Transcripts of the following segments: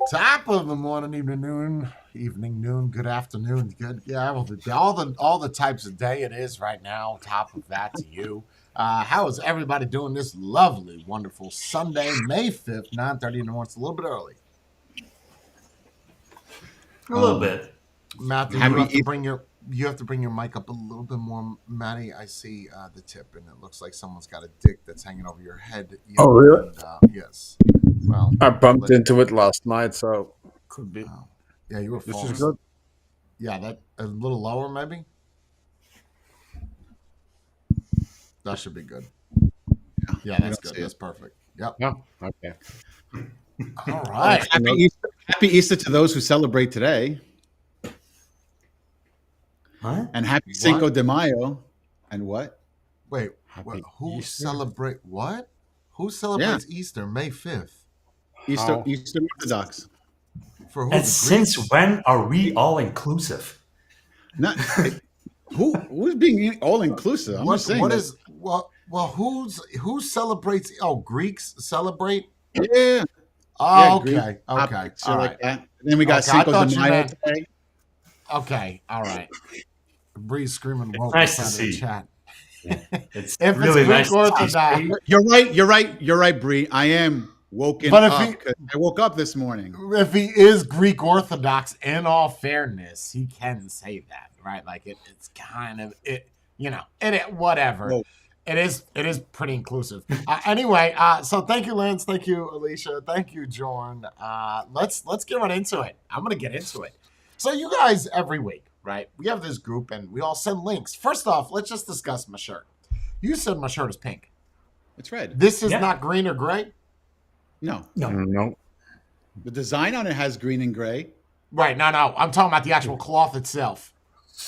Top of the morning, evening, noon, good afternoon, good, yeah, all the types of day it is right now. Top of that to you. How is everybody doing this lovely, wonderful Sunday, May 5th, 9:30 in the morning? It's a little bit early. A little bit. Matthew, you have to bring your mic up a little bit more. Maddie, I see the tip, and it looks like someone's got a dick that's hanging over your head. Oh, really? And, yes. Well, I bumped into it last night, so could be. yeah, you were This falling. is good. Yeah, that a little lower, maybe. That should be good. Yeah, that's good. That's perfect. Yep. Yeah. Okay. All right. Happy Easter to those who celebrate today. What? And happy Cinco de Mayo. And what? Wait, who celebrate what? Who celebrates Easter May 5th? Easter Orthodox. For who? And since when are we all inclusive? Not who's being all inclusive? I'm just saying. Who celebrates? Oh, Greeks celebrate. Yeah. Oh, Greek, okay. All right. Like that. And then we got Cinco de Mayo today. Okay. All right. Bree's screaming woke nice inside the chat. Yeah. It's if really it's nice. You're right, Bree. I am woken up. I woke up this morning. If he is Greek Orthodox, in all fairness, he can say that, right? Like it's kind of whatever. Whoa. It is pretty inclusive. Anyway, so thank you, Lance. Thank you, Alicia. Thank you, Jorn. Let's get right into it. I'm gonna get into it. So you guys, every week, right? We have this group and we all send links. First off, let's just discuss my shirt. You said my shirt is pink. It's red. This is not green or gray? No. No. The design on it has green and gray. Right. No. I'm talking about the actual cloth itself.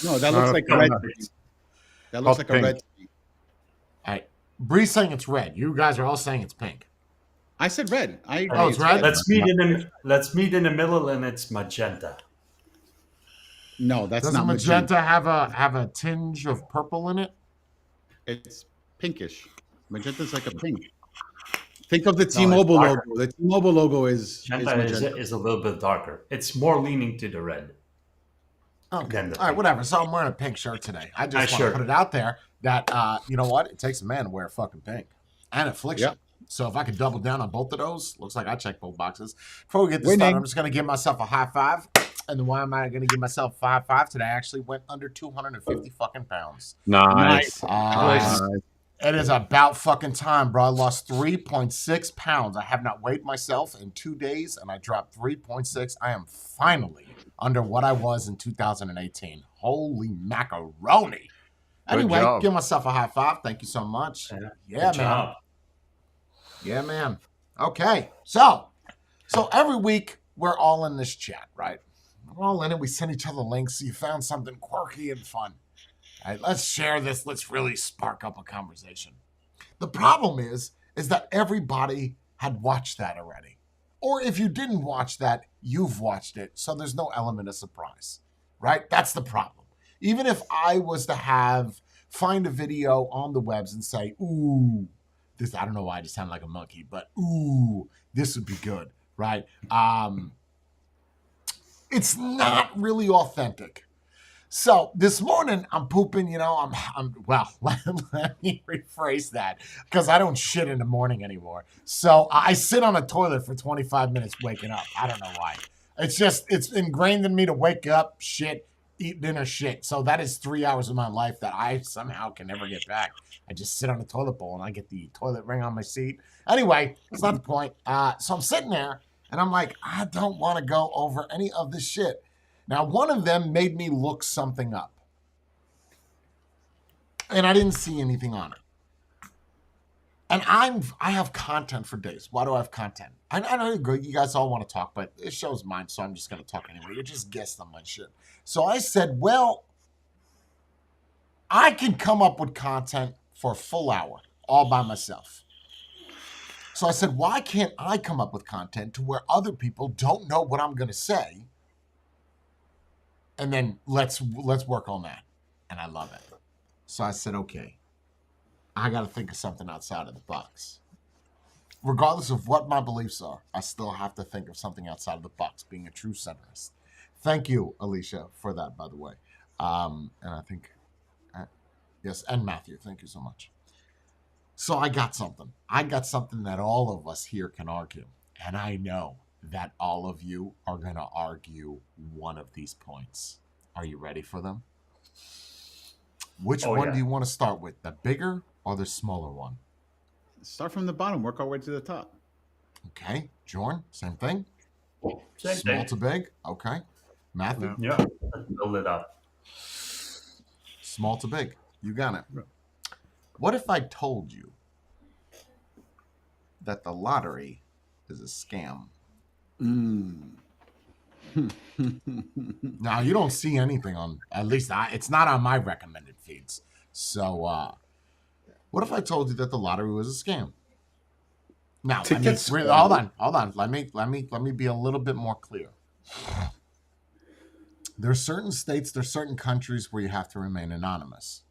No, that looks like red. That looks like a red. All right. Bree's saying it's red. You guys are all saying it's pink. I said red. I agree. Oh, it's red? Let's meet in the middle and it's magenta. No, that's Does not magenta. Have a tinge of purple in it? It's pinkish. Magenta's like a pink. Think of the T-Mobile logo. The T-Mobile logo is magenta. Is a little bit darker. It's more leaning to the red. Okay. All right, whatever. So I'm wearing a pink shirt today. I just want to put it out there that, you know what? It takes a man to wear a fucking pink. And affliction. Yep. So if I could double down on both of those, looks like I checked both boxes. Before we get this started, I'm just going to give myself a high five. And why am I going to give myself a high five today? I actually went under 250 fucking pounds. Nice. It is about fucking time, bro. I lost 3.6 pounds. I have not weighed myself in 2 days, and I dropped 3.6. I am finally under what I was in 2018. Holy macaroni. Anyway, give myself a high five. Thank you so much. Yeah, man. Yeah, man. Okay. So every week, we're all in this chat, right? We're all in it. We send each other links. So you found something quirky and fun. All right, let's share this. Let's really spark up a conversation. The problem is that everybody had watched that already. Or if you didn't watch that, you've watched it. So there's no element of surprise, right? That's the problem. Even if I was to find a video on the webs and say, ooh, this, I don't know why I just sound like a monkey, but ooh, this would be good, right? It's not really authentic. So this morning I'm pooping, well, let me rephrase that because I don't shit in the morning anymore. So I sit on a toilet for 25 minutes waking up. I don't know why. It's ingrained in me to wake up, shit, eat dinner, shit. So that is 3 hours of my life that I somehow can never get back. I just sit on a toilet bowl and I get the toilet ring on my seat. Anyway, it's not the point. So I'm sitting there and I'm like, I don't want to go over any of this shit. Now, one of them made me look something up. And I didn't see anything on it. And I have content for days. Why do I have content? I know you guys all want to talk, but this show's mine, so I'm just going to talk anyway. You're just guests on my shit. So I said, well, I can come up with content for a full hour all by myself. So I said, why can't I come up with content to where other people don't know what I'm going to say? And then let's work on that. And I love it. So I said, okay, I got to think of something outside of the box. regardless of what my beliefs are, I still have to think of something outside of the box, being a true centrist. Thank you, Alicia, for that, by the way. And I think, yes, and Matthew, thank you so much. So I got something. I got something that all of us here can argue. And I know that all of you are going to argue one of these points. Are you ready for them? Which one do you want to start with? The bigger or the smaller one? Start from the bottom, work our way to the top. Okay. Jorn, same thing? Same Small thing. to big? Okay. Matthew? Yeah, let's build it up. Small to big. You got it. What if I told you that the lottery is a scam? Now, you don't see anything on, at least it's not on my recommended feeds. So, what if I told you that the lottery was a scam? Now, hold on. Let me be a little bit more clear. There's certain states, there's certain countries where you have to remain anonymous.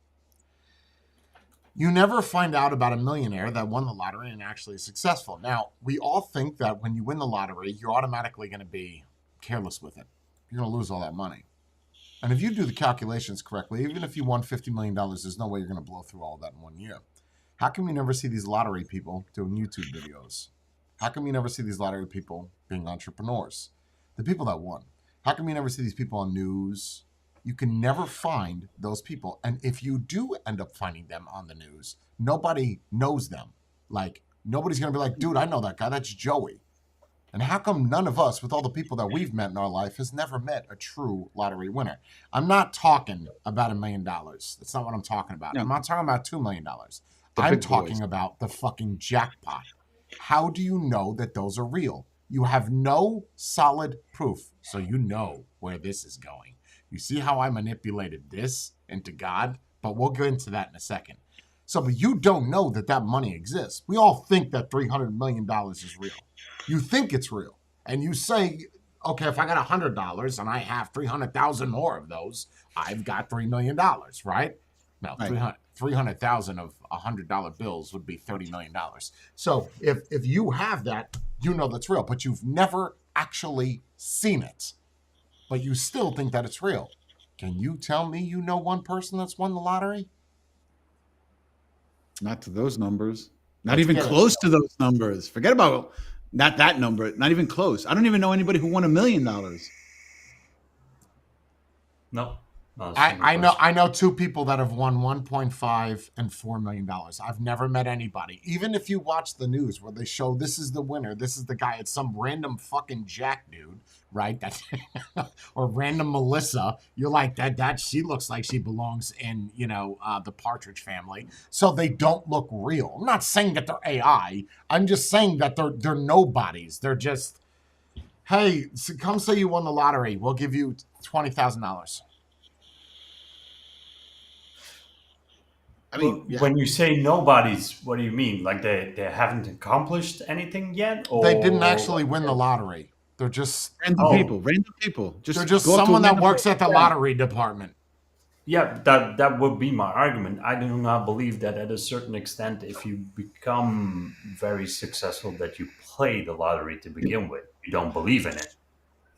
You never find out about a millionaire that won the lottery and actually is successful. Now, we all think that when you win the lottery, you're automatically going to be careless with it. You're going to lose all that money. And if you do the calculations correctly, even if you won $50 million, there's no way you're going to blow through all that in 1 year. How come you never see these lottery people doing YouTube videos? How come you never see these lottery people being entrepreneurs? The people that won. How come you never see these people on news? You can never find those people. And if you do end up finding them on the news, nobody knows them. Like, nobody's going to be like, dude, I know that guy. That's Joey. And how come none of us, with all the people that we've met in our life, has never met a true lottery winner? I'm not talking about $1 million. That's not what I'm talking about. No. I'm not talking about $2 million. I'm talking about the fucking jackpot. How do you know that those are real? You have no solid proof, so you know where this is going. You see how I manipulated this into God? But we'll get into that in a second. So, but you don't know that that money exists. We all think that $300 million is real. You think it's real. And you say, okay, if I got $100 and I have 300,000 more of those, I've got $3 million, right? No, right. 300,000 of $100 bills would be $30 million. So if you have that, you know that's real, but you've never actually seen it. But you still think that it's real. Can you tell me you know one person that's won the lottery? Not to those numbers. Not even close to those numbers. Forget about not that number. Not even close. I don't even know anybody who won $1 million. No. I know two people that have won 1.5 and $4 million. I've never met anybody. Even if you watch the news where they show this is the winner, this is the guy, it's some random fucking Jack dude, right? That or random Melissa. You're like that she looks like she belongs in, the Partridge Family. So they don't look real. I'm not saying that they're AI. I'm just saying that they're nobodies. They're just, hey, so come say you won the lottery. We'll give you $20,000. I mean, when you say nobodies, what do you mean? Like they haven't accomplished anything yet? Or... They didn't actually win the lottery. They're just random people. They're just someone that works at the lottery department. Yeah, that would be my argument. I do not believe that at a certain extent, if you become very successful, that you play the lottery to begin with. You don't believe in it.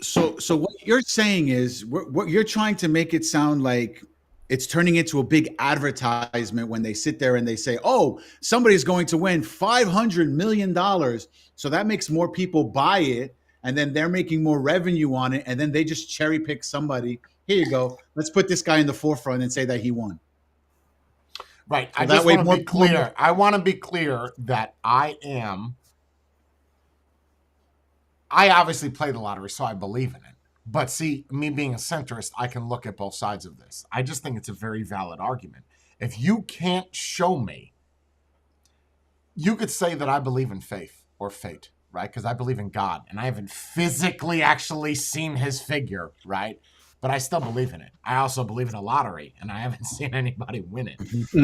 So what you're saying is, what you're trying to make it sound like it's turning into a big advertisement when they sit there and they say, oh, somebody's going to win $500 million. So that makes more people buy it. And then they're making more revenue on it. And then they just cherry pick somebody. Here you go. Let's put this guy in the forefront and say that he won. Right. So I just want to be clear. I want to be clear that I obviously play the lottery, so I believe in it. But see, me being a centrist, I can look at both sides of this. I just think it's a very valid argument. If you can't show me, you could say that I believe in faith or fate, right? Because I believe in God, and I haven't physically actually seen his figure, right? But I still believe in it. I also believe in a lottery, and I haven't seen anybody win it.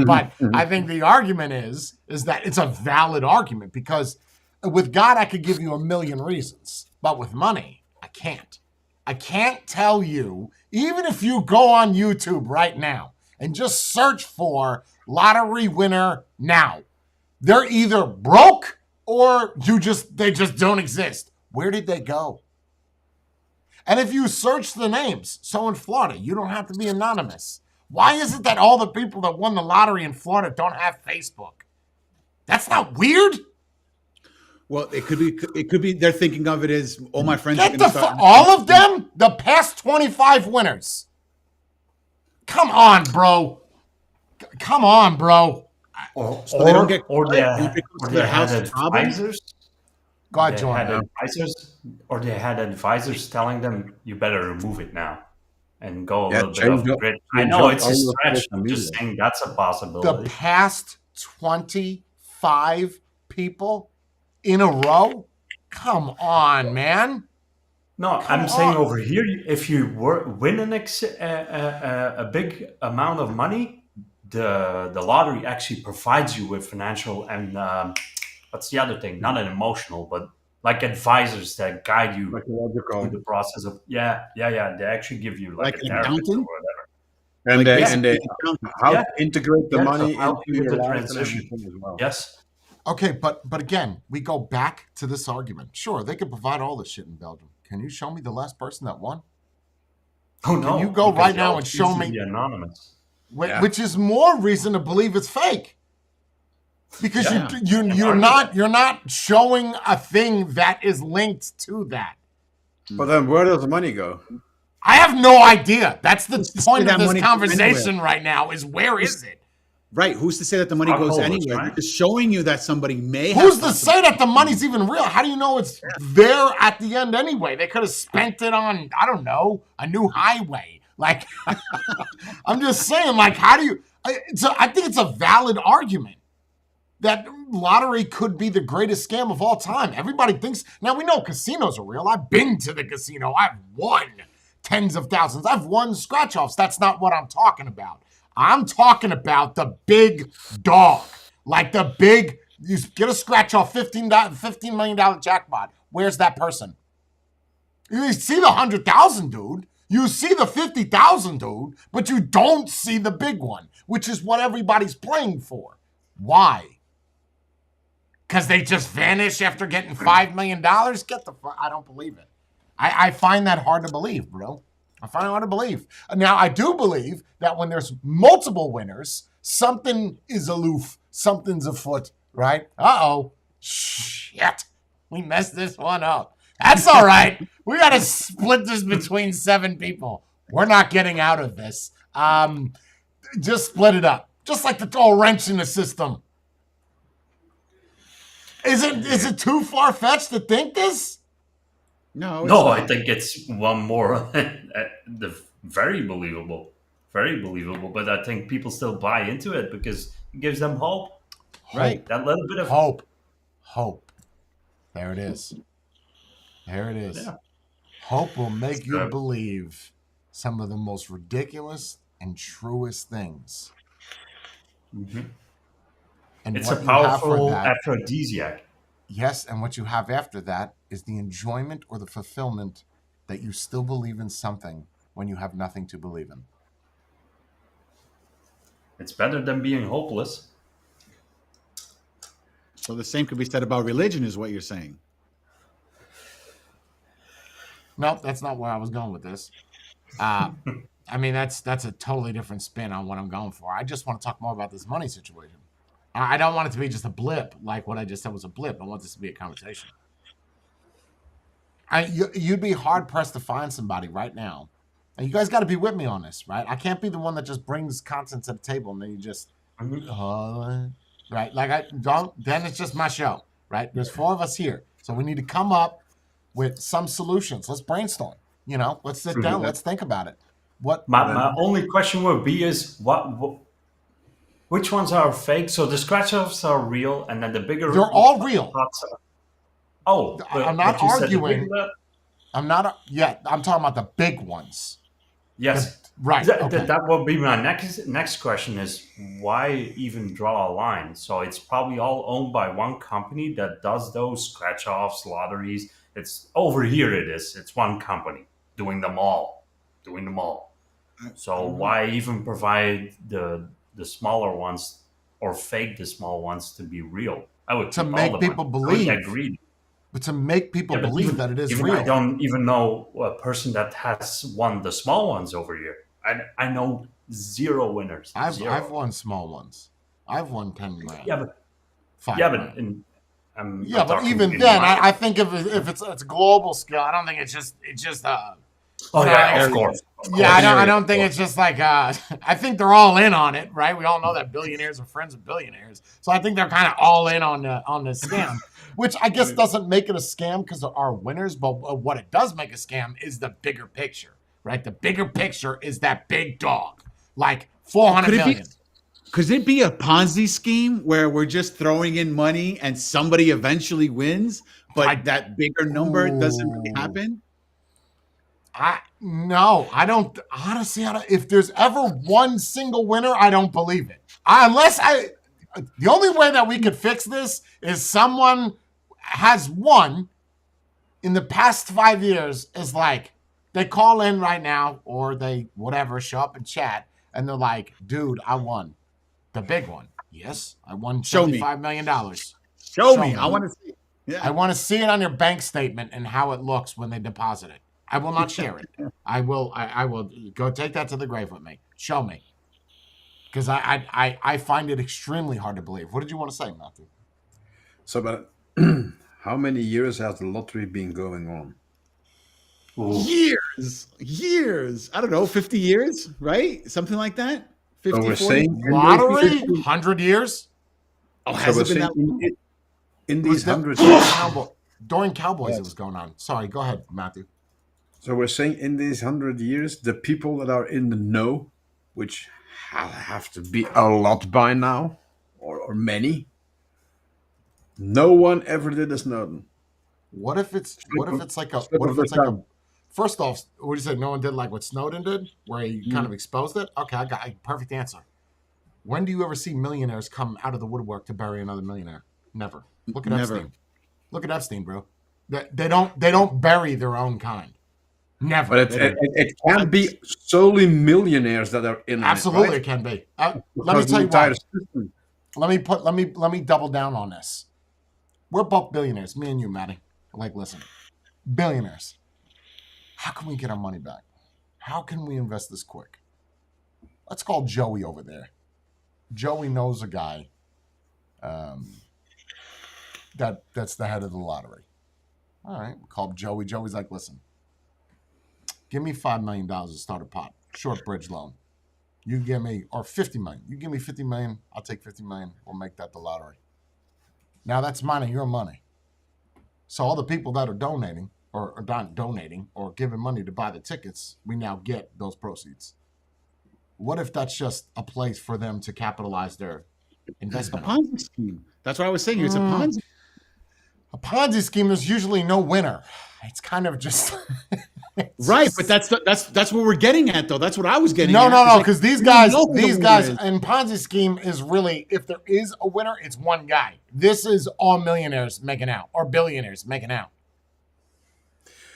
But I think the argument is that it's a valid argument, because with God, I could give you a million reasons, but with money, I can't. I can't tell you, even if you go on YouTube right now and just search for lottery winner now, they're either broke or they just don't exist. Where did they go? And if you search the names, so in Florida, you don't have to be anonymous. Why is it that all the people that won the lottery in Florida don't have Facebook? That's not weird. Well, it could be they're thinking of it as all my friends are Get going to the start. all of them, the past 25 winners. Come on, bro. Come on, bro. Or, So they don't get or they, caught when it comes or to they their had house problems? advisors. Go ahead, They Jordan. had advisors, or they had advisors telling them, "You better remove it now," and go a little bit off the grid. I know it's a stretch. I'm just saying that's a The possibility. past 25 people in a row? Come on, man. No, Come I'm saying on. over here, if you win a big amount of money, the lottery actually provides you with financial and what's the other thing? Not an emotional, but like advisors that guide you Psychological. through the process of They actually give you like Like a an therapist or accountant? whatever. And Like they, basic and they accounting. how Yeah. to integrate the Yeah, money to help into you with your the life and transition. everything as well. Yes. Okay, but again, we go back to this argument. Sure, they could provide all this shit in Belgium. Can you show me the last person that won? Oh no! you go because right they now all and show choose to me- be anonymous. Yeah. Which is more reason to believe it's fake. Because Yeah. you're not showing a thing that is linked to that. But then where does the money go? I have no idea. That's the Who's to say point of that this money goes conversation right now is where is it? Right. Who's to say that the money goes Stockholders, anywhere? right? They're just showing you that somebody may have. Who's to say that the money's even real? How do you know it's there at the end anyway? They could have spent it on, I don't know, a new highway. Like, I'm just saying, like, how do you... I think it's a valid argument that lottery could be the greatest scam of all time. Everybody thinks... Now, we know casinos are real. I've been to the casino. I've won tens of thousands. I've won scratch-offs. That's not what I'm talking about. I'm talking about the big dog. Like the big... You get a scratch-off $15 million jackpot. Where's that person? You see the 100,000, dude. You see the 50,000, dude. But you don't see the big one, which is what everybody's playing for. Why? Because they just vanish after getting $5 million? Get the fuck. I don't believe it. I find that hard to believe, bro. I find it hard to believe. Now, I do believe that when there's multiple winners, something is aloof. Something's afoot, right? Uh-oh. Shit. We messed this one up. That's all right. We got to split this between 7 people. We're not getting out of this. Just split it up. Just like to throw a wrench in the system. Is it too far-fetched to think this? No. It's No, not. I think it's one more. Very believable. Very believable. But I think people still buy into it because it gives them hope. Right. That little bit of Hope. There it is. There it is. Yeah. Hope will make you good. believe some of the most ridiculous and truest things. Mhm. And It's a what you have for powerful that, aphrodisiac. yes, and what you have after that is the enjoyment or the fulfillment that you still believe in something when you have nothing to believe in. It's better than being hopeless. So the same could be said about religion, is what you're saying. No, that's not where I was going with this. I mean, that's a totally different spin on what I'm going for. I just want to talk more about this money situation. I don't want it to be just a blip, like what I just said was a blip. I want this to be a conversation. You'd be hard pressed to find somebody right now, and you guys got to be with me on this, right? I can't be the one that just brings content to the table and then you just, right? Like I don't. Then it's just my show, right? There's 4 of us here, so we need to come up with some solutions. Let's brainstorm. You know, let's sit down. Let's think about it. What? My only question would be is which ones are fake? So the scratch-offs are real, and then the bigger... They're all real. pots are- Oh, I'm not but you said the arguing. bigger- I'm not. I'm talking about the big ones. Yes. Right. Okay. That will be my next question is why even draw a line? So it's probably all owned by one company that does those scratch-offs, lotteries. It's over here. It's one company doing them all. So why even provide the smaller ones or fake the small ones to be real? I would To keep make all the people money. I believe. would agree. But to make people Yeah, but believe that it is even real. I don't even know a person that has won the small ones over here. I know zero winners. Zero. I've won small ones. I've won 10 grand. Yeah, but 5 yeah, grand. but in, I'm Yeah, but talking even in then, my- I think if it's global scale, I don't think it's just oh yeah, I- of course. yeah, I course. don't think it's just like I think they're all in on it, right? We all know that billionaires are friends of billionaires, so I think they're kind of all in on the scam, which I guess doesn't make it a scam because there are winners, but what it does make a scam is the bigger picture, right? The bigger picture is that big dog, like 400 million. Could it be a Ponzi scheme where we're just throwing in money and somebody eventually wins, but that bigger number doesn't really happen? No, I don't. Honestly, if there's ever one single winner, I don't believe it. The only way that we could fix this is someone has won in the past 5 years. Is like they call in right now or they whatever show up and chat and they're like, "Dude, I won the big one. Yes, I won Show me. $75 million. Show me. I want to see. Yeah. I want to see it on your bank statement and how it looks when they deposit it. I will not share it. I will go take that to the grave with me. Show me. Because I find it extremely hard to believe. What did you want to say, Matthew? So, but how many years has the lottery been going on? Ooh. Years. I don't know, 50 years, right? Something like that. 50, So we're 40? saying Lottery? 100 years? Oh, So has we're it been saying that long? in It was these hundreds. during Cowboys Yes. it was going on. Sorry, go ahead, Matthew. So we're saying in these 100 years, the people that are in the know, which have to be a lot by now, or many, no one ever did a Snowden. What if it's like a Slip what of if it's the like a tongue. first off, what do you say? No one did like what Snowden did, where he kind of exposed it? Okay, I got a perfect answer. When do you ever see millionaires come out of the woodwork to bury another millionaire? Never. Look at Never. Epstein. Look at Epstein, bro. They don't bury their own kind. Never. But it can't be solely millionaires that are in Absolutely, it, it right? can be. Let me Because tell the you why. entire system. Let me double down on this. We're both billionaires, me and you, Matty. Like, listen, billionaires. How can we get our money back? How can we invest this quick? Let's call Joey over there. Joey knows a guy that's the head of the lottery. All right, call Joey. Joey's like, listen, give me $5 million to start a pot, short bridge loan. You give me, or 50 million. You give me 50 million, I'll take 50 million. We'll make that the lottery. Now that's mine and your money. So all the people that are donating or not donating or giving money to buy the tickets, we now get those proceeds. What if that's just a place for them to capitalize their A investment? Ponzi scheme. That's what I was saying. It's a Ponzi. A Ponzi scheme, there's usually no winner. It's kind of just Right, but that's what we're getting at, though. That's what I was getting no, at. no, It's no, like, because these we don't guys, know who the winner is. and Ponzi scheme is really, if there is a winner, it's one guy. This is all millionaires making out or billionaires making out.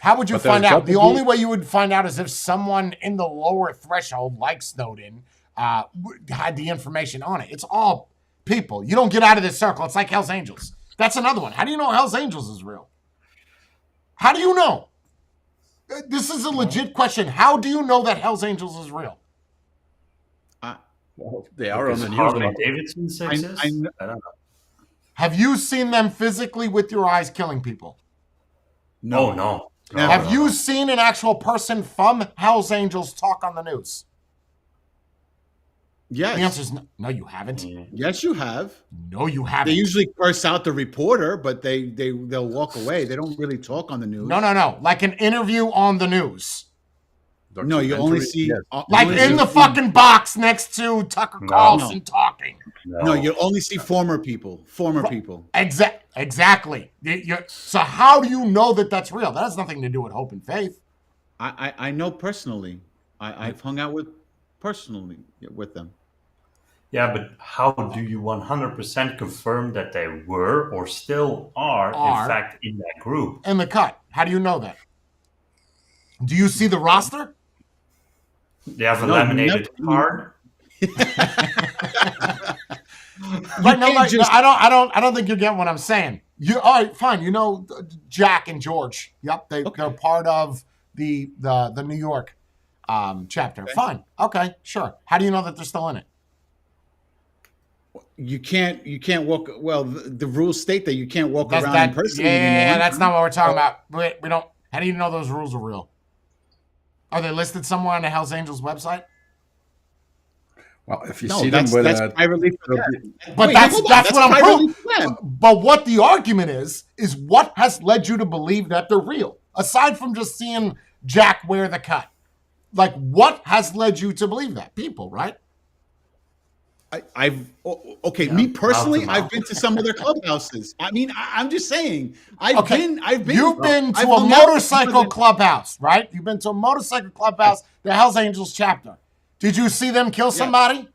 How would you But there's find got out? to The be- only way you would find out is if someone in the lower threshold, like Snowden, had the information on it. It's all people. You don't get out of this circle. It's like Hell's Angels. That's another one. How do you know Hell's Angels is real? How do you know? This is a legit question. How do you know that Hell's Angels is real? Well, they are on Because the news. Harley a lot. Davidson exists? I kn- I don't know. Have you seen them physically with your eyes killing people? No, no. Never. Have you seen an actual person from Hell's Angels talk on the news? Yes. The answer is no, you haven't. Yes, you have. No, you They haven't. usually curse out the reporter, but they'll walk away. They don't really talk on the news. No. Like an interview on the news. No, you only Documentary, see yes. Like only in see- the fucking box next to Tucker No. Carlson talking. No, you only see former people. Former people. Exactly. So how do you know that that's real? That has nothing to do with hope and faith. I know personally. I've hung out with them. Yeah, but how do you 100% confirm that they were or still are, Are. in fact, in that group? In the cut. How do you know that? Do you see the roster? They have a No, laminated never- card. Right, no, can't like, just- I don't think you're getting what I'm saying. All right, fine. You know, Jack and George. Yep, they're part of the New York chapter. Okay. Fine. Okay, sure. How do you know that they're still in it? You can't walk. Well, the rules state that you can't walk That's around that. in person Yeah, anymore. that's not what we're talking about. We don't. How do you know those rules are real? Are they listed somewhere on the Hell's Angels website? Well, if you No, see them that's with privately for them. But Wait, that's hold on, that's what I'm privately proving. for them. But what the argument is what has led you to believe that they're real? Aside from just seeing Jack wear the cut, like what has led you to believe that? People, right? Me personally, mouth to I've been to some of their clubhouses. I mean, I'm just saying, I've Okay. been. You've been to I've a hung out with motorcycle some of them. clubhouse, right? You've been to a motorcycle clubhouse, the Hell's Angels chapter. Did you see them kill somebody?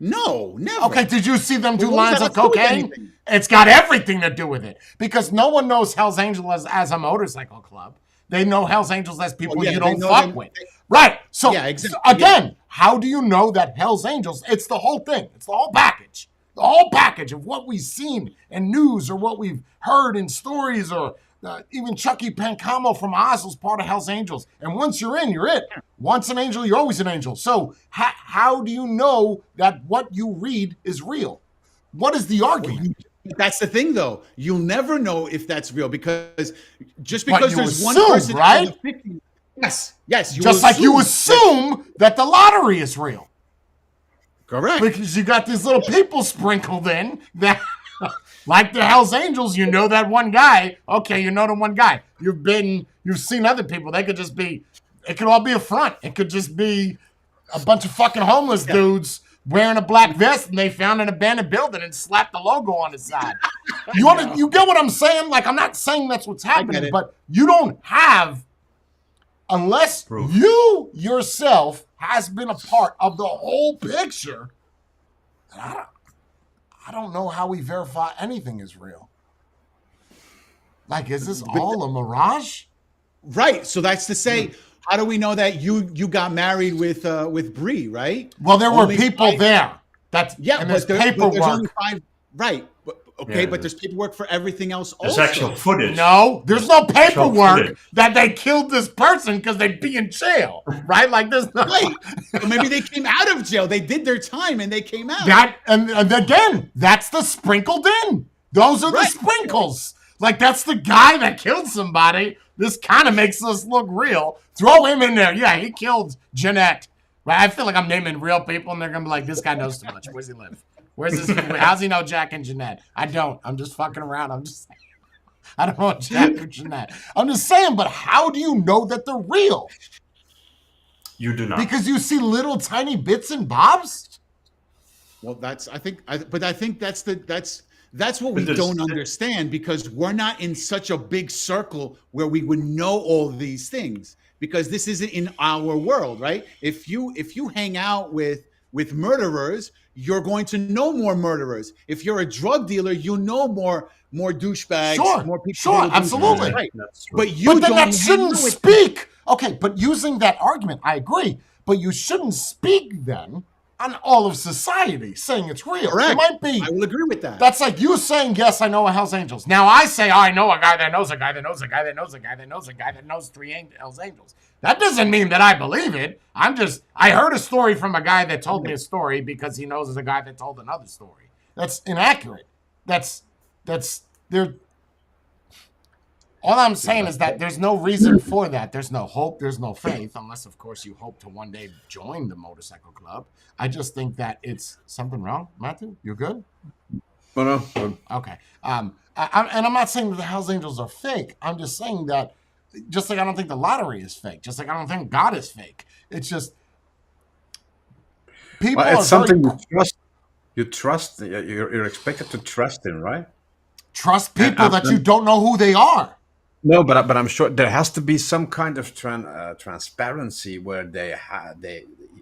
No, never. Okay, did you see them do Well, what lines does of that have to do with cocaine? anything? It's got everything to do with it because no one knows Hell's Angels as a motorcycle club. They know Hell's Angels as people yeah, you they don't know fuck them- with. Right. So, Yeah, exactly, again, how do you know that Hell's Angels, it's the whole thing. It's the whole package. The whole package of what we've seen in news or what we've heard in stories or even Chucky Pancamo from Oz was part of Hell's Angels. And once you're in, you're it. Once an angel, you're always an angel. So how do you know that what you read is real? What is the argument? That's the thing, though. You'll never know if that's real because just But because you there's one assume, person, right? out of 50 yes. Just like you assume that the lottery is real. Correct. Because you got these little people sprinkled in that, like the Hell's Angels, you know that one guy. Okay, you know the one guy. You've seen other people. They could just be, it could all be a front. It could just be a bunch of fucking homeless dudes wearing a black vest and they found an abandoned building and slapped the logo on the side. You get what I'm saying? Like, I'm not saying that's what's happening, it. but you don't have, unless Proof. you yourself has been a part of the whole picture. I don't know how we verify anything is real. Like, is this all a mirage? Right. So that's to say, how do we know that you got married with Bree, right? Well, there were Only people five- there. Yeah, and there's but there's paperwork. only 5. Right. But, okay, Yeah, but there's paperwork for everything else There's also. actual footage. No, there's no paperwork footage. that they killed this person because they'd be in jail, right? Like, there's no Right. So maybe they came out of jail. They did their time and they came out. that. And again, that's the sprinkled in. Those are the Right. sprinkles. Like, that's the guy that killed somebody. This kind of makes us look real. Throw him in there. Yeah, he killed Jeanette. Right? I feel like I'm naming real people, and they're gonna be like, "This guy knows too much. Where's he live? Where's this? How's he know Jack and Jeanette?" I don't. I'm just fucking around. I'm just. I don't know Jack or Jeanette. I'm just saying. But how do you know that they're real? You do not. Because you see little tiny bits and bobs. Well, I think that's what we But there's- don't understand because we're not in such a big circle where we would know all these things because this isn't in our world, right? If you hang out with murderers, you're going to know more murderers. If you're a drug dealer, you know more douchebags, Sure, more people. sure, who are douchebags, absolutely. right? That's true. But you But then don't that hang shouldn't out with speak. Okay, but using that argument, I agree. But you shouldn't speak then on all of society saying it's real. Correct. It might be. I will agree with that. That's like you saying, yes, I know a Hell's Angels. Now I say, I know a guy that knows a guy that knows a guy that knows a guy that knows a guy that knows 3 Hell's Angels. That doesn't mean that I believe it. I heard a story from a guy that told me a story because he knows a guy that told another story. That's inaccurate. All I'm saying is that there's no reason for that. There's no hope. There's no faith, unless, of course, you hope to one day join the motorcycle club. I just think that it's something wrong. Matthew, you good? Well, no, Okay. And I'm not saying that the Hells Angels are fake. I'm just saying that, just like I don't think the lottery is fake, just like I don't think God is fake. It's just people well, are it's something very, you trust. You trust. You're expected to trust in, right? trust people And- that you don't know who they are. No, but I'm sure there has to be some kind of transparency where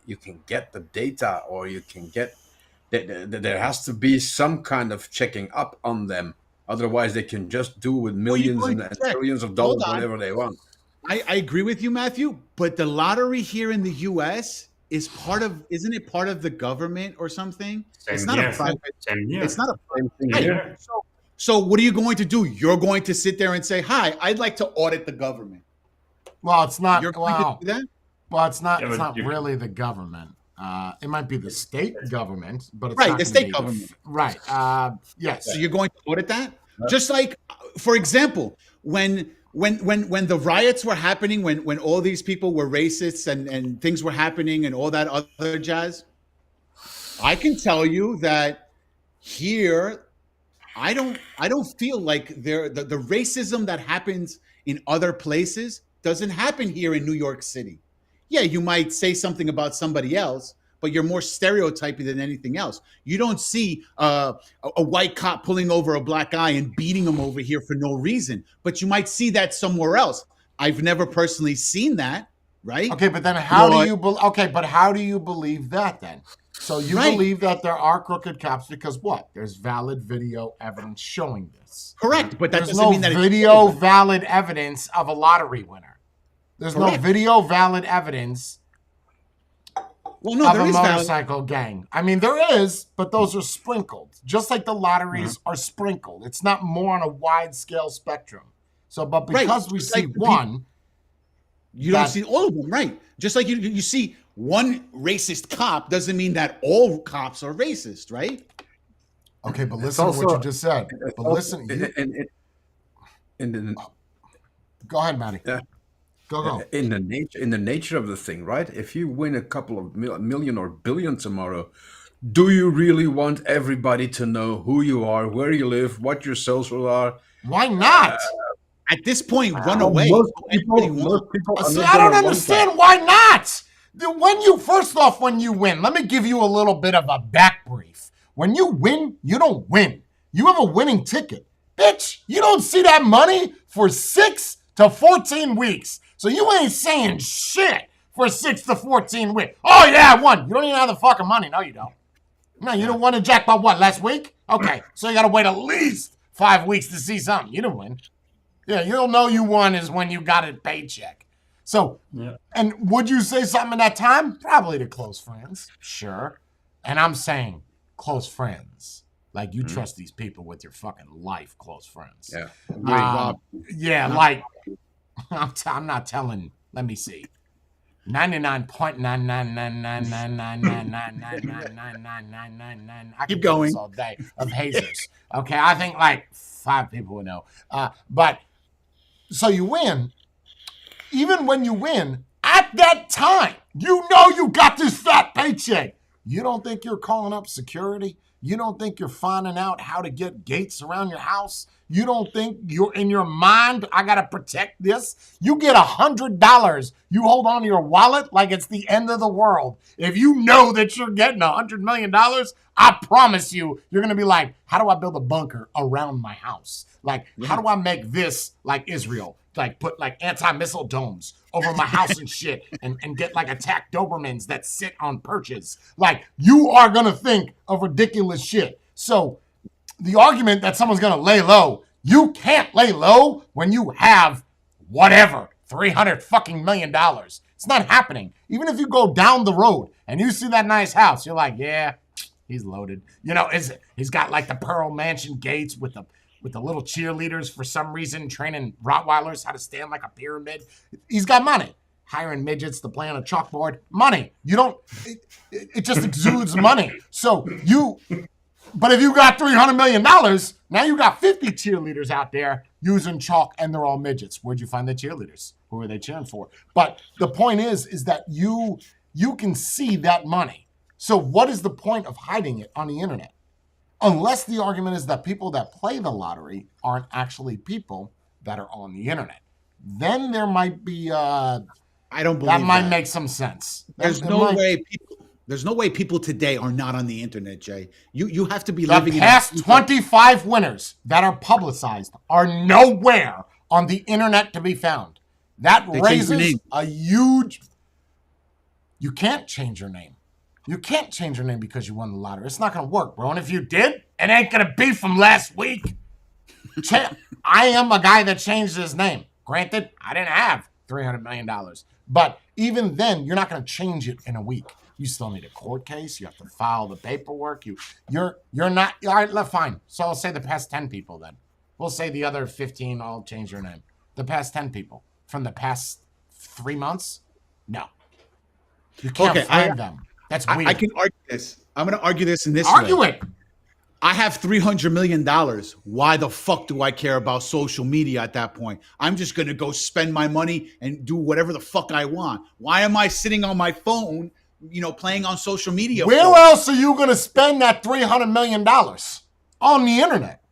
you can get the data, or you can get there has to be some kind of checking up on them. Otherwise, they can just do with millions and trillions of dollars Hold on. whatever they want. I agree with you, Matthew, but the lottery here in the U.S. isn't it part of the government or something? It's Same not here. a private. Same here. It's not a Same thing Right. here. So what are you going to do? You're going to sit there and say, "Hi, I'd like to audit the government." Well, it's not. You're going Well, to do that? well, it's not. Yeah, It's but not you- really the government. It might be the state government, but it's Right, not the gonna state be government. right. Yes. So you're going to audit that? Just like, for example, when the riots were happening, when all these people were racists and things were happening and all that other jazz, I can tell you that here, I don't feel like the racism that happens in other places doesn't happen here in New York City. Yeah, you might say something about somebody else, but you're more stereotypy than anything else. You don't see a white cop pulling over a black guy and beating him over here for no reason, but you might see that somewhere else. I've never personally seen that, right? Okay, but then how But- do you? Okay, but how do you believe that then? So you Right. believe that there are crooked cops because what? There's valid video evidence showing this. Correct, but that There's doesn't no mean that video it's valid evidence of a lottery winner. There's no Correct. video valid evidence well, no, of there a is valid. motorcycle gang. I mean, there is, but those are sprinkled. Just like the lotteries are sprinkled. It's not more on a wide scale spectrum. So, but Right, because we just see like the one, You don't that- see all of them, right? Just like you see one racist cop doesn't mean that all cops are racist, right? okay, but listen to what also- you just said. It's But also- listen, you, in the go ahead, Matty. Yeah. Go. in the nature of the thing, right? If you win a couple of million or billion tomorrow, do you really want everybody to know who you are, where you live, what your social are? Why not? At this point, run away. Most Anybody people, want- most people are See, not I don't gonna want understand that. why not. When you first off, when you win, let me give you a little bit of a back brief. When you win, you don't win. You have a winning ticket, bitch. You don't see that money for 6 to 14 weeks. So you ain't saying shit for 6 to 14 weeks. Oh yeah, I won. You don't even have the fucking money. No, you don't. No, you don't win a jackpot. What, last week? Okay, so you got to wait at least 5 weeks to see something. You didn't win. Yeah, you'll know you won is when you got a paycheck. So, Yeah. and would you say something in that time? Probably to close friends, sure. And I'm saying close friends. Like you trust these people with your fucking life, close friends. Yeah. Yeah, like I'm not telling. Let me see. 99.999999999999999. I Keep can do going. this all day of hazers. Okay, I think like 5 people would know. But so you win. Even when you win, at that time, you know you got this fat paycheck. You don't think you're calling up security? You don't think you're finding out how to get gates around your house? You don't think you're in your mind, I gotta protect this? You get $100. You hold on to your wallet like it's the end of the world. If you know that you're getting $100 million, I promise you, you're gonna be like, how do I build a bunker around my house? Like, how do I make this like Israel? Like put like anti-missile domes over my house and shit and get like attack Dobermans that sit on perches. Like you are gonna think of ridiculous shit. So the argument that someone's gonna lay low, you can't lay low when you have whatever, $300 fucking million. It's not happening. Even if you go down the road and you see that nice house, you're like, yeah, he's loaded. You know, he's got like the Pearl Mansion gates with the little cheerleaders for some reason, training Rottweilers how to stand like a pyramid. He's got money. Hiring midgets to play on a chalkboard. Money. You don't, it just exudes money. So but if you got $300 million, now you got 50 cheerleaders out there using chalk and they're all midgets. Where'd you find the cheerleaders? Who are they cheering for? But the point is that you can see that money. So what is the point of hiding it on the internet? Unless the argument is that people that play the lottery aren't actually people that are on the internet. Then there might be, I don't believe that might that. make some sense. There's That no might- way people. There's no way people today are not on the internet, Jay. You have to be The living past in a 25 winners that are publicized are nowhere on the internet to be found. That They changed their raises name. a huge. You can't change your name. You can't change your name because you won the lottery. It's not going to work, bro. And if you did, it ain't going to be from last week. I am a guy that changed his name. Granted, I didn't have $300 million, but even then, you're not going to change it in a week. You still need a court case. You have to file the paperwork. You're not. All right, fine. So I'll say the past 10 people then. We'll say the other 15. I'll change your name. The past 10 people from the past 3 months. No, you can't find them. That's weird. I can argue this. I'm going to argue this in this Argue way. it. I have $300 million. Why the fuck do I care about social media at that point? I'm just going to go spend my money and do whatever the fuck I want. Why am I sitting on my phone, playing on social media? Where else are you going to spend that $300 million? On the internet.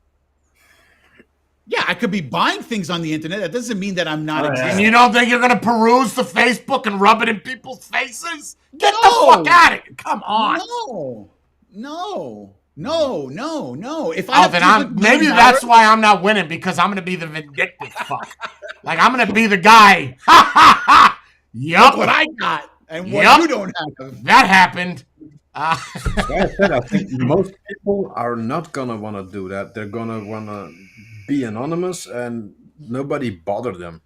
Yeah, I could be buying things on the internet. That doesn't mean that I'm not existing. And you don't think you're going to peruse the Facebook and rub it in people's faces? Get the fuck out of it. Come on. No. If I then maybe that's why I'm not winning, because I'm going to be the vindictive fuck. Like, I'm going to be the guy. Ha ha ha. Yup. What I got and what you don't have. That happened. I think most people are not gonna want to do that. They're gonna want to be anonymous and nobody bother them.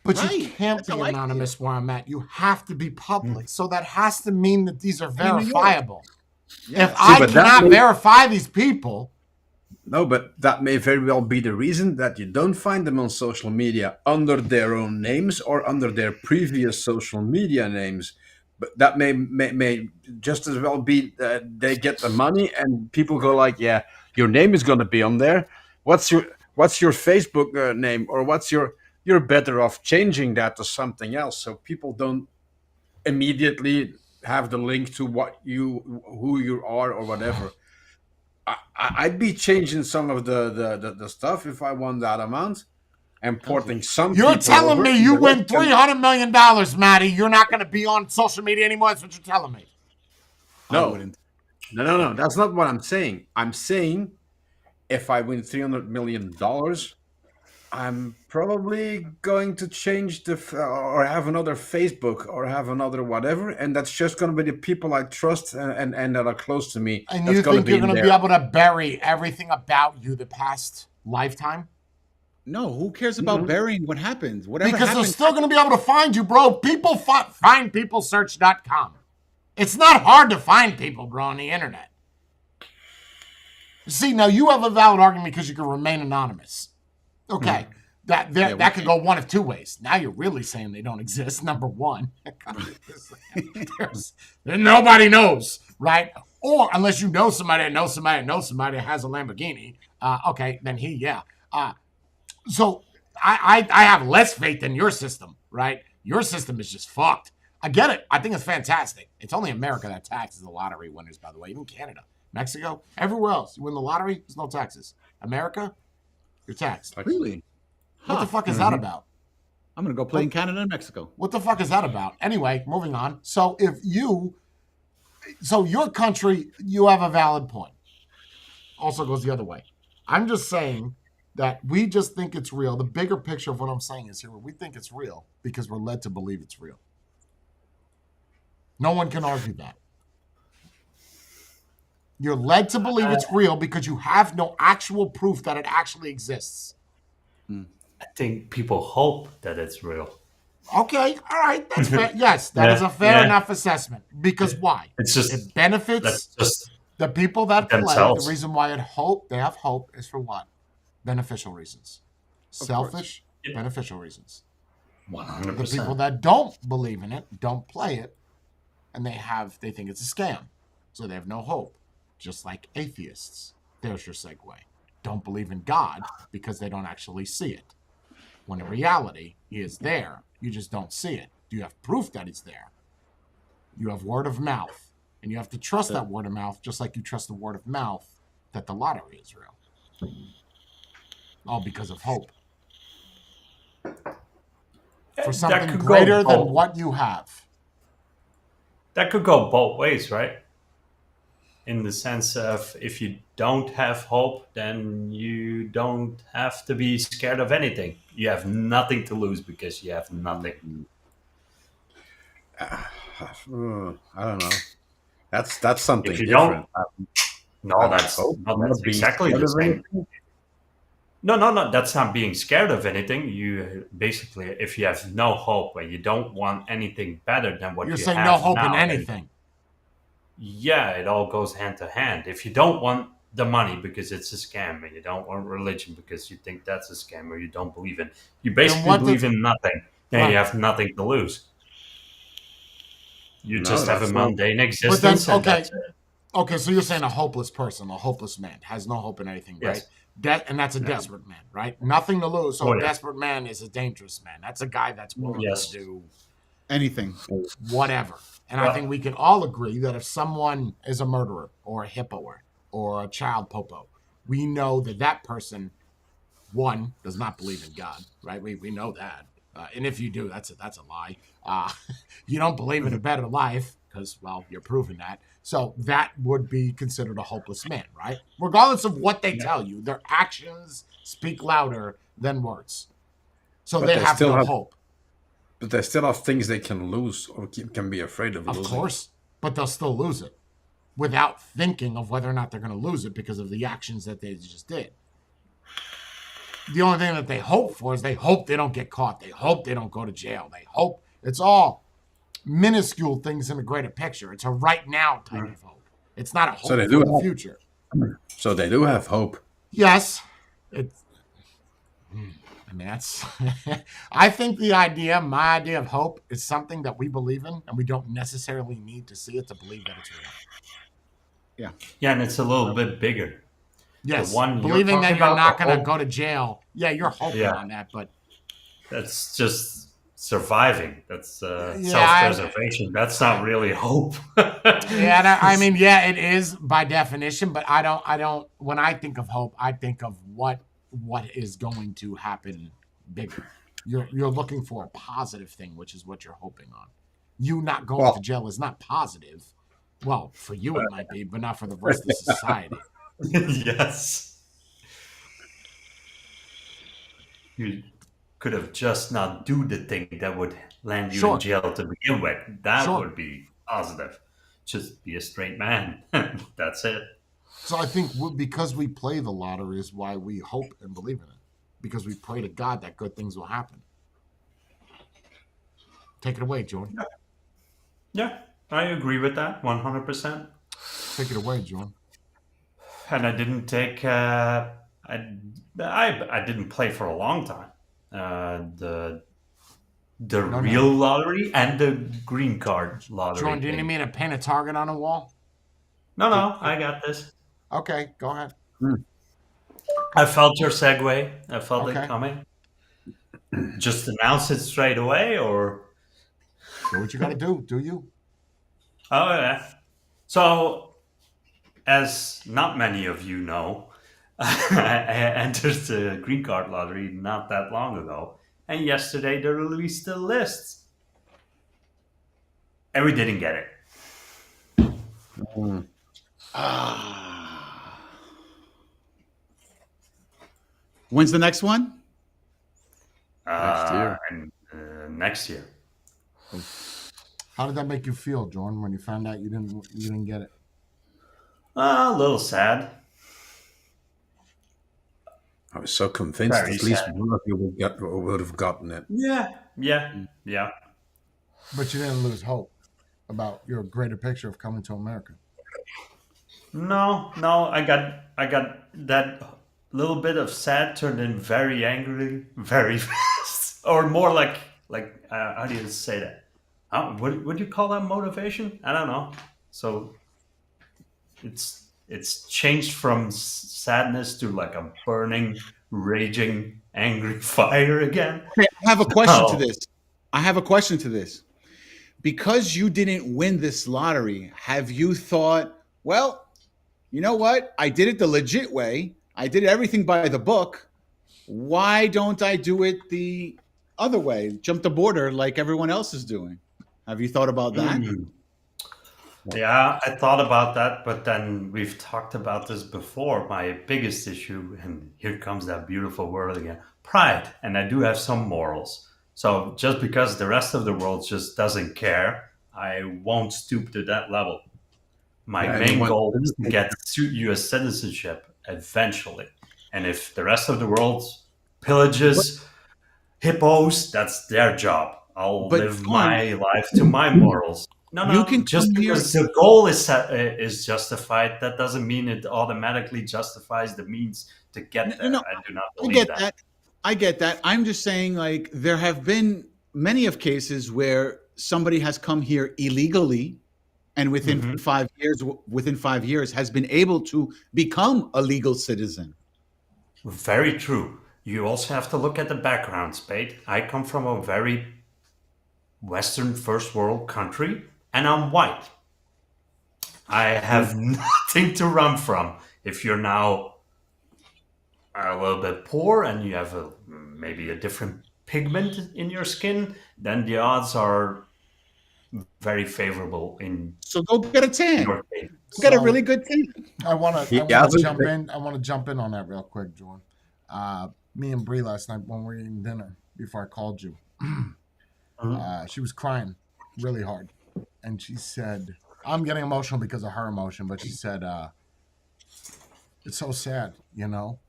But you can't be anonymous where I'm at. You have to be public. So that has to mean that these are verifiable. Yeah. If I cannot verify these people. No, but that may very well be the reason that you don't find them on social media under their own names or under their previous social media names. But that may just as well be they get the money and people go like, yeah, your name is going to be on there. What's your Facebook name, or you're better off changing that to something else so people don't immediately have the link to who you are or whatever. I'd be changing some of the stuff if I won that amount. And porting some. You're telling me you win $300 million, Matty. You're not going to be on social media anymore. That's what you're telling me. No. That's not what I'm saying. I'm saying if I win $300 million, I'm probably going to change or have another Facebook or have another whatever, and that's just going to be the people I trust and that are close to me. And you think you're going to be able to bury everything about you the past lifetime? No, who cares about burying what happened? Whatever because happened, they're still going to be able to find you, bro. People find peoplesearch.com. It's not hard to find people, bro, on the internet. See, now you have a valid argument because you can remain anonymous. Okay. That could go one of two ways. Now you're really saying they don't exist, number one. Nobody knows, right? Or unless you know somebody that knows somebody that knows somebody that has a Lamborghini. Okay, then so I have less faith in your system, right? Your system is just fucked. I get it. I think it's fantastic. It's only America that taxes the lottery winners, by the way. Even Canada, Mexico, everywhere else. You win the lottery, there's no taxes. America, you're taxed. Really? What the fuck is that about? I'm going to go play in Canada and Mexico. What the fuck is that about? Anyway, moving on. So your country, you have a valid point. Also goes the other way. I'm just saying that we just think it's real. The bigger picture of what I'm saying is here, we think it's real because we're led to believe it's real. No one can argue that. You're led to believe it's real because you have no actual proof that it actually exists. I think people hope that it's real. Okay, all right, that's fair. Yes, that is a fair enough assessment. Because why? It's just it benefits the people that themselves. play. The reason why they have hope is for what? Beneficial reasons. Selfish, beneficial reasons. 100%. The people that don't believe in it, don't play it, and they think it's a scam. So they have no hope. Just like atheists. There's your segue. Don't believe in God because they don't actually see it. When in reality, he is there. You just don't see it. You have proof that he's there. You have word of mouth. And you have to trust that word of mouth just like you trust the word of mouth that the lottery is real. All because of hope. For something greater than what you have. That could go both ways, right? In the sense of if you don't have hope, then you don't have to be scared of anything. You have nothing to lose because you have nothing. I don't know. That's something If you different. don't, no, that's exactly the same. No. That's not being scared of anything. You basically, if you have no hope and you don't want anything better than what You're you saying have no hope now, in then anything. yeah, it all goes hand to hand. If you don't want the money because it's a scam, and you don't want religion because you think that's a scam or you don't believe in, you basically what believe does- in nothing, then Right. you have nothing to lose. You No, just have a that's not- mundane But then, existence, and okay, that's it. okay. So you're saying a hopeless person, a hopeless man, has no hope in anything, right? Yes. And that's a Yeah. desperate man, right? Nothing to lose. So Oh, a yeah. desperate man is a dangerous man. That's a guy that's willing Yes. to do Anything. whatever. And I Well- think we can all agree that if someone is a murderer or a hippoer or a child popo, we know that that person, one, does not believe in God, right? We know that. And if you do, that's a lie. You don't believe in a better life because, well, you're proving that. So that would be considered a hopeless man, right? Regardless of what they tell you, their actions speak louder than words. So But they they have still no have- hope. But they still have things they can lose or can be afraid of Of losing. course, but they'll still lose it without thinking of whether or not they're going to lose it because of the actions that they just did. The only thing that they hope for is they hope they don't get caught. They hope they don't go to jail. They hope it's all minuscule things in a greater picture. It's a right now type of hope. It's not a hope So they for do the have- future. So they do have hope. Yes, it's. I mean, that's. I think my idea of hope is something that we believe in, and we don't necessarily need to see it to believe that it's real. Yeah, and it's a little bit bigger. Yes, one you're believing that talking you're about, not the going to hope- go to jail. Yeah, you're hoping Yeah. on that, but That's just surviving. That's Yeah, self-preservation. That's not really hope. yeah, I mean, yeah, it is by definition. But I don't. When I think of hope, I think of what is going to happen bigger. You're looking for a positive thing, which is what you're hoping on. You not going Well- to jail is not positive. Well, for you it might be, but not for the rest of society. Yes. You could have just not do the thing that would land you Sure. in jail to begin with. That Sure. would be positive. Just be a straight man. That's it. So I think because we play the lottery is why we hope and believe in it. Because we pray to God that good things will happen. Take it away, Jordan. Yeah, I agree with that 100%. Take it away, Jordan. And I didn't take. I didn't play for a long time. The No. real lottery and the green card lottery. Jordan, do you need thing. me to paint a target on a wall? No, I got this. Okay, go ahead. I felt your segue. I felt Okay. it coming. Just announce it straight away, or Do what you got to do. Do you? oh yeah. So, as not many of you know, I entered the green card lottery not that long ago, and yesterday they released the list, and we didn't get it. When's the next one? Next year. And, next year. How did that make you feel, Jordan, when you found out you didn't get it? A little sad. I was so convinced Very at least sad. one of you would have gotten it. Yeah. But you didn't lose hope about your greater picture of coming to America. No, I got that little bit of sad turned in very angry, very fast, or more like how do you say that? What would you call that motivation? I don't know. So it's changed from sadness to like a burning, raging, angry fire again. I have a question Oh. to this. I have a question to this. Because you didn't win this lottery, have you thought, well, you know what? I did it the legit way. I did everything by the book. Why don't I do it the other way? Jump the border like everyone else is doing. Have you thought about that? Yeah, I thought about that, but then we've talked about this before. My biggest issue, and here comes that beautiful word again, pride. And I do have some morals. So just because the rest of the world just doesn't care, I won't stoop to that level. My Yeah, main anyone- goal is to get U.S. citizenship eventually. And if the rest of the world pillages hippos, that's their job. I'll But live John, my life to my morals. No, you can just come here. because the goal is justified, that doesn't mean it automatically justifies the means to get there. No, I do not I believe get that. that. I get that. I'm just saying, like, there have been many of cases where somebody has come here illegally, and within Mhm. 5 years, has been able to become a legal citizen. Very true. You also have to look at the background, Spade. I come from a very Western first world country, and I'm white. I have nothing to run from. If you're now a little bit poor and you have maybe a different pigment in your skin, then the odds are very favorable in So go get a tan. your case. Go get a So- really good tan. I want He to hasn't jump been- in. I want to jump in on that real quick, Jordan. Me and Bree last night when we were eating dinner before I called you, she was crying really hard, and she said, "I'm getting emotional because of her emotion," but she said, "It's so sad, you know.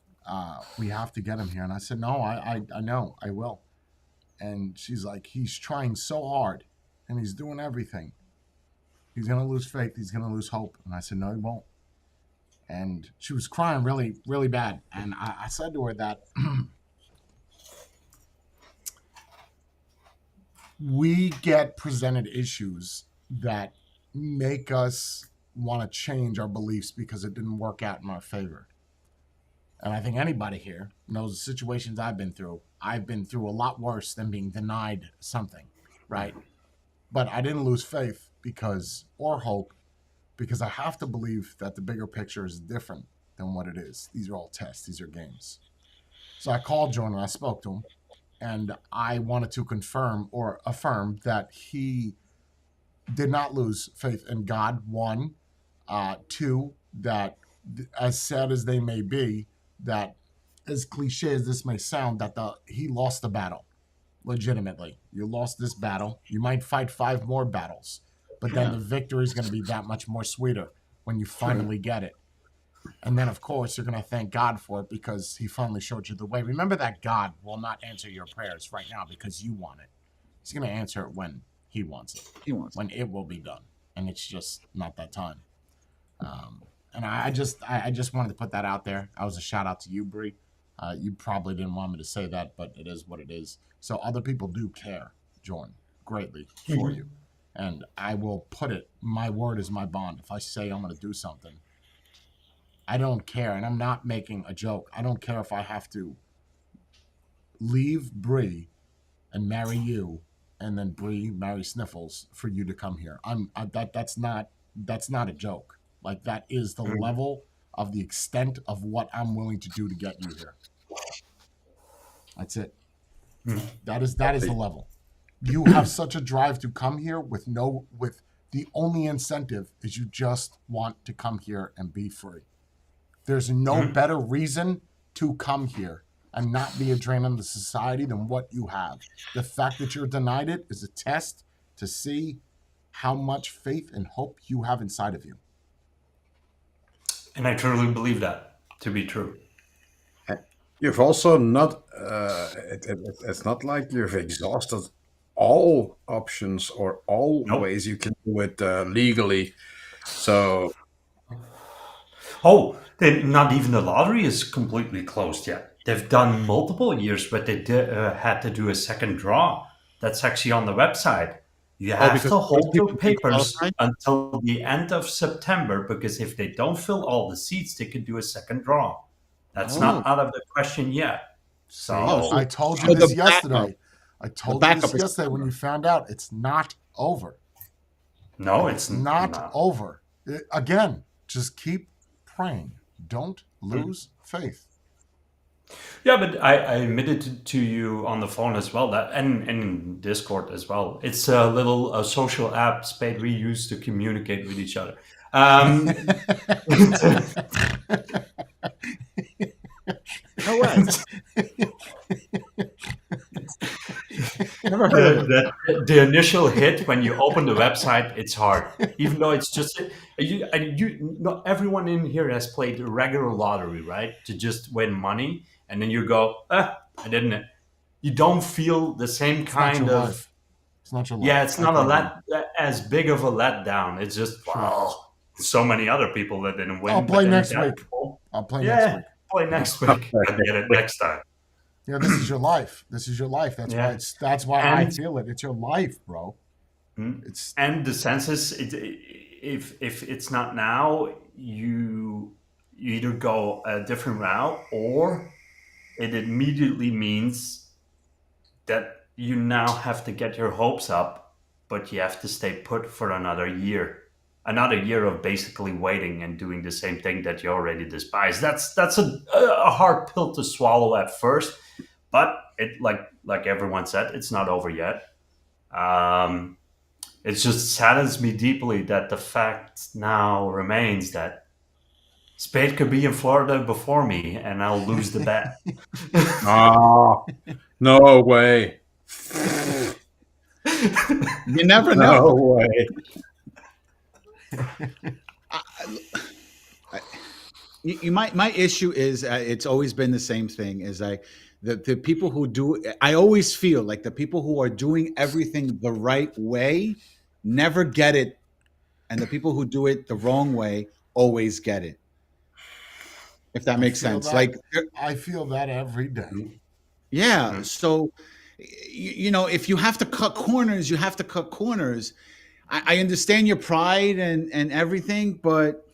We have to get him here." And I said, "No, I know, I will." And she's like, "He's trying so hard, and he's doing everything. He's gonna lose faith. He's gonna lose hope." And I said, "No, he won't." And she was crying really, really bad. And I said to her that we get presented issues that make us want to change our beliefs because it didn't work out in our favor. And I think anybody here knows the situations I've been through. I've been through a lot worse than being denied something, right? But I didn't lose faith or hope, because I have to believe that the bigger picture is different than what it is. These are all tests. These are games. So I called Jordan and I spoke to him, and I wanted to confirm or affirm that he did not lose faith in God, one. Two, that as sad as they may be, that as cliche as this may sound, that he lost the battle. Legitimately. You lost this battle. You might fight 5 more battles, but then the victory is going to be that much more sweeter when you finally get it. And then, of course, you're going to thank God for it because he finally showed you the way. Remember that God will not answer your prayers right now because you want it. He's going to answer it when he wants it, He wants. when it will be done. And it's just not that time. And I just wanted to put that out there. I was a shout out to you, Bree. You probably didn't want me to say that, but it is what it is. So other people do care, Jordan, greatly for you. And I will put it, my word is my bond. If I say I'm going to do something, I don't care. And I'm not making a joke. I don't care if I have to leave Bree and marry you, and then Bree marry Sniffles for you to come here. That's not a joke. Like, that is the level of the extent of what I'm willing to do to get you here. That's it. That is the level. You have such a drive to come here with the only incentive is you just want to come here and be free. There's no better reason to come here and not be a drain on the society than what you have. The fact that you're denied it is a test to see how much faith and hope you have inside of you. And I truly believe that to be true. You've also not. It's not like you've exhausted all options or all Nope. ways you can do it legally. So Oh, not even the lottery is completely closed yet. They've done multiple years, but they had to do a second draw. That's actually on the website. You have because to hold people your can papers qualify? until the end of September, because if they don't fill all the seats, they can do a second draw. That's not out of the question yet. So, I told so you the this yesterday. I told you backup this is yesterday when you found out. It's not over. no, it's Not not. over. Again, just keep praying. Don't lose faith. Yeah, but I admitted to you on the phone as well that, and in Discord as well. It's a little social app Spade we use to communicate with each other. No way. Never heard of it. The initial hit when you open the website, it's hard, even though it's just not everyone in here has played the regular lottery, right? To just win money, and then you go, I didn't. You don't feel the same It's not kind your of. life. It's not your life. Yeah, it's I not can a agree. as big of a letdown. It's just Sure. well, so many other people that didn't win. I'll but play then next that week. people- I'll play next Yeah, week. play next week. And get it next time. You know, this is your life. This is your life. That's Yeah. why that's why I And- feel it. It's your life, bro. Mm. It's And the census, if it's not now, you either go a different route, or it immediately means that you now have to get your hopes up, but you have to stay put for another year. Another year of basically waiting and doing the same thing that you already despise. That's a hard pill to swallow at first, but it like everyone said, it's not over yet. It just saddens me deeply that the fact now remains that Spade could be in Florida before me, and I'll lose the bet. Oh, no way. You never No know. way. My issue is it's always been the same thing. Is like the people who do. I always feel like the people who are doing everything the right way never get it, and the people who do it the wrong way always get it. If that makes feel sense. that. Like I feel that every day. yeah. Mhm. So, you know, if you have to cut corners, you have to cut corners. I understand your pride and everything, but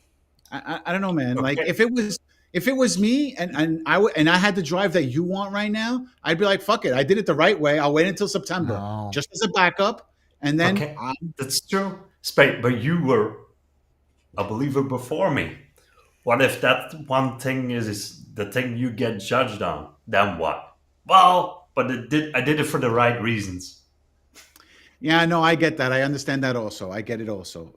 I don't know, man. Like Okay. if it was me and I had the drive that you want right now, I'd be like, fuck it. I did it the right way. I'll wait until September No. just as a backup, and then Okay, that's true. Spade, but you were a believer before me. What if that one thing is the thing you get judged on? Then what? Well, but I did it for the right reasons. yeah, no, I get that. I understand that also. I get it also.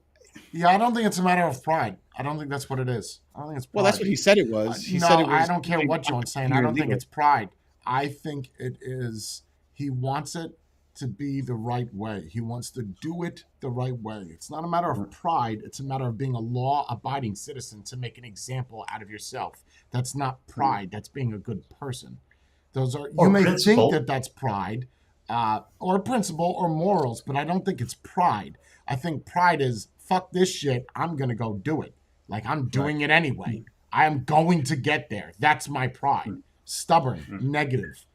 Yeah, I don't think it's a matter of pride. I don't think that's what it is. I don't think it's pride. Well, that's what he said it was. He no, said it was. I don't care what John's saying. I don't think it's pride. I think it is. He wants it to be the right way. He wants to do it the right way. It's not a matter of pride. It's a matter of being a law-abiding citizen to make an example out of yourself. That's not pride. That's being a good person. Those are. Or You may principle. think that that's pride, or principle, or morals, but I don't think it's pride. I think pride is fuck this shit. I'm gonna go do it. Like I'm doing it anyway. I am going to get there. That's my pride. Stubborn, negative.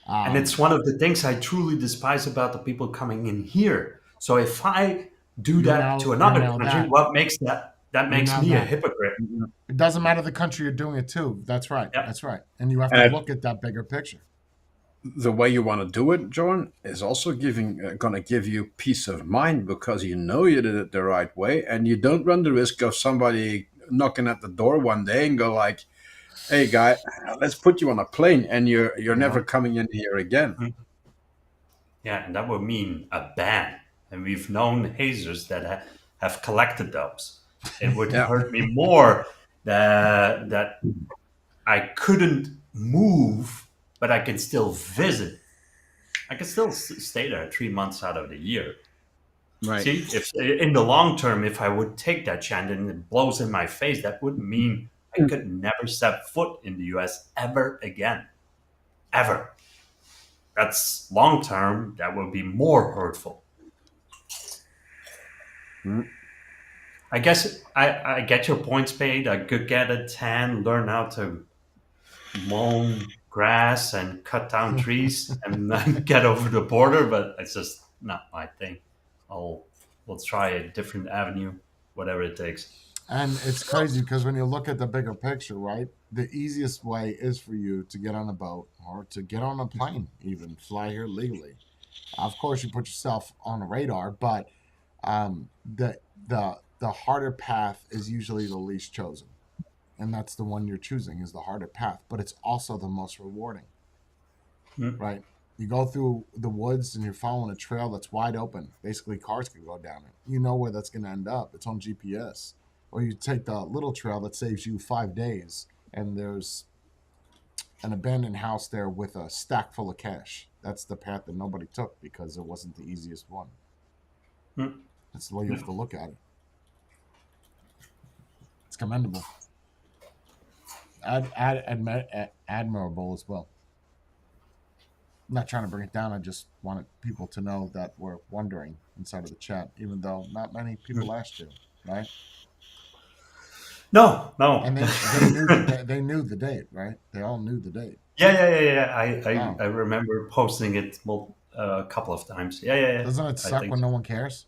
And it's one of the things I truly despise about the people coming in here. So if I do that know- to another you know country, that. what makes that makes know me a that. hypocrite. It doesn't matter the country you're doing it to. That's right. Yep. That's right. And you have to And- look at that bigger picture. The way you want to do it, John, is also going to give you peace of mind because you know you did it the right way, and you don't run the risk of somebody knocking at the door one day and go like, "Hey, guy, let's put you on a plane," and you're never coming in here again. Yeah, and that would mean a ban. And we've known hazers that have collected those. It would Yeah. hurt me more that I couldn't move, but I can still visit. I can still stay there 3 months out of the year. Right. See, if in the long term, if I would take that chance and it blows in my face, that would mean I could never step foot in the US ever again. Ever. That's long term, that would be more hurtful. I guess I get your point, Spade. I could get a tan, learn how to mow grass and cut down trees and then get over the border, but it's just not my thing. We'll try a different avenue, whatever it takes. And it's crazy because when you look at the bigger picture, right? The easiest way is for you to get on a boat or to get on a plane, even fly here legally. Of course, you put yourself on a radar, but the harder path is usually the least chosen, and that's the one you're choosing is the harder path. But it's also the most rewarding, right? You go through the woods and you're following a trail that's wide open. Basically, cars can go down it. You know where that's going to end up. It's on GPS. Or you take the little trail that saves you 5 days, and there's an abandoned house there with a stack full of cash. That's the path that nobody took because it wasn't the easiest one. That's the way you have to look at it. commendable. Admirable as well. I'm not trying to bring it down. I just wanted people to know that we're wondering inside of the chat, even though not many people asked you, right? No. And they knew the date, right? They all knew the date. Yeah. Oh. I remember posting it a couple of times. Yeah. Doesn't it I suck think when so. no one cares?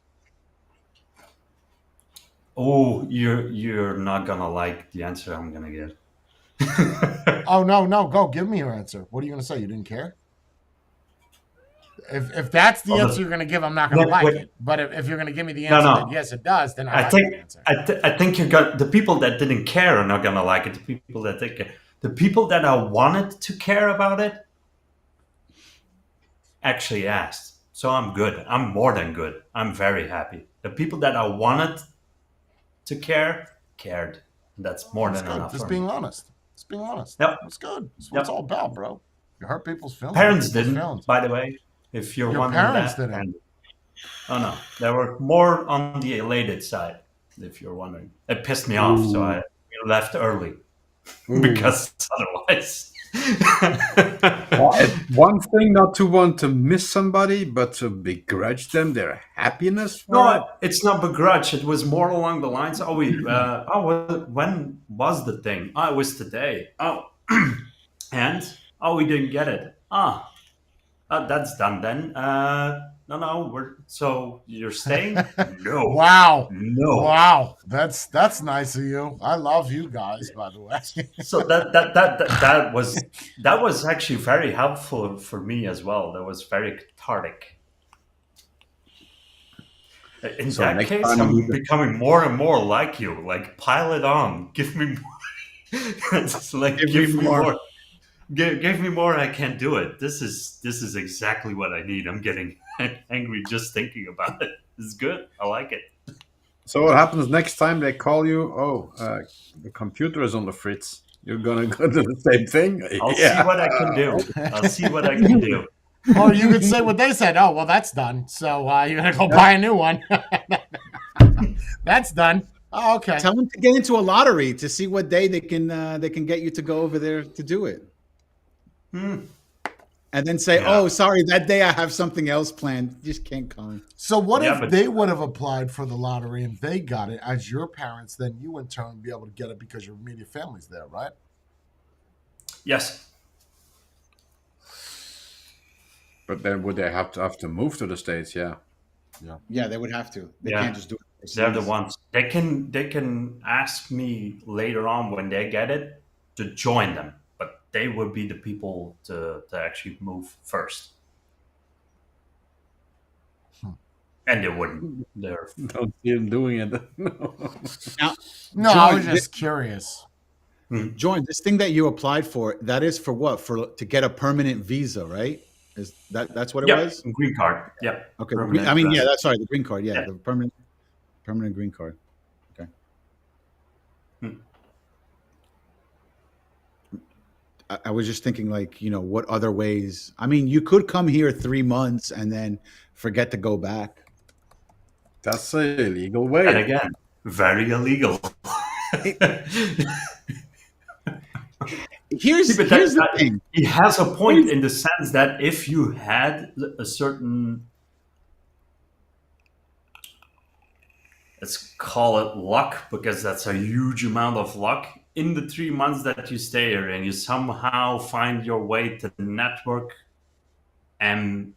Oh, you're not gonna like the answer I'm gonna give. Oh no, go give me your answer. What are you gonna say? You didn't care? If that's the Well, answer you're gonna give, I'm not gonna like wait. it. But if you're gonna give me the No, answer no. that yes, it does, then I I like think that answer. I think you got the people that didn't care are not gonna like it. The people that did care, the people that I wanted to care about it, actually asked. So I'm good. I'm more than good. I'm very happy. The people that I wanted to care cared. That's more That's than good. enough. Just for being me. honest. Just being honest. Yep. That's good. That's what Yep. it's all about, bro. You hurt people's feelings. Parents hurt people's didn't, feelings. by the way. If you're Your wondering parents that. didn't. Oh no, they were more on the elated side. If you're wondering, it pissed me off, so I left early because otherwise. Well, it's one thing not to want to miss somebody, but to begrudge them their happiness for it. No, it's not begrudge. It was more along the lines. When was the thing? Oh, it was today. Oh, and we didn't get it. That's done then. No. So you're staying? No. Wow. No. Wow. That's nice of you. I love you guys, by the way. So that was actually very helpful for me as well. That was very cathartic. In So that next case, time I'm you- becoming more and more like you. Like, pile it on. Give me more. It's like, give me more. Give me more. I can't do it. This is exactly what I need. I'm getting angry just thinking about it. It's good. I like it. So what happens next time they call you? Oh, the computer is on the fritz. You're gonna go do the same thing. I'll see what I can do. I'll see what I can do. Or you could say what they said. Oh, well, that's done. So you're gonna go buy a new one. That's done. Oh, okay. Tell them to get into a lottery to see what day they can get you to go over there to do it. And then say, Yeah. "Oh, sorry, that day I have something else planned. Just can't come." So what Yeah, if but- they would have applied for the lottery and they got it as your parents? Then you in turn be able to get it because your immediate family's there, right? Yes. But then would they have to move to the States? Yeah. Yeah, they would have to. They Yeah. can't just do it. They're the ones. They can ask me later on when they get it to join them, but they would be the people to actually move first. And they wouldn't. They're Don't see them doing it. Now, No, I John, was just curious. Join this thing that you applied for. That is for what? To get a permanent visa, right? Is that's what it was? green card. Yeah. Okay. Permanent I mean, yeah, resident. that's sorry, the green card. Yeah, Yeah. the permanent green card. Okay. I was just thinking, like, what other ways? I mean, you could come here 3 months and then forget to go back. That's a illegal And way. again, very illegal. Here's But the thing. he has a point in the sense that if you had a certain, let's call it luck, because that's a huge amount of luck, in the 3 months that you stay here and you somehow find your way to the network and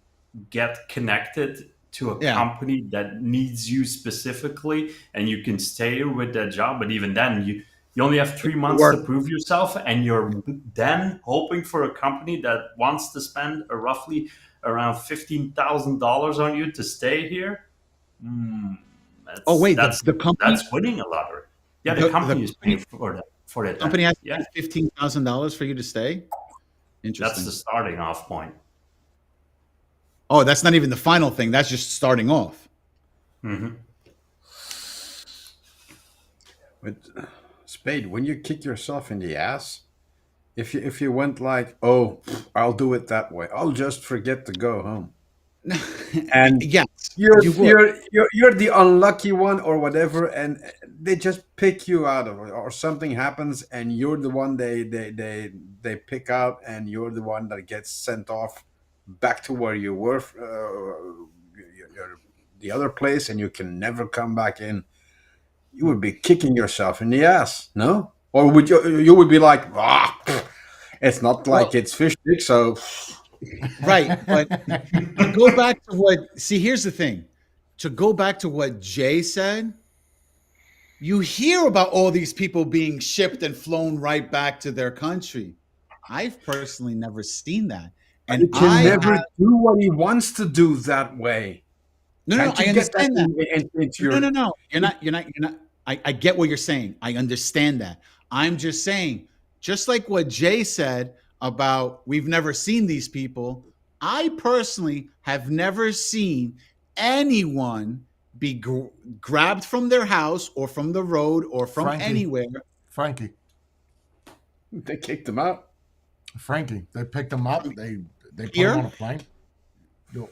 get connected to a Yeah. company that needs you specifically, and you can stay here with that job. But even then, you only have 3 months to prove yourself, and you're then hoping for a company that wants to spend roughly around $15,000 on you to stay here. Oh wait, that's the company that's winning a lottery. Yeah, the The- company the- is paying for that. the company has Yeah, $15,000 for you to stay. Interesting. that's the starting off point. Oh, that's not even the final thing. That's just starting off. Hmm. But Spade, when you kick yourself in the ass, if you went like, oh, I'll do it that way, I'll just forget to go home, and Yes, you're you would. you're the unlucky one or whatever, and they just pick you out of it, or something happens, and you're the one they pick out, and you're the one that gets sent off back to where you were, the other place, and you can never come back in. You would be kicking yourself in the ass, no? Or would you would be like, it's not like it's fish dick, so Right. But to go back to what, see, here's the thing. To go back to what Jay said, you hear about all these people being shipped and flown right back to their country. I've personally never seen that. you And can never do what he wants to do that way. no, Can't I you get understand that. into No, your no. You're not. I get what you're saying. I understand that. I'm just saying, just like what Jay said about we've never seen these people, I personally have never seen anyone be grabbed from their house or from the road or from Frankie. anywhere. Frankie. They kicked him out. Frankie. They picked him up. They put Here? him on a plane.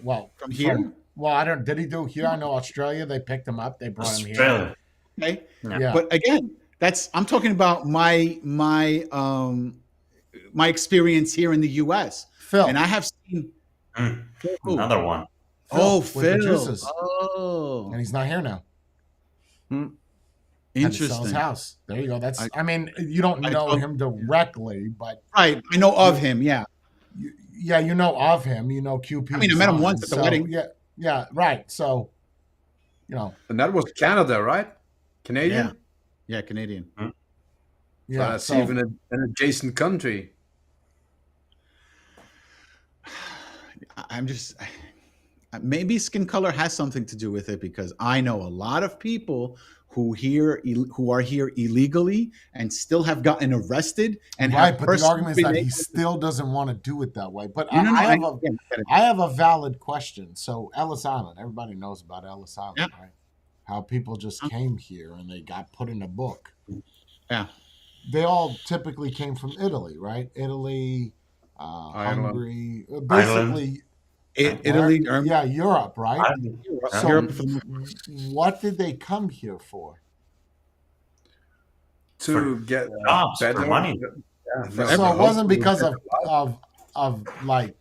Well, From here? Well, I don't. Did he do here? I know Australia. They picked him up. They brought him here. Australia. Okay. Yeah. But again, I'm talking about my experience here in the US. Phil. And I have seen Who? Another one. Oh, with the Phil. juices. Oh, And he's not here now. Had to sell his interesting. house. There you go. I mean, you don't know him directly, but Right. I know of him. Yeah. yeah, you know of him. You know QP. I mean, I met him son, once at the so, wedding. Yeah, right. So, And that was Canada, right? Canadian? Yeah. Yeah. Canadian. So yeah. that's So, even an adjacent country. I'm just maybe skin color has something to do with it because I know a lot of people who are here illegally and still have gotten arrested and right, have but the personally argument is been that he able- still doesn't want to do it that way. But No, no, I have get it. I have a valid question. So Ellis Island, everybody knows about Ellis Island, Yeah. right? How people just came here and they got put in a book. Yeah. They all typically came from Italy, right? Italy, Ireland. Hungary, basically. Italy, Yeah, Europe, right? So, Europe for the- what did they come here for? To get jobs, for money. Yeah, So it wasn't because of like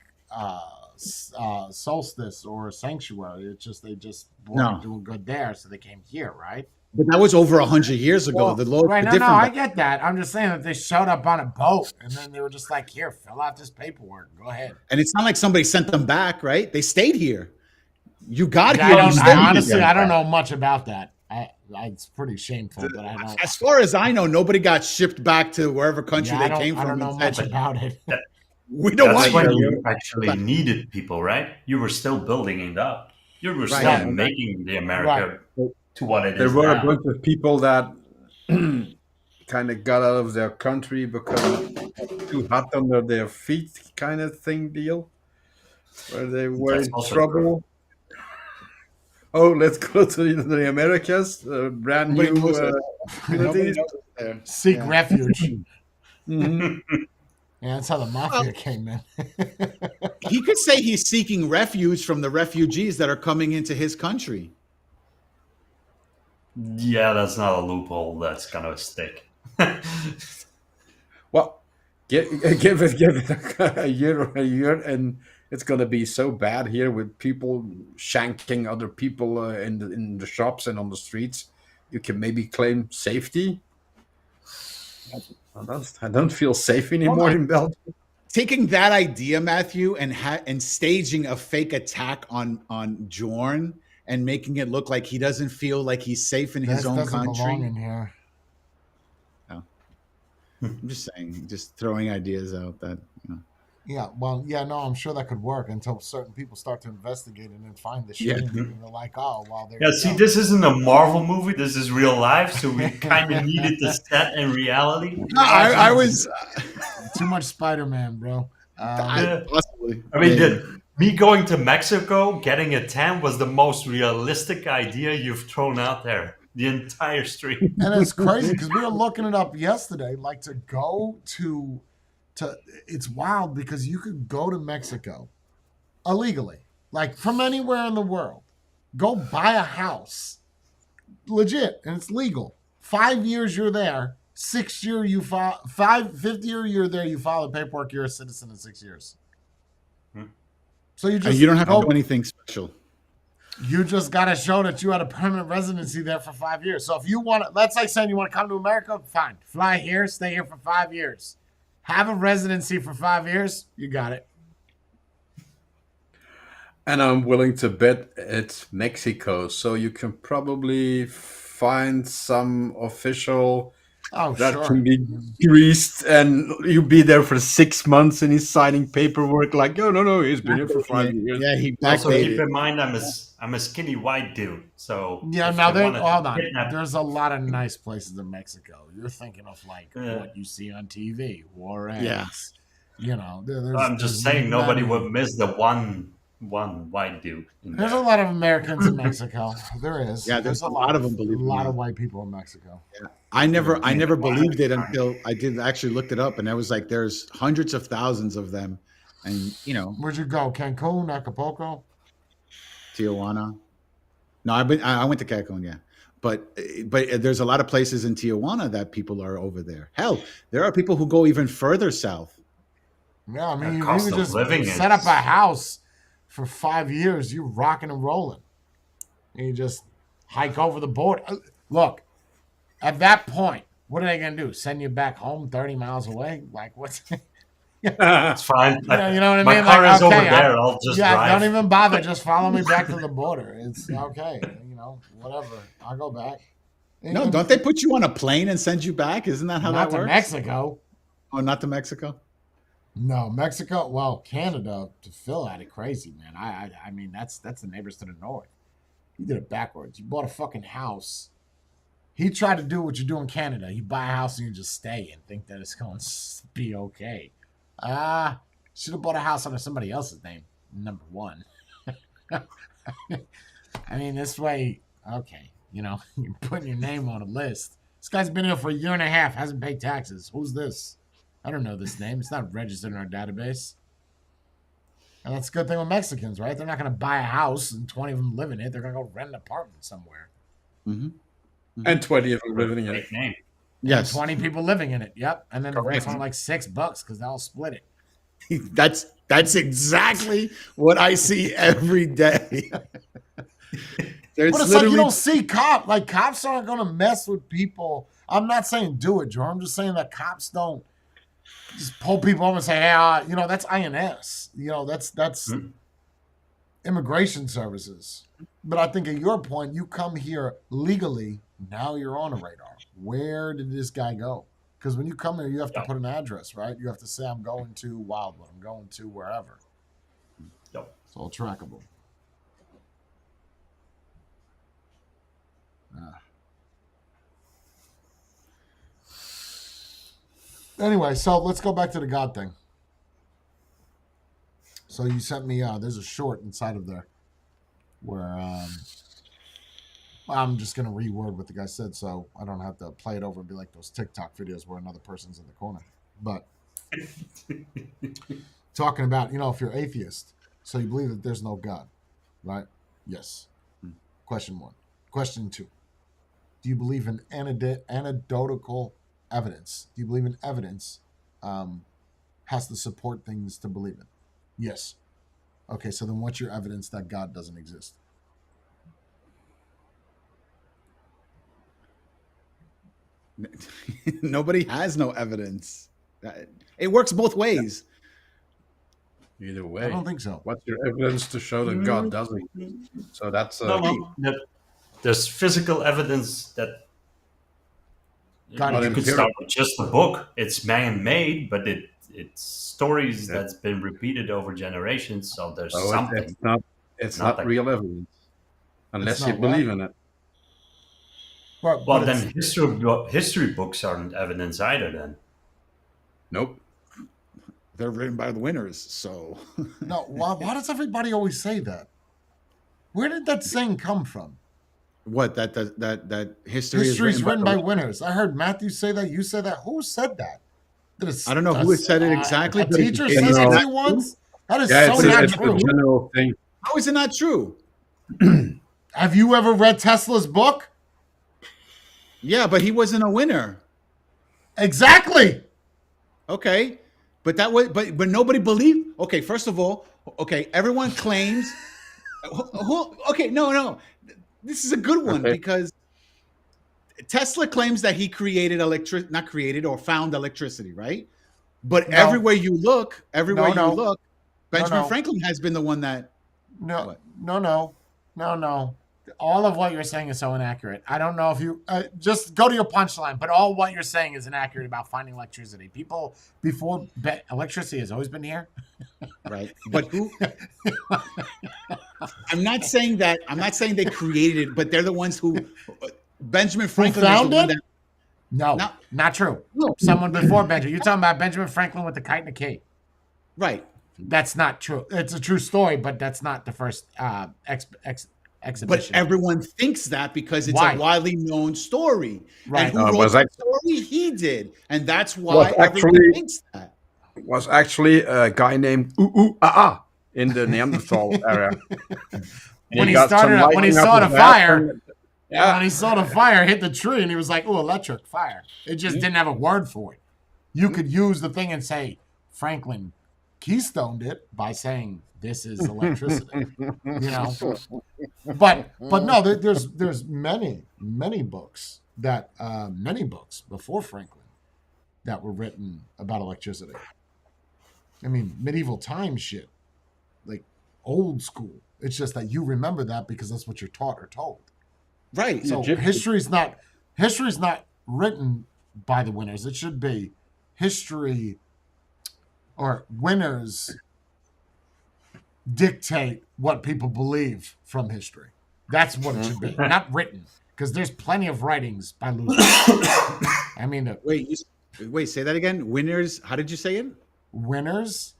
solstice or sanctuary. It's just they just weren't doing good there, so they came here, right? But that was over 100 years ago. Well, the Lord, right? No, different. I get that. I'm just saying that they showed up on a boat and then they were just like, "Here, fill out this paperwork. Go ahead." And it's not like somebody sent them back, right? They stayed here. You got Yeah, here. You stayed here. honestly, I don't know much about that. It's pretty shameful, but I don't. As far as I know, nobody got shipped back to wherever country Yeah, they came from. I don't know and much said, about it. we don't That's want when you. you actually needed people, right? You were still building it up. You were still Right. making the America to what it There is were a now. bunch of people that kind of got out of their country because it's too hot under their feet, kind of thing deal, where they were That's in also trouble. Oh, let's go to the Americas, brand Nobody new knows it. Nobody facilities. knows it there. Seek Yeah. refuge. Mhm. Yeah, that's how the mafia came in. He could say he's seeking refuge from the refugees that are coming into his country. Yeah, that's not a loophole that's gonna stick. Well, give it a year, and it's gonna be so bad here with people shanking other people in the shops and on the streets. You can maybe claim safety. I don't feel safe anymore in Belgium. Taking that idea, Matthew, and staging a fake attack on Jorn and making it look like he doesn't feel like he's safe in his That own doesn't belong country. in here. I'm just saying, just throwing ideas out that. Yeah, well, yeah, no, I'm sure that could work until certain people start to investigate and then find the Yeah. shit. And they're like, oh, well, there Yeah, you see, go. this isn't a Marvel movie. This is real life, so we kind of needed the set in reality. No, I was Too much Spider-Man, bro. possibly. I mean, me going to Mexico, getting a tan was the most realistic idea you've thrown out there. The entire street. And it's crazy because we were looking it up yesterday. Like to go to it's wild because you could go to Mexico illegally, like from anywhere in the world, go buy a house, legit, and it's legal 5 years you're there. 6th year you file. 5th year you're there. You file the paperwork. You're a citizen in 6 years. So you And just you don't have to go- do anything special. You just got to show that you had a permanent residency there for 5 years. So if you want to, let's say saying you want to come to America, fine. Fly here, stay here for 5 years. Have a residency for 5 years, you got it. And I'm willing to bet it's Mexico, so you can probably find some official Oh, that sure. can be greased, and you be there for 6 months, and he's signing paperwork like, oh no, he's been here for 5 years. Yeah, he Also, keep backdated. in mind, I'm a skinny white dude. So Yeah, if now they there. wanted to Hold on. kidnap- There's a lot of nice places in Mexico. You're thinking of like Yeah. what you see on TV, Juarez. Yeah. You know, there's, I'm just there's saying nobody many- would miss the one white dude. in There's a there. lot of Americans in Mexico. There is. Yeah, there's a lot of them, A believe it or lot not. of white people in Mexico. I never believed it until I did actually looked it up, and I was like, there's hundreds of thousands of them, and you know, Where'd you go? Cancun, Acapulco? Tijuana. No, I went to Cancun, yeah, but there's a lot of places in Tijuana that people are over there. Hell, there are people who go even further south. Yeah, I mean, The you cost could of just living set is- up a house for 5 years. You rocking and rolling. And you just hike over the border. Look, at that point, what are they going to do? Send you back home 30 miles away? Like, what's... It's fine. Yeah, you know what I My mean? car Like, is over okay, there. I'll just yeah, drive. don't even bother. Just follow me back to the border. It's okay. You know, whatever. I'll go back. No, don't they put you on a plane and send you back? Isn't that how Not that to works? Mexico. Oh, not to Mexico. No, Mexico. Well, Canada. To Phil had it crazy, man. I mean, that's the neighbors to the north. He did it backwards. You bought a fucking house. He tried to do what you do in Canada. You buy a house and you just stay and think that it's going to be okay. Should have bought a house under somebody else's name. Number one. I mean, this way, okay. You know, you're putting your name on a list. This guy's been here for a year and a half, hasn't paid taxes. Who's this? I don't know this name. It's not registered in our database. And that's a good thing with Mexicans, right? They're not going to buy a house and 20 of them live in it. They're going to go rent an apartment somewhere. Mm-hmm. And 20 of them living in it. Fake name. Yes, 20 people living in it. Yep. And then the rent's Correct. only like $6 because they'll split it. that's exactly what I see every day. There's But it's like you literally don't see cops aren't going to mess with people. I'm not saying do it, Joe. I'm just saying that cops don't just pull people over and say, hey, you know, that's INS. You know, that's immigration services. But I think at your point, you come here legally. Now you're on a radar. Where did this guy go? Because when you come here, you have to put an address, right? You have to say, I'm going to Wildwood. I'm going to wherever. Yep. It's all trackable. Anyway, so let's go back to the God thing. So you sent me, there's a short inside of there where I'm just going to reword what the guy said so I don't have to play it over and be like those TikTok videos where another person's in the corner. But talking about, you know, if you're atheist, so you believe that there's no God, right? Yes. Question 1. Question 2. Do you believe in anecdotal evidence? Do you believe in evidence has to support things to believe in? Yes. Okay, so then what's your evidence that God doesn't exist? nobody has no evidence. It works both ways. Either I way. don't think so. What's your evidence to show that God doesn't? So that's There's physical evidence that God you could exists. start with just the book. It's man-made, but it's stories that's been repeated over generations. So there's So something. it's not Nothing. real evidence unless It's you not believe in it. But Well, it's- then history books aren't evidence either. Then Nope. They're written by the winners, so no, why does everybody always say that? Where did that saying come from? what that history History's is written by the- winners. I heard Matthew say that. You said that. Who said that? I don't know who said it exactly, A but it's- teacher it's said not that to you once? That is Yeah, so not it's a true. general thing. How is it not true? Have you ever read Tesla's book? Yeah, but he wasn't a winner. Exactly. Okay, but that was but nobody believed. Okay, first of all, okay, everyone claims. Okay, no, this is a good one Okay. because Tesla claims that he created not created or found electricity, right? But No. everywhere you look, No. Benjamin No. Franklin has been the one that. No, What? no. All of what you're saying is so inaccurate. I don't know if you just go to your punchline, but all what you're saying is inaccurate about finding electricity. People before electricity has always been here. Right, but who? I'm not saying that. I'm not saying they created it, but they're the ones who. Benjamin Franklin is found the one it? that. No, No. not true. No. Someone before Benjamin. You're talking about Benjamin Franklin with the kite and the cape. Right. That's not true. It's a true story, but that's not the first But exhibition. everyone thinks that because it's Why? a widely known story. Right. And who was wrote the act- story? He did. And that's why Was everyone actually- thinks that. Was actually a guy named in the Neanderthal area. And When he got some started up- when he lighting up saw his the ass fire, and- When he saw the fire hit the tree and he was like, "Oh, electric fire." It just didn't have a word for it. You could use the thing and say, Franklin keystoned it by saying, "This is electricity." But no, there's many books before Franklin that were written about electricity. I mean, medieval times shit, like old school. It's just that you remember that because that's what you're taught or told. Right. So history's not written by the winners. It should be history or winners dictate what people believe from history. That's what it should be, not written. Because there's plenty of writings by losers. I mean, Wait, say that again. Winners, how did you say it? winners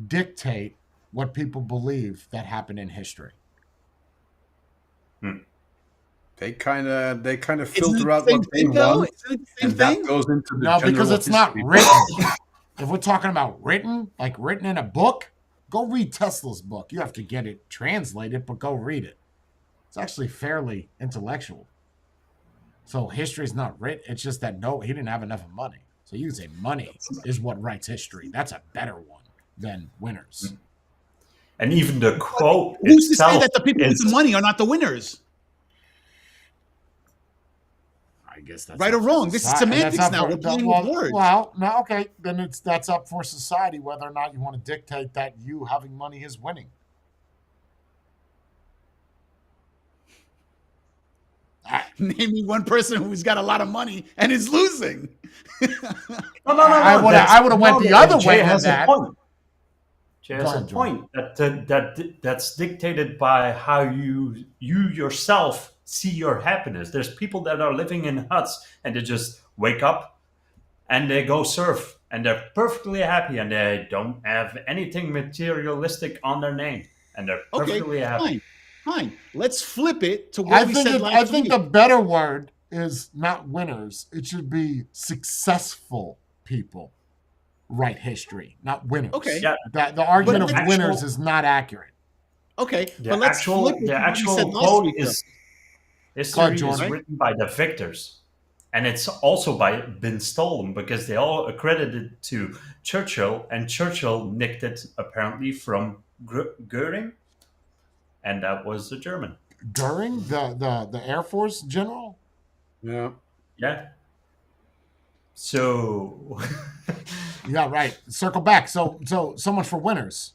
dictate what people believe that happened in history. They kind of Isn't it filter the out same what they thing, though? want, Isn't it the same and that thing? goes into the No, because general it's not history. written. If we're talking about written, like written in a book, go read Tesla's book. You have to get it translated, but go read it. It's actually fairly intellectual. So history's not written. It's just that he didn't have enough money. So you can say money is what writes history. That's a better one than winners. And even the quote Who's to itself say that the people with is the money are not the winners? I guess that's Right up or for wrong? This is society. semantics That's up now. for- We're playing well, with words. Well, no, okay. Then that's up for society whether or not you want to dictate that you having money is winning. Name me one person who's got a lot of money and is losing. No. I would've went the other way Jay than has a that. point. Jay has Go a ahead, John. point that's dictated by how you yourself see your happiness. There's people that are living in huts and they just wake up and they go surf and they're perfectly happy and they don't have anything materialistic on their name and they're Okay, perfectly happy. fine. Let's flip it to what we said last I think week. the better word is not winners. It should be successful people write history, not winners. Okay. Yeah, That the argument But of actual- winners is not accurate. Okay, the but let's actual flip it to the what we actual said last quote week, is Go history ahead, is Jordan. written by the victors, and it's also been stolen because they all accredited it to Churchill, and Churchill nicked it apparently from Goering, and that was the German. During the Air Force general, Yeah. Yeah. So yeah, right. Circle back. So much for winners.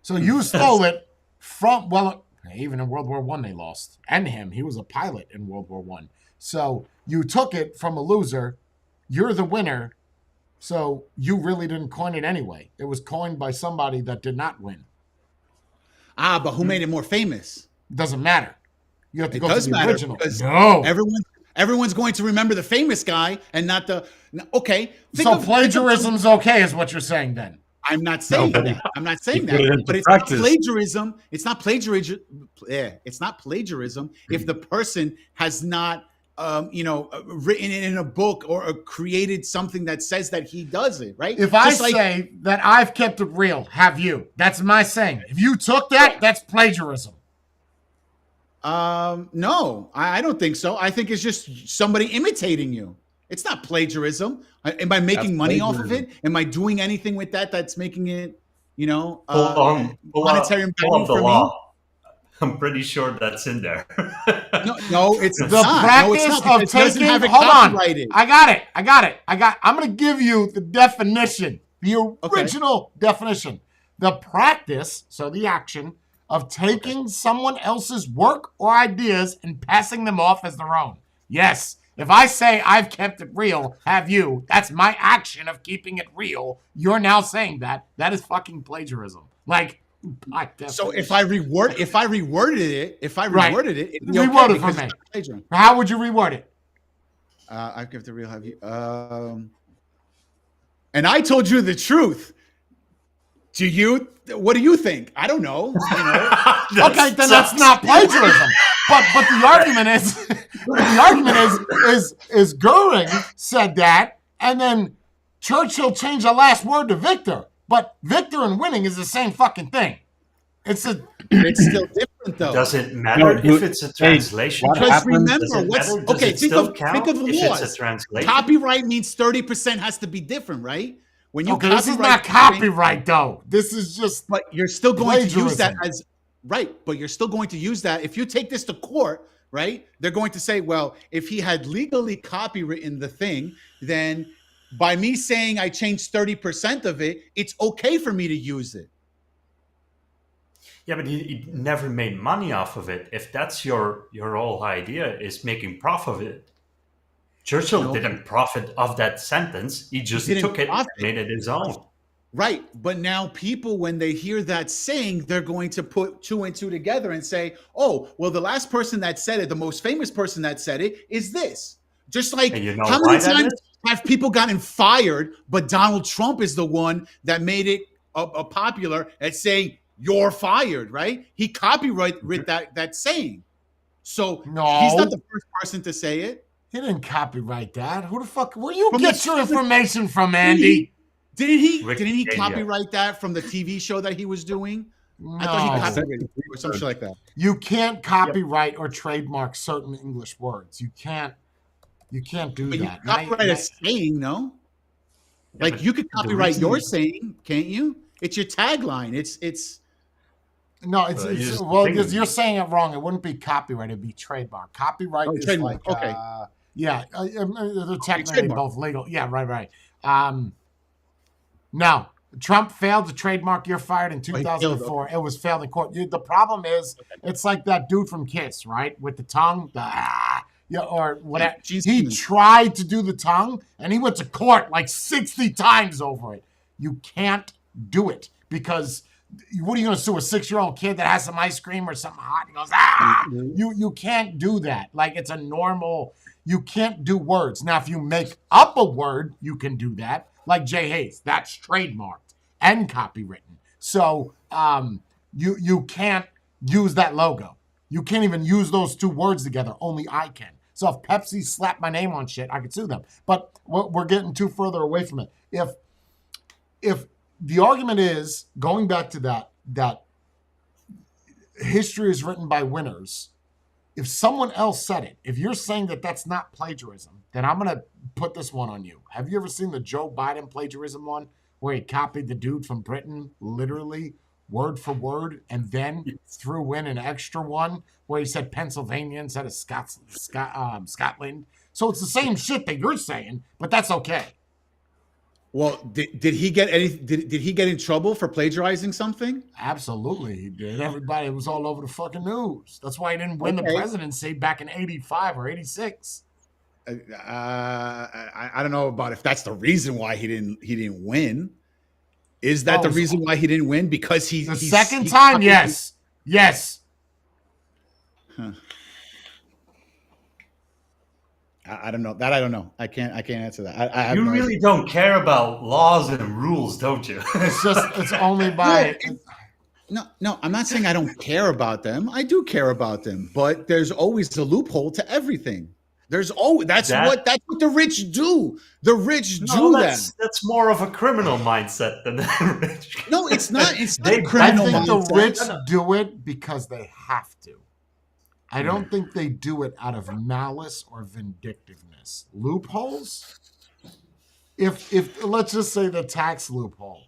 So you stole it from even in World War One they lost, and he was a pilot in World War One. So you took it from a loser. You're the winner. So you really didn't coin it anyway. It was coined by somebody that did not win. but who made it more famous? Doesn't matter. You have to It go does to the matter original. because No. everyone's going to remember the famous guy and not the. Okay, So plagiarism's okay, is what you're saying then. I'm not saying but that. I'm not saying you put it that. into But it's practice. not plagiarism. It's not plagiarism. Yeah, it's not plagiarism if the person has not, written it in a book or created something that says that he does it. Right? If I Just like- say that I've kept it real, have you? That's my saying. If you took that, that's plagiarism. No, I don't think so. I think it's just somebody imitating you. It's not plagiarism. Am I making money off of it? Am I doing anything with that that's making it, monetary pull value up the for me? law. I'm pretty sure that's in there. No, it's The not. No, it's practice not, of because it doesn't taking. have it Hold on. copyrighted. I got it. I'm going to give you the definition, the Okay. original definition. The practice, so the action of taking someone else's work or ideas and passing them off as their own. Yes. If I say I've kept it real, have you? That's my action of keeping it real. You're now saying that. That is fucking plagiarism. Like, by So definition. if I reworded it, it'd be Reword okay it for because me. it's not plagiarism. How would you reword it? I give the real have you. And I told you the truth. What do you think? I don't know. Okay, then that's not plagiarism. But the argument is Goering said that, and then Churchill changed the last word to Victor. But Victor and winning is the same fucking thing. It's still Does different though. it matter No, if it's a translation? what Because happens- remember, Does it matter? Does okay? it Think still of count the if it's laws. a translation? Copyright means 30% has to be different, right? When you okay. This is not something- copyright though. This is just but you're still going to use that plagiarism. as right. But you're still going to use that if you take this to court, right? They're going to say, well, if he had legally copywritten the thing, then by me saying I changed 30% of it, it's okay for me to use it. Yeah, but he never made money off of it. If that's your whole idea, is making profit of it. Churchill No. didn't profit of that sentence. He just didn't took it and profit. made it his own. Right. But now people, when they hear that saying, they're going to put two and two together and say, oh, well, the last person that said it, the most famous person that said it is this. Just like And you know how why many that times is? have people gotten fired, but Donald Trump is the one that made it a popular at saying, you're fired, right? He copyrighted that saying. So No. he's not the first person to say it. he didn't copyright that. Who the fuck? Where you From get the- your information from, Andy? Didn't he Wikipedia. copyright that from the TV show that he was doing? I thought he No. copyrighted it or some shit like that. You can't copyright or trademark certain English words. You can't do But you that. copyright a saying, no? Yeah, Like but you could the copyright reason your you- saying, can't you? It's your tagline. It's No, it's here's the well, thing. you're saying it wrong. It wouldn't be copyright; it'd be trademark. Copyright Oh, is trademark, like, okay. yeah, they're technically trademark. both legal. Yeah, right. No, Trump failed to trademark "You're Fired" in he failed, 2004. It was failed in court. The problem is, it's like that dude from Kiss, right, with the tongue, or whatever. Gene He Simmons. tried to do the tongue, and he went to court like 60 times over it. You can't do it because what are you going to sue a 6-year-old kid that has some ice cream or something hot? He goes, You can't do that. Like it's a normal. You can't do words. Now, if you make up a word, you can do that. Like Jay Hayes, that's trademarked and copywritten. So you can't use that logo. You can't even use those two words together. Only I can. So if Pepsi slapped my name on shit, I could sue them. But we're getting too further away from it. If the argument is going back to that history is written by winners. If someone else said it, if you're saying that that's not plagiarism, then I'm going to put this one on you. Have you ever seen the Joe Biden plagiarism one where he copied the dude from Britain literally word for word and then threw in an extra one where he said Pennsylvania instead of Scotland? So it's the same shit that you're saying, but that's okay. well, did he get any? Did he get in trouble for plagiarizing something? Absolutely, he did. Everybody was all over the fucking news. That's why he didn't win the Okay. presidency back in 85 or 86. I don't know about if that's the reason why he didn't win. Is that Oh, the so- reason why he didn't win? Because The second time, yes. Yes. I don't know that. I don't know. I can't answer that. I have You no really idea. don't care about laws and rules, don't you? It's only by. No. I'm not saying I don't care about them. I do care about them, but there's always a loophole to everything. There's always that's what the rich do. The rich do that. That's more of a criminal mindset than the rich. No, it's not. It's not They- a I criminal think the mindset. rich do it because they have to. I don't think they do it out of malice or vindictiveness. Loopholes? If let's just say the tax loophole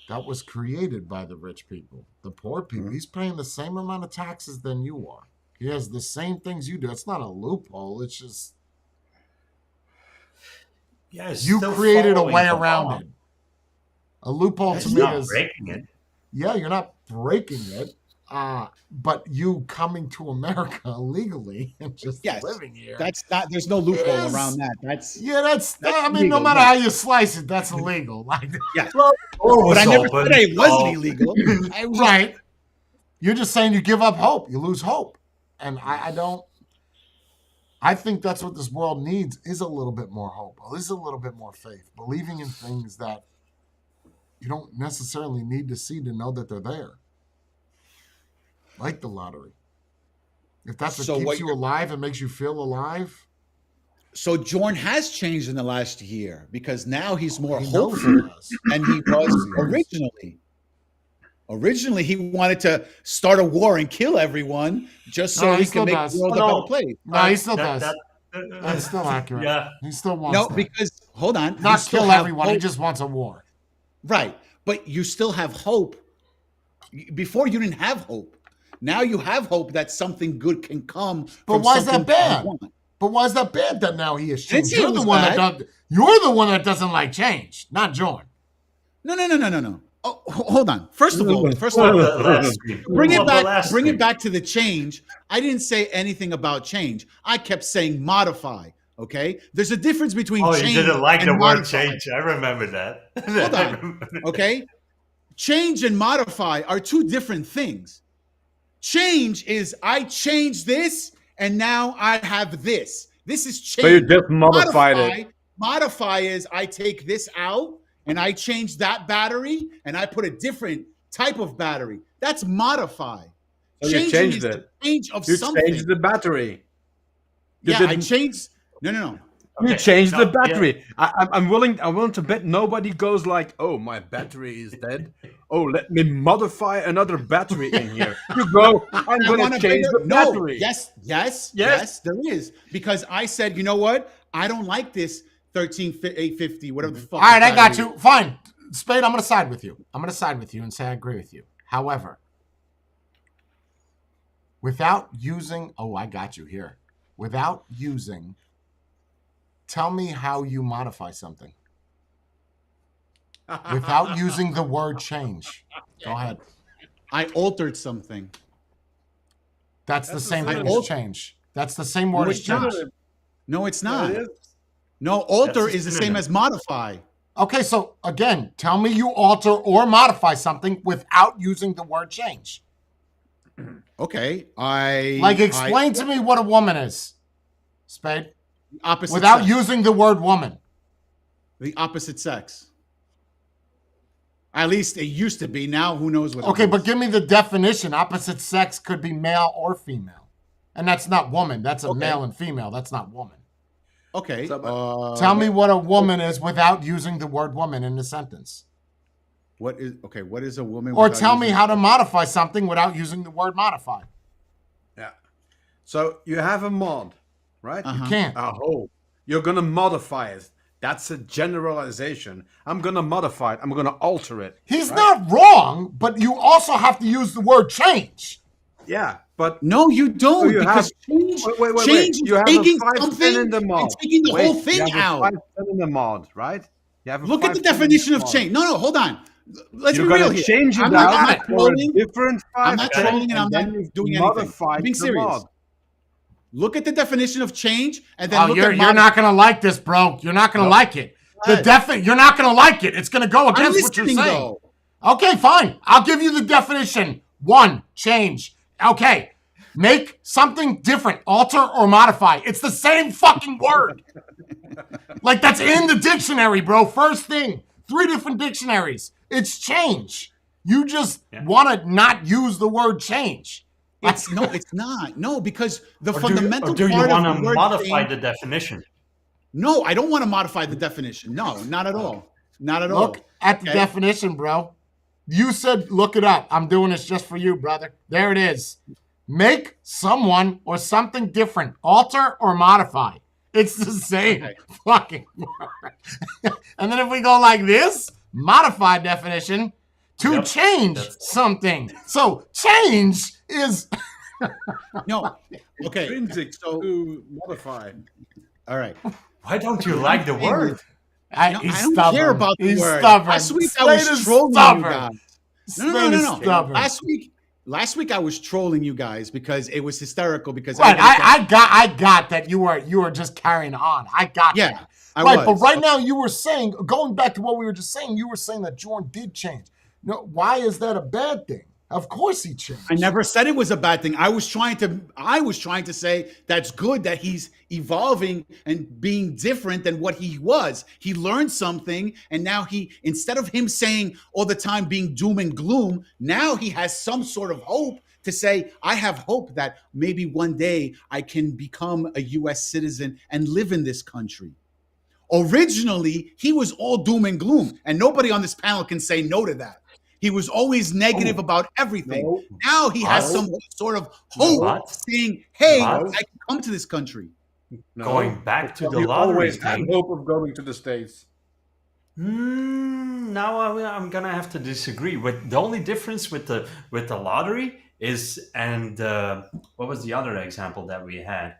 that was created by the rich people, the poor people, he's paying the same amount of taxes than you are. He has the same things you do. It's not a loophole. It's just you still created a following way the around law. it. A loophole It's to me not is breaking it. yeah, you're not breaking it, but you coming to America illegally and just Yes, living here. that's not. There's no loophole is. around that. That's That's I mean, illegal, no matter yes. how you slice it, that's illegal. Like, yes. Well, But I never open, said it wasn't so- illegal. I was right? You're just saying you give up hope, you lose hope, and I don't. I think that's what this world needs is a little bit more hope, is a little bit more faith, believing in things that you don't necessarily need to see to know that they're there, like the lottery. If that's what So keeps what you you're- alive and makes you feel alive, So Jordan has changed in the last year because now he's more he knows hopeful he does. than he was originally. Originally, he wanted to start a war and kill everyone just so No, he he still can make does. the world Oh, a no. better place. No, he still That- does. That's still accurate. Yeah. He still wants No, that. because hold on, you Not still kill have everyone. He hope. just wants a war. Right, but you still have hope. Before you didn't have hope. Now you have hope that something good can come. But from why is that something bad? you want. But why is that bad that now he has I didn't changed? say it You're the was one bad. that does. You're the one that doesn't like change, not Jordan. No. Oh, hold on. First of all, Last week. bring Well, it the back. last Bring week. it back to the change. I didn't say anything about change. I kept saying modify. Okay, there's a difference between Oh, change you didn't like and the word modify. change. I remember that. Hold on. Okay, change and modify are two different things. Change is I changed this and now I have this. This is change. So you just modified it. Modify is I take this out and I change that battery and I put a different type of battery. That's modify. So you Changing changed is it. the change of You something. changed the battery. You Yeah, I didn't- changed. No. You Okay, changed no, the battery. I'm willing to bet nobody goes like, oh, my battery is dead. Oh, let me modify another battery in here. You go, I'm I going want to a change bigger- the no, battery. yes, there is. Because I said, you know what? I don't like this 13850, whatever the fuck. All right, the I got battery you. Fine, Spade. I'm going to side with you. I'm going to side with you and say I agree with you. However, without using, I got you here. Without using, tell me how you modify something. Without using the word change. Go ahead. I altered something. That's the That's same the thing same. as change. That's the same word as it's not. change. No, it's No, not. it is. No, alter That's a is the same synonym. as modify. Okay, so again, tell me you alter or modify something without using the word change. Okay, Explain to me what a woman is, Spade, opposite without sex. using the word woman. The opposite sex. At least it used to be. Now who knows what? Okay, it but is. give me the definition. Opposite sex could be male or female. And that's not woman. That's a Okay. male and female. That's not woman. Okay. So, Tell me what a woman is without using the word woman in the sentence. what is okay? What is a woman? Or without tell me using- how to modify something without using the word modify. Yeah. So you have a mod, right? Uh-huh. Can't. A whole. You're going to modify it. That's a generalization. I'm going to modify it. I'm going to alter it. He's right? not wrong, but you also have to use the word change. Yeah, but No, you don't. you because have- change, wait. change You is have taking a 5 something pin in the and mod. taking the Wait, whole thing you have a out. 5 pin in the mod, right? You have a Look at 5 the pin in definition of mod. change. No, hold on. Let's You're be real gonna here. change it I'm out not for a trolling. different 5 I'm not pin, trolling and I'm then not you doing anything. modify I'm being the serious. mod. Look at the definition of change and then Oh, look you're at not going to like this, bro. You're not going to like it. What? You're not going to like it. It's going to go I'm against what you're listening saying. though. Okay, fine. I'll give you the definition. 1, change. Okay. Make something different. Alter or modify. It's the same fucking word. Like, that's in the dictionary, bro. First thing. 3 different dictionaries. It's change. You just want to not use the word change. It's not. No, because the Or fundamental do you part want of to the word modify change- the definition? No, I don't want to modify the definition. No, not at all. Not at all. Look at the Okay. definition, bro. You said look it up. I'm doing this just for you, brother. There it is. make someone or something different, alter or modify. It's the same fucking word. And then if we go like this, modified definition, to Yep. change something. So change is No. Okay. Intrinsic So, to modify. all right. Why don't you like the word? No, he's I don't stubborn. care about the He's word. stubborn. Last week I Slade was is trolling stubborn. you guys. No. Slade is stubborn. Last week I was trolling you guys because it was hysterical because Right, everybody thought- I got that you were just carrying on. I got Yeah, that. I Right, was. but right now you were saying, going back to what we were just saying, you were saying that Jordan did change. No, why is that a bad thing? Of course he changed. I never said it was a bad thing. I was trying to say that's good that he's evolving and being different than what he was. He learned something, and now instead of him saying all the time being doom and gloom, now he has some sort of hope to say, I have hope that maybe one day I can become a US citizen and live in this country. Originally, he was all doom and gloom, and nobody on this panel can say no to that. He was always negative about everything. No. Now he has No. some sort of hope, What? saying, "Hey, What? I can come to this country." No. Going back to the You lottery always had thing. hope of going to the States. Now I'm gonna have to disagree. With the only difference with the lottery is, and what was the other example that we had?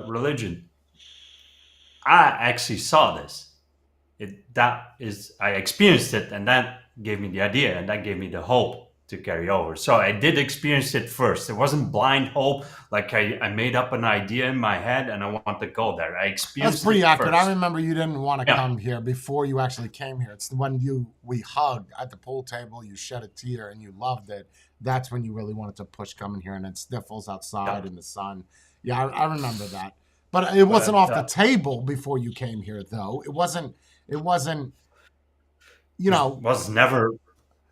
Religion. I actually saw this. I experienced it, and that gave me the idea, and that gave me the hope to carry over. So I did experience it first. It wasn't blind hope, like I made up an idea in my head and I want to go there. I experienced That's pretty it accurate. first. I remember you didn't want to Yeah. come here before you actually came here. It's when we hugged at the pool table, you shed a tear and you loved it. That's when you really wanted to push coming here, and it sniffles outside in the sun. Yeah, I remember that. But it wasn't off the table before you came here, though. It wasn't. You know, was never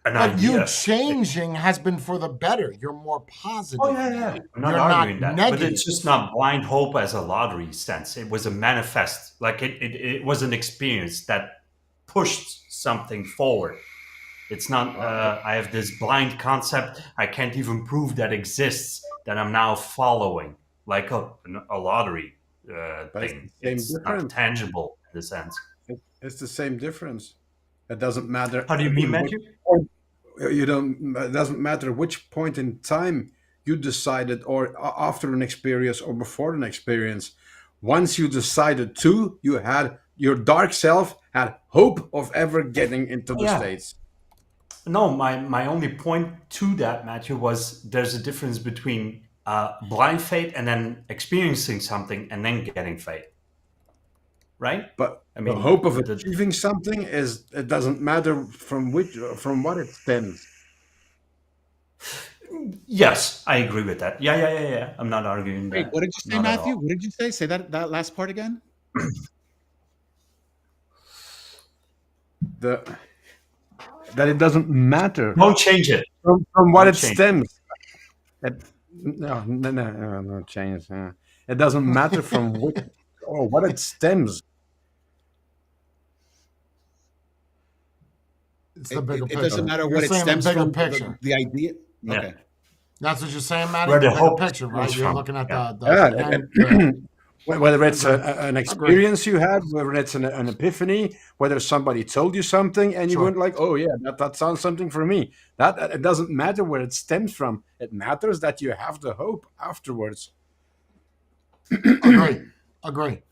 an but idea. you changing has been for the better. You're more positive. Oh yeah. I'm not You're not arguing that, but negative. it's just not blind hope as a lottery sense. It was a manifest, like it was an experience that pushed something forward. It's not. I have this blind concept. I can't even prove that exists. That I'm now following, like a lottery But it's thing. the same It's not difference. tangible in the sense. It's the same difference. It doesn't matter. How do you mean, Matthew? You don't. It doesn't matter which point in time you decided, or after an experience, or before an experience. Once you decided to, you had your dark self had hope of ever getting into the Yeah. States. No, my only point to that, Matthew, was there's a difference between blind faith and then experiencing something and then getting faith. Right? But I mean, the hope of the- achieving something is, it doesn't matter from from what it stems. Yes, I agree with that. Yeah. I'm not arguing that. Wait, what did you say, Not at Matthew? all. What did you say? Say that last part again. That it doesn't matter Don't change it. from what Don't it change. stems. No change. It doesn't matter from which or what it stems. It's the bigger It picture. doesn't matter You're what it saying the stems bigger from. picture. The idea. Yeah. Okay. That's what you're saying, Matty? Where the bigger hope picture, right? comes You're from. looking at Yeah. the end. Yeah, whether it's an experience you had, whether it's an epiphany, whether somebody told you something and you Sure. went like, "Oh yeah, that sounds something for me." That it doesn't matter where it stems from. It matters that you have the hope afterwards. Agree.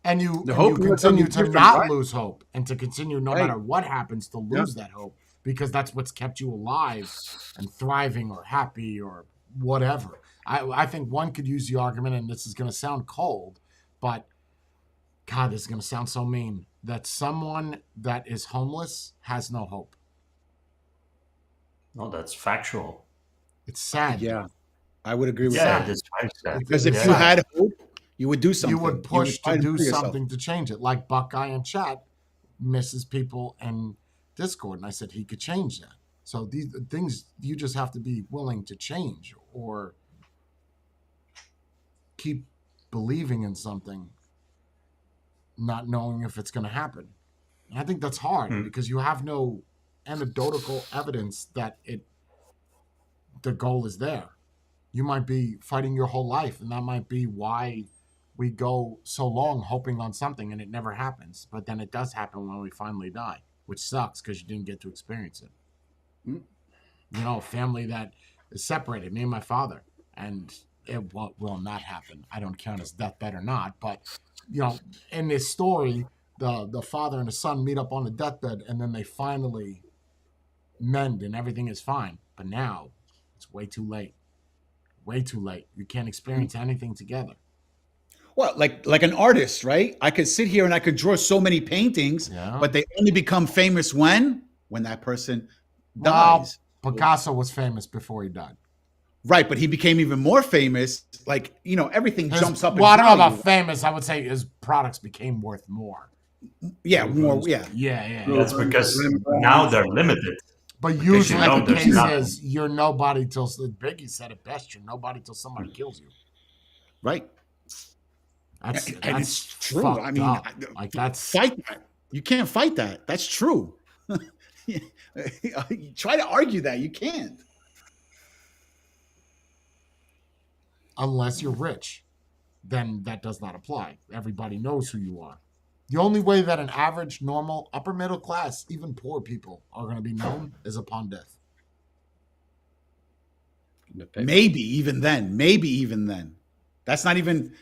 And you hope is continue something to different, not right? lose hope and to continue no Right. matter what happens to lose that hope, because that's what's kept you alive and thriving or happy or whatever. I think one could use the argument, and this is going to sound cold, but God, this is going to sound so mean, that someone that is homeless has no hope. No, that's factual. It's sad. Yeah, I would agree with Yeah, that. that's right. Because if Yeah. you had hope, you would do something. You would push try to do free yourself. something to change it. Like Buckeye in chat misses people in Discord, and I said he could change that. So these things you just have to be willing to change or keep believing in something, not knowing if it's going to happen. And I think that's hard because you have no anecdotal evidence that it the goal is there. You might be fighting your whole life, and that might be why we go so long hoping on something and it never happens. But then it does happen when we finally die, which sucks because you didn't get to experience it. You know, a family that is separated, me and my father, and it will not happen. I don't count as deathbed or not, but you know, in this story, the father and the son meet up on the deathbed, and then they finally mend, and everything is fine. But now it's way too late. Way too late. You can't experience anything together. Well, like an artist, right? I could sit here and I could draw so many paintings, Yeah. but they only become famous when that person Well, dies. Picasso was famous before he died. Right, but he became even more famous. Like, you know, everything jumps up. Well, I in don't know value. about famous. I would say his products became worth more. Yeah, more. Yeah, Yeah. That's because now they're limited. But Because you usually know the there's case nothing. is you're nobody till Biggie said it best. You're nobody till somebody kills you. right. That's And it's true. fucked I mean, up. Like that's fight that. You can't fight that. That's true. Try to argue that. You can't. unless you're rich, then that does not apply. Everybody knows who you are. The only way that an average, normal, upper middle class, even poor people are going to be known is upon death. Maybe even then. Maybe even then. That's not even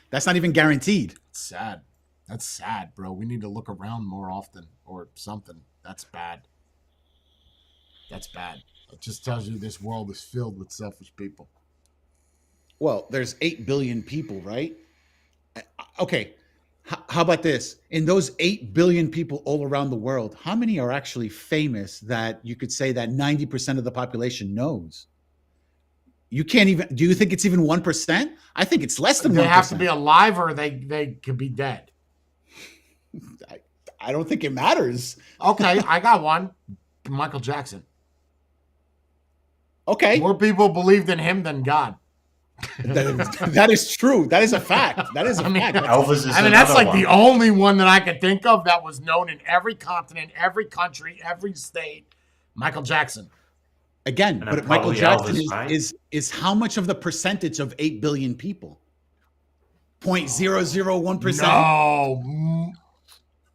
guaranteed. It's sad. That's sad, bro. We need to look around more often or something. That's bad. That's bad. It just tells you this world is filled with selfish people. Well, there's 8 billion people, right? Okay. How about this? In those 8 billion people all around the world, how many are actually famous that you could say that 90% of the population knows? You can't even, do you think it's even 1%? I think it's less than 1%. They have to be alive or they could be dead. I don't think it matters. Okay, I got one. Michael Jackson. Okay. More people believed in him than God. That is true. That is a fact. That is a I mean, fact. Elvis is I mean, that's another like one. the only one that I could think of that was known in every continent, every country, every state. Michael Jackson. Again, And but then Michael probably Jackson Elvis, right? is how much of the percentage of 8 billion people? 0.001%? No.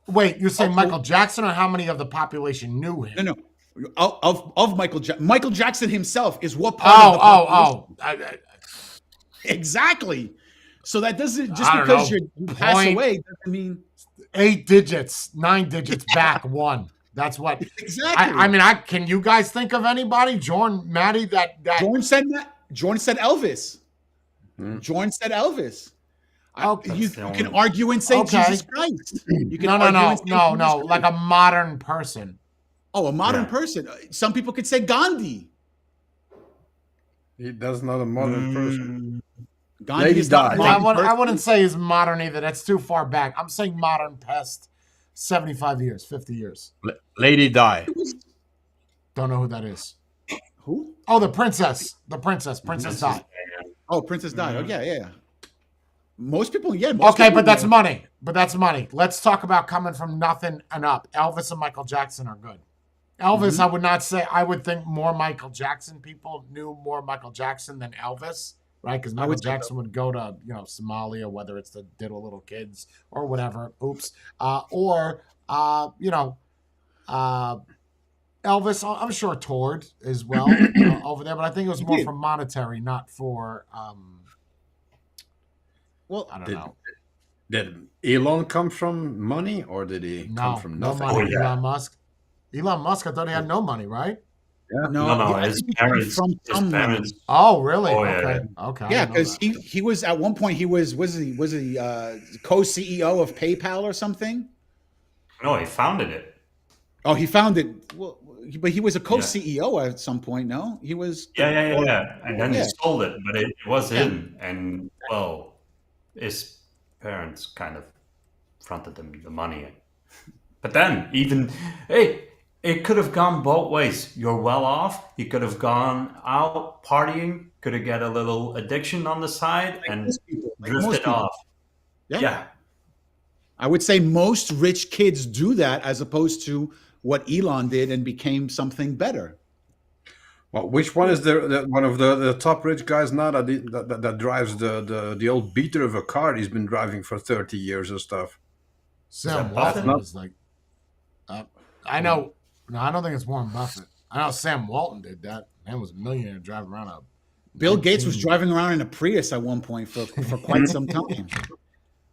Wait, you're saying Michael Jackson or how many of the population knew him? No. Of Michael Jackson. Michael Jackson himself is what part of the population? Exactly. So that doesn't, just I don't because know. you pass Point- away doesn't mean 8 digits, 9 digits back, one. That's what. exactly. I mean, can you guys think of anybody? Jordan, Maddie, that Jordan said that. Jordan said Elvis. Hmm. Jordan said Elvis. Okay. You That's the can only- argue and say Okay. Jesus Christ. You can no, argue and say Jesus like Christ. a modern person. Oh, a modern Yeah. person. Some people could say Gandhi. That's not a modern person. Gandhi Lady is not a died. Well, modern I person. wouldn't say he's modern either. That's too far back. I'm saying modern past 75 years, 50 years. Lady Di. Don't know who that is. Who? Oh, the princess. The princess. Princess Di. Oh, Princess Di. Oh, Mhm. yeah. Most people, yeah. Most Okay, people but that's know. money. Let's talk about coming from nothing and up. Elvis and Michael Jackson are good. Elvis, I would not say. I would think more Michael Jackson people knew more Michael Jackson than Elvis, right? Because Michael would say Jackson would go to Somalia, whether it's the diddle little kids or whatever. Oops. Elvis, I'm sure toured as well over there, but I think it was more did. for monetary, not for Well, I don't Did- know. Did Elon come from money or did he come No, from no nothing? money. Oh, yeah. Elon Musk. Elon Musk, I thought he had no money, right? No, I his think he parents. from His some parents. Oh, really? Oh, yeah, okay. Okay. I Yeah, didn't know because that. he was at one point he was he co-CEO of PayPal or something? No, he founded it. Oh, he founded. Well, but he was a co-CEO at some point. No, he was. Yeah. And then Yeah. he sold it, but it was Yeah. him. And well, his parents kind of fronted him the money. But then, it could have gone both ways. You're well off. You could have gone out partying, could have get a little addiction on the side, and Most people, like most drifted people. off. Yeah. Yeah. I would say most rich kids do that as opposed to what Elon did and became something better. Well, which one is the one of the top rich guys now that drives the old beater of a car he's been driving for 30 years or stuff? Sam that Buffett? Walton was like, I know. No, I don't think it's Warren Buffett. I know Sam Walton did that. Man was a millionaire driving around a. Bill Gates was 19 driving around in a Prius at one point for quite some time.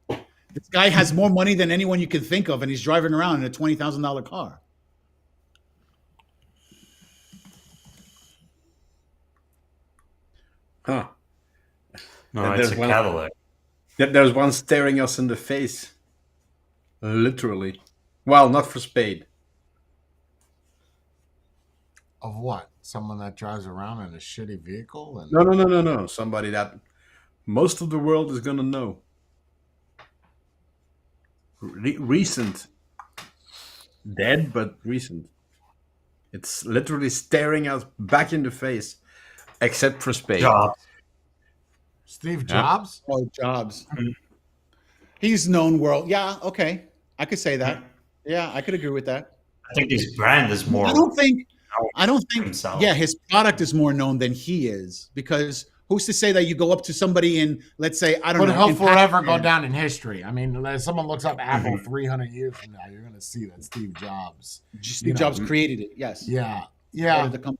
This guy has more money than anyone you can think of, and he's driving around in a $20,000 car. Huh. No, And it's there's a one- Cadillac. There's one staring us in the face. Literally. Well, not for Spade. Of what? Someone that drives around in a shitty vehicle and No. Somebody that most of the world is gonna know. Recent. Dead, but recent. It's literally staring us back in the face, except for Spade. Jobs. Steve Jobs. Oh, Jobs. He's known world. Yeah, okay. I could say that. Yeah, I could agree with that. I think his brand is more. I don't think himself. yeah, his product is more known than he is, because who's to say that you go up to somebody in, let's say, I don't But know, he'll in forever go Pakistan. down in history. I mean, if someone looks up Apple 300 years from now, you're going to see that Steve Jobs. Steve Jobs created it. Yes. Yeah. Started the company.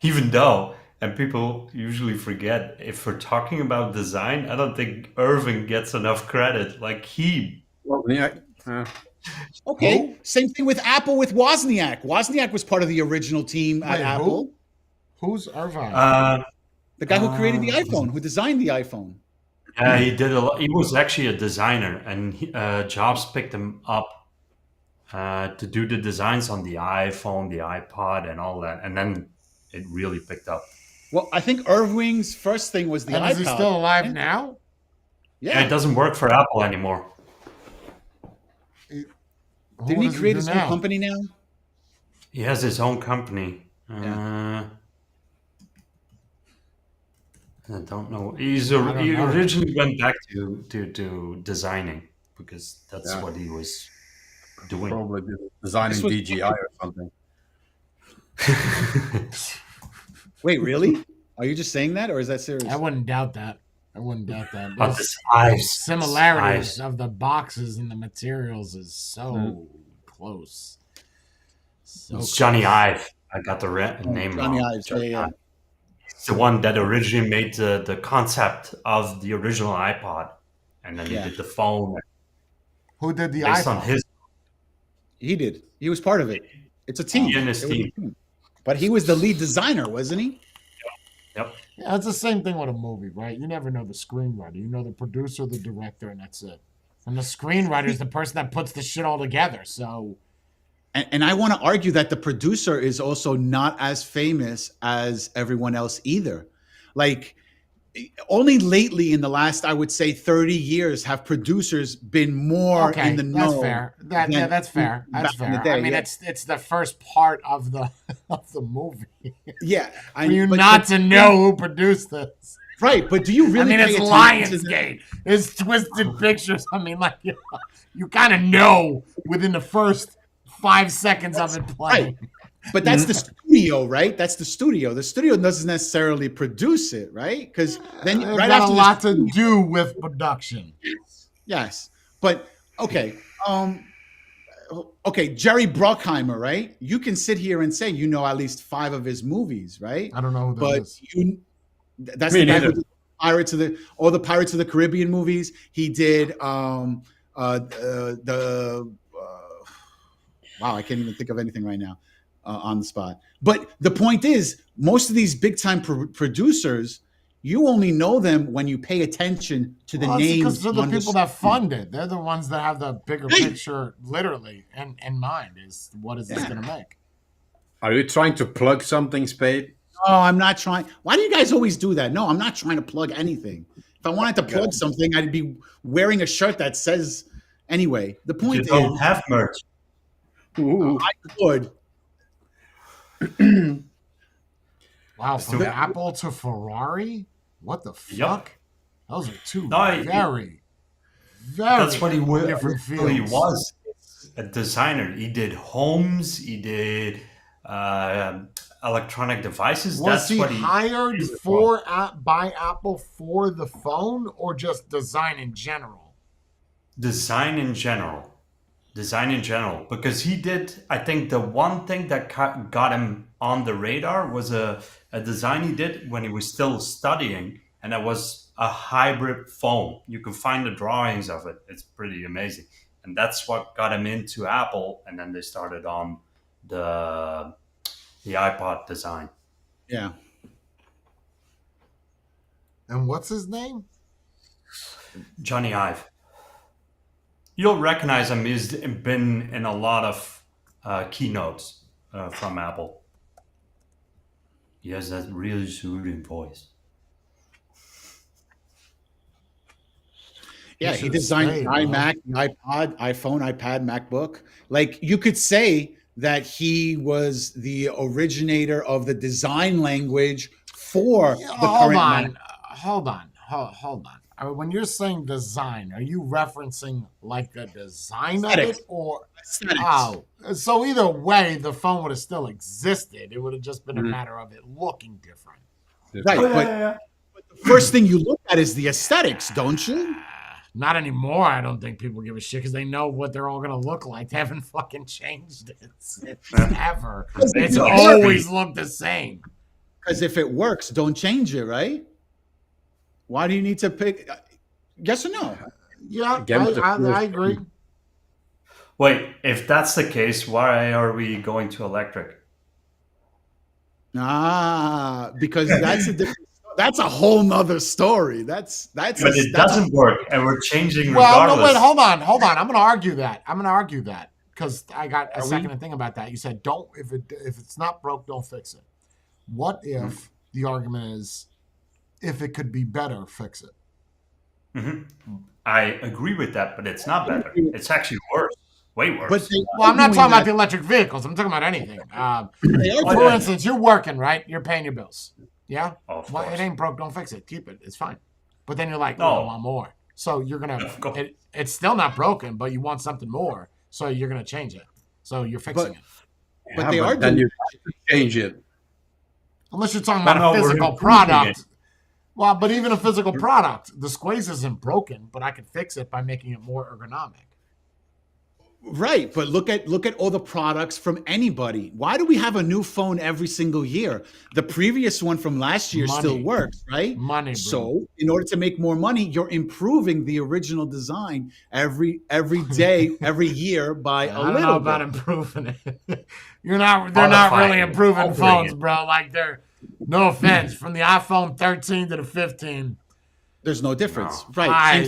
Even though, and people usually forget, if we're talking about design, I don't think Irving gets enough credit. Like he. Well, yeah. Okay. Same thing with Apple with Wozniak. Wozniak was part of the original team at Wait, Apple. Who's Irvine? The guy who created the iPhone, who designed the iPhone. Yeah, he did a lot. He was actually a designer, and Jobs picked him up to do the designs on the iPhone, the iPod, and all that. And then it really picked up. Well, I think Irving's first thing was the and iPod. is he still alive now? Yeah, it doesn't work for Apple anymore. Didn't he create his own company now? He has his own company. I don't know. He originally went back to designing because that's what he was doing. Probably designing was- DJI or something. Wait, really? Are you just saying that, or is that serious? I wouldn't doubt that. But There's the size, similarities size. of the boxes and the materials is so close. So It's Johnny Ive. I got the name Johnny wrong. Ives, yeah. He's the one that originally made the concept of the original iPod, and then Yeah. he did the phone Who did the based iPhone? on his. He did. He was part of it. It's a team. He and his It was a team. team. But he was the lead designer, wasn't he? Yep. Yeah, it's the same thing with a movie, right? You never know the screenwriter. You know the producer, the director, and that's it. And the screenwriter is the person that puts the shit all together. So And I want to argue that the producer is also not as famous as everyone else either. Like, only lately in the last, I would say, 30 years have producers been more okay, in the that's know. fair. than That's fair. That's back in the fair. I day, mean, yeah. it's the first part of the of the movie Yeah. for you but- not to know who produced this. Right, but do you really I mean, pay it's attention to Lionsgate. It's Twisted Pictures. I mean, like you kind of know within the first 5 seconds of it playing. But that's the studio, right? That's the studio. The studio doesn't necessarily produce it, right? Because then It's right got after a the lot to do with production. yes, but okay, okay, Jerry Bruckheimer, right? You can sit here and say you know at least 5 of his movies, right? I don't know who that But is. that's Me the guy neither. who did all the Pirates of the Caribbean movies. He did wow, I can't even think of anything right now on the spot. But the point is, most of these big time producers, you only know them when you pay attention to the Well, it's names. because they're the on people that fund it. They're the ones that have the bigger Right. picture, literally, in mind. Is what is this going to make? Are you trying to plug something, Spade? Oh, I'm not trying. Why do you guys always do that? No, I'm not trying to plug anything. If I wanted to plug something, I'd be wearing a shirt that says. Anyway, the You point don't is, have merch. Ooh. I could. Wow, from So- Apple to Ferrari? What the Yep. fuck? Those are two No, very That's what he different really fields. was. A designer. He did homes. He did electronic devices. Was That's he what he hired is by Apple for the phone or just design in general? design in general. Design in general, because he did. I think the one thing that got him on the radar was a design he did when he was still studying, and that was a hybrid phone. You can find the drawings of it. It's pretty amazing, and that's what got him into Apple. And then they started on the iPod design. Yeah. And what's his name? Johnny Ive. You'll recognize him. He's been in a lot of keynotes from Apple. He has that really soothing voice. Yeah, He he should designed stay, the bro. iMac, the iPod, iPhone, iPad, MacBook. Like you could say that he was the originator of the design language for Yeah, the hold current on, Mac. hold on, hold on. When you're saying design, are you referencing like the design of Aesthetics. it, or Aesthetics. oh? So either way, the phone would have still existed. It would have just been a Mhm. matter of it looking different. Right, but the first thing you look at is the aesthetics, don't you? Not anymore. I don't think people give a shit because they know what they're all gonna look like. They haven't fucking changed it since ever. It's Yeah. always looked the same. Because if it works, don't change it, right? Why do you need to pick? Yes or no? Yeah, Again, with the I first- agree. Wait, if that's the case, why are we going to electric? Because that's a different. That's a whole nother story. That's But it doesn't work, and we're changing Well, regardless. no, wait, hold on. I'm gonna argue that because I got a second to think about that. You said don't if it's not broke, don't fix it. What if the argument is if it could be better, fix it? I agree with that, but it's not better. It's actually worse, way worse. But Well, I'm not talking about the electric vehicles. I'm talking about anything. For yeah. instance, you're working, right? You're paying your bills. Yeah. Of Well, course. it ain't broke. Don't fix it. Keep it. It's fine. But then you're like, No. oh, I want more. So you're gonna. Of course. It's still not broken, but you want something more. So you're gonna change it. So you're fixing it. But Yeah, they are then doing- you have to change it. Unless you're talking Well, about no, a we're physical improving product. it. Well, but even a physical product, the squeeze isn't broken, but I can fix it by making it more ergonomic. Right, but look at all the products from anybody. Why do we have a new phone every single year? The previous one from last year still Money. works, right? Money, bro. So, in order to make more money, you're improving the original design every day, every year by I a don't know little about bit. improving it. They're not really Modifying it, improving altering phones, it. bro. Like they're no offense, from the iPhone 13 to the 15. There's no difference, No. right?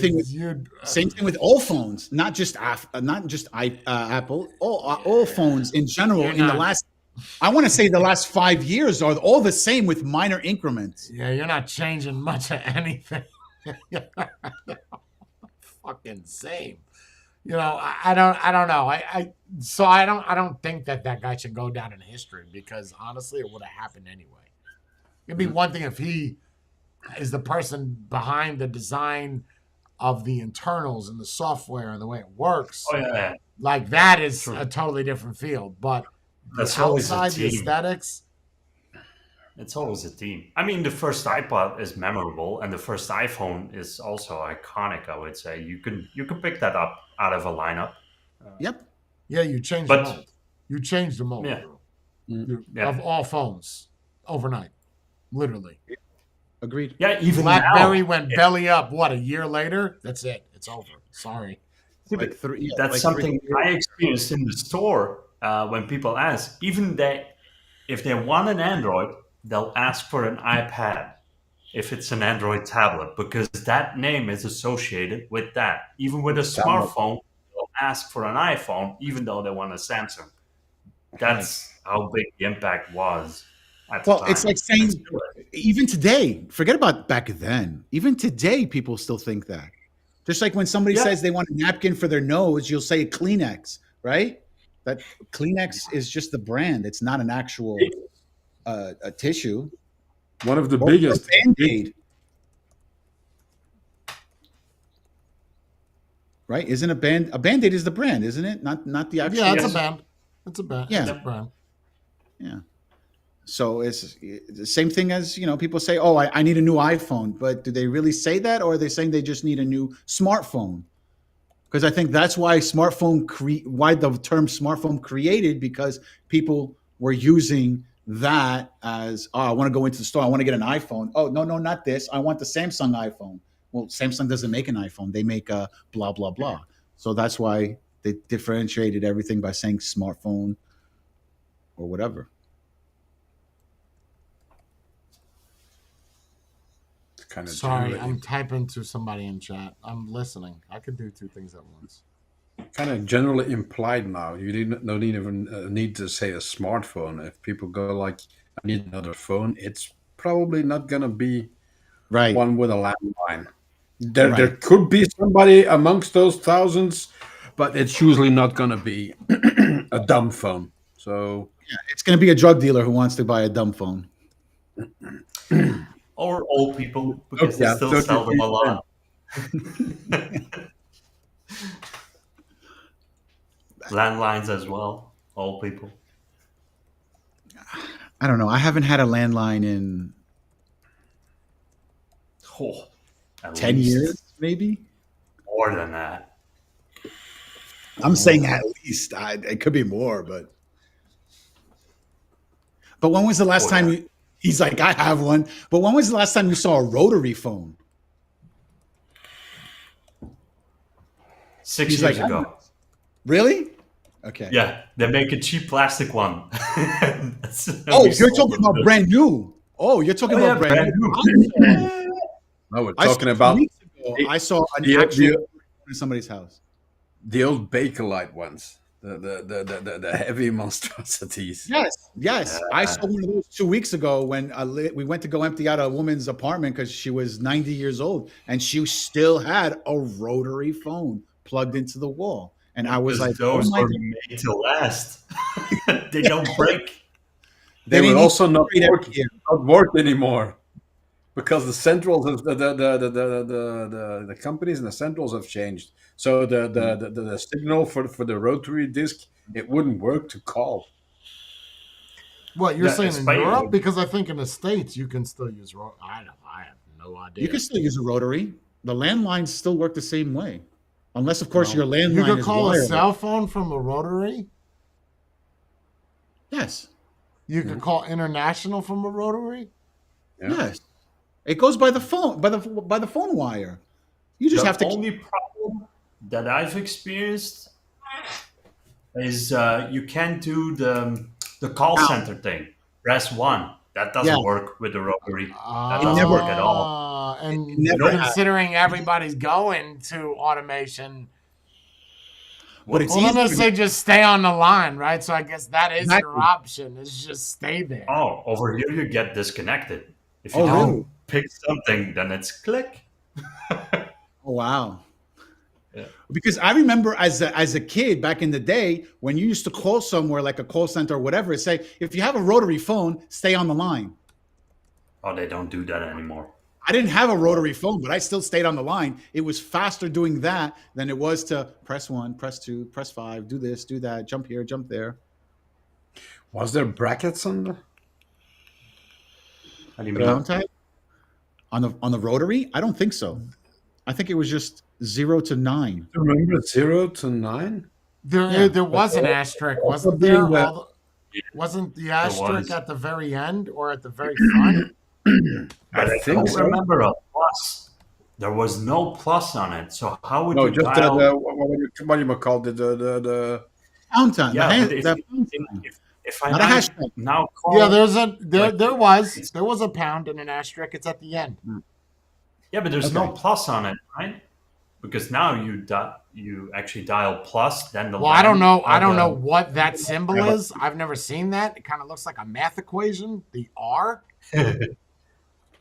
Same thing with all phones, not just Apple. All phones in general. You're In the not- last, I want to say the last 5 years are all the same with minor increments. Yeah, you're not changing much of anything. Fucking same. You know, I don't know. I don't think that guy should go down in history because honestly, it would have happened anyway. It'd be one thing if he is the person behind the design of the internals and the software and the way it works. Oh yeah, Like that is True. a totally different field. But That's the always a outside the team. aesthetics, it's always a team. I mean, the first iPod is memorable, and the first iPhone is also iconic. I would say you can pick that up out of a lineup. Yep. yeah, you changed But- the mold. You changed the mold Yeah. bro. Yeah. Of all phones overnight, literally. Agreed. Yeah, even BlackBerry now, went belly up. What, a year later? That's it. It's over. Sorry. Like three. Yeah, that's like something 3 I experienced in the store when people ask. Even if they want an Android, they'll ask for an iPad if it's an Android tablet because that name is associated with that. Even with a smartphone, they'll ask for an iPhone, even though they want a Samsung. That's how big the impact was. At the Well, time. it's like saying even today, forget about back then. Even today, people still think that. Just like when somebody Yeah. says they want a napkin for their nose, you'll say Kleenex, right? That Kleenex is just the brand. It's not an actual a tissue. One of the Or biggest. a Band-Aid. Right? Isn't a Band-Aid is the brand, isn't it? Not the actual. Yeah, it's Yes. a band. It's a band. Yeah. It's a brand. Yeah. So it's the same thing as, people say, oh, I need a new iPhone. But do they really say that? Or are they saying they just need a new smartphone? Because I think that's why why the term smartphone created, because people were using that as, oh, I want to go into the store, I want to get an iPhone. Oh, no, not this. I want the Samsung iPhone. Well, Samsung doesn't make an iPhone. They make a blah, blah, blah. So that's why they differentiated everything by saying smartphone or whatever. Kind of Sorry, generally, I'm typing to somebody in chat. I'm listening. I could do two things at once. kind of generally implied now. You don't even need to say a smartphone. If people go like, I need another phone, it's probably not gonna be Right. one with a landline. There Right. could be somebody amongst those thousands, but it's usually not gonna be a dumb phone. So It's going to be a drug dealer who wants to buy a dumb phone. Or old people, because they yeah, still don't sell them you a lot. Landlines as well, old people. I don't know. I haven't had a landline in Oh, at 10 least years, maybe. more than that. I'm saying at least. It could be more, but when was the last Oh, time yeah. you? He's like, I have one. But when was the last time you saw a rotary phone? 6 He's years like, ago. Really? Okay. Yeah, they make a cheap plastic one. Oh, you're talking about brand new. Oh, you're talking about brand new. no, we're I saw talking 2 about weeks ago, I saw an the, actual the, in somebody's house. the old Bakelite ones, the heavy monstrosities. Yes. I saw one of those 2 weeks ago when we went to go empty out a woman's apartment because she was 90 years old and she still had a rotary phone plugged into the wall. And I was like, those oh my were God. made to last. They don't break. They will didn't also not need to work, upgrade every year. not work anymore because the centrals, the companies and the centrals have changed. So the signal for the rotary disc, it wouldn't work to call. What you're Yeah, saying it's in funny. Europe? Because I think in the States you can still use. I have no idea. You can still use a rotary. The landlines still work the same way. Unless, of course, your landline You could is call a wireless. cell phone from a rotary. Yes. You could call international from a rotary. Yeah. Yes. It goes by the phone, by the phone wire. You just The have to only problem that I've experienced is you can't do the call center thing. Press 1. That doesn't Yeah. work with the rotary. That It doesn't work at all. And never considering everybody's going to automation, But it's well, then they easy. say just stay on the line, right? So I guess that is Exactly. your option. Is just stay there. Oh, over here you get disconnected. If you Oh, don't really? pick something, then it's click. Oh, wow. Yeah. Because I remember as a kid back in the day when you used to call somewhere like a call center or whatever, it say if you have a rotary phone, stay on the line. Oh, they don't do that anymore. I didn't have a rotary phone, but I still stayed on the line. It was faster doing that than it was to press 1, press 2, press 5, do this, do that, jump here, jump there. Was there brackets on the? How do you The mean? pound tag on the rotary? I don't think so. I think it was just 0 to 9. Remember 0 to 9? There was an asterisk, Also wasn't there? being the- Wasn't the was. asterisk at the very end or at the very front? But I think don't so. remember a plus. There was no plus on it. So how would No, you just dial? what you call it, the Pound time. Yeah, but the pound time. if I Not a now- hashtag. now call, Yeah, there was a pound and an asterisk. It's at the end. yeah, but there's no Okay. plus on it, right? Because now you actually dial plus, then the Well, I don't know. I don't know the- what that symbol is. I've never seen that. It kind of looks like a math equation. The R.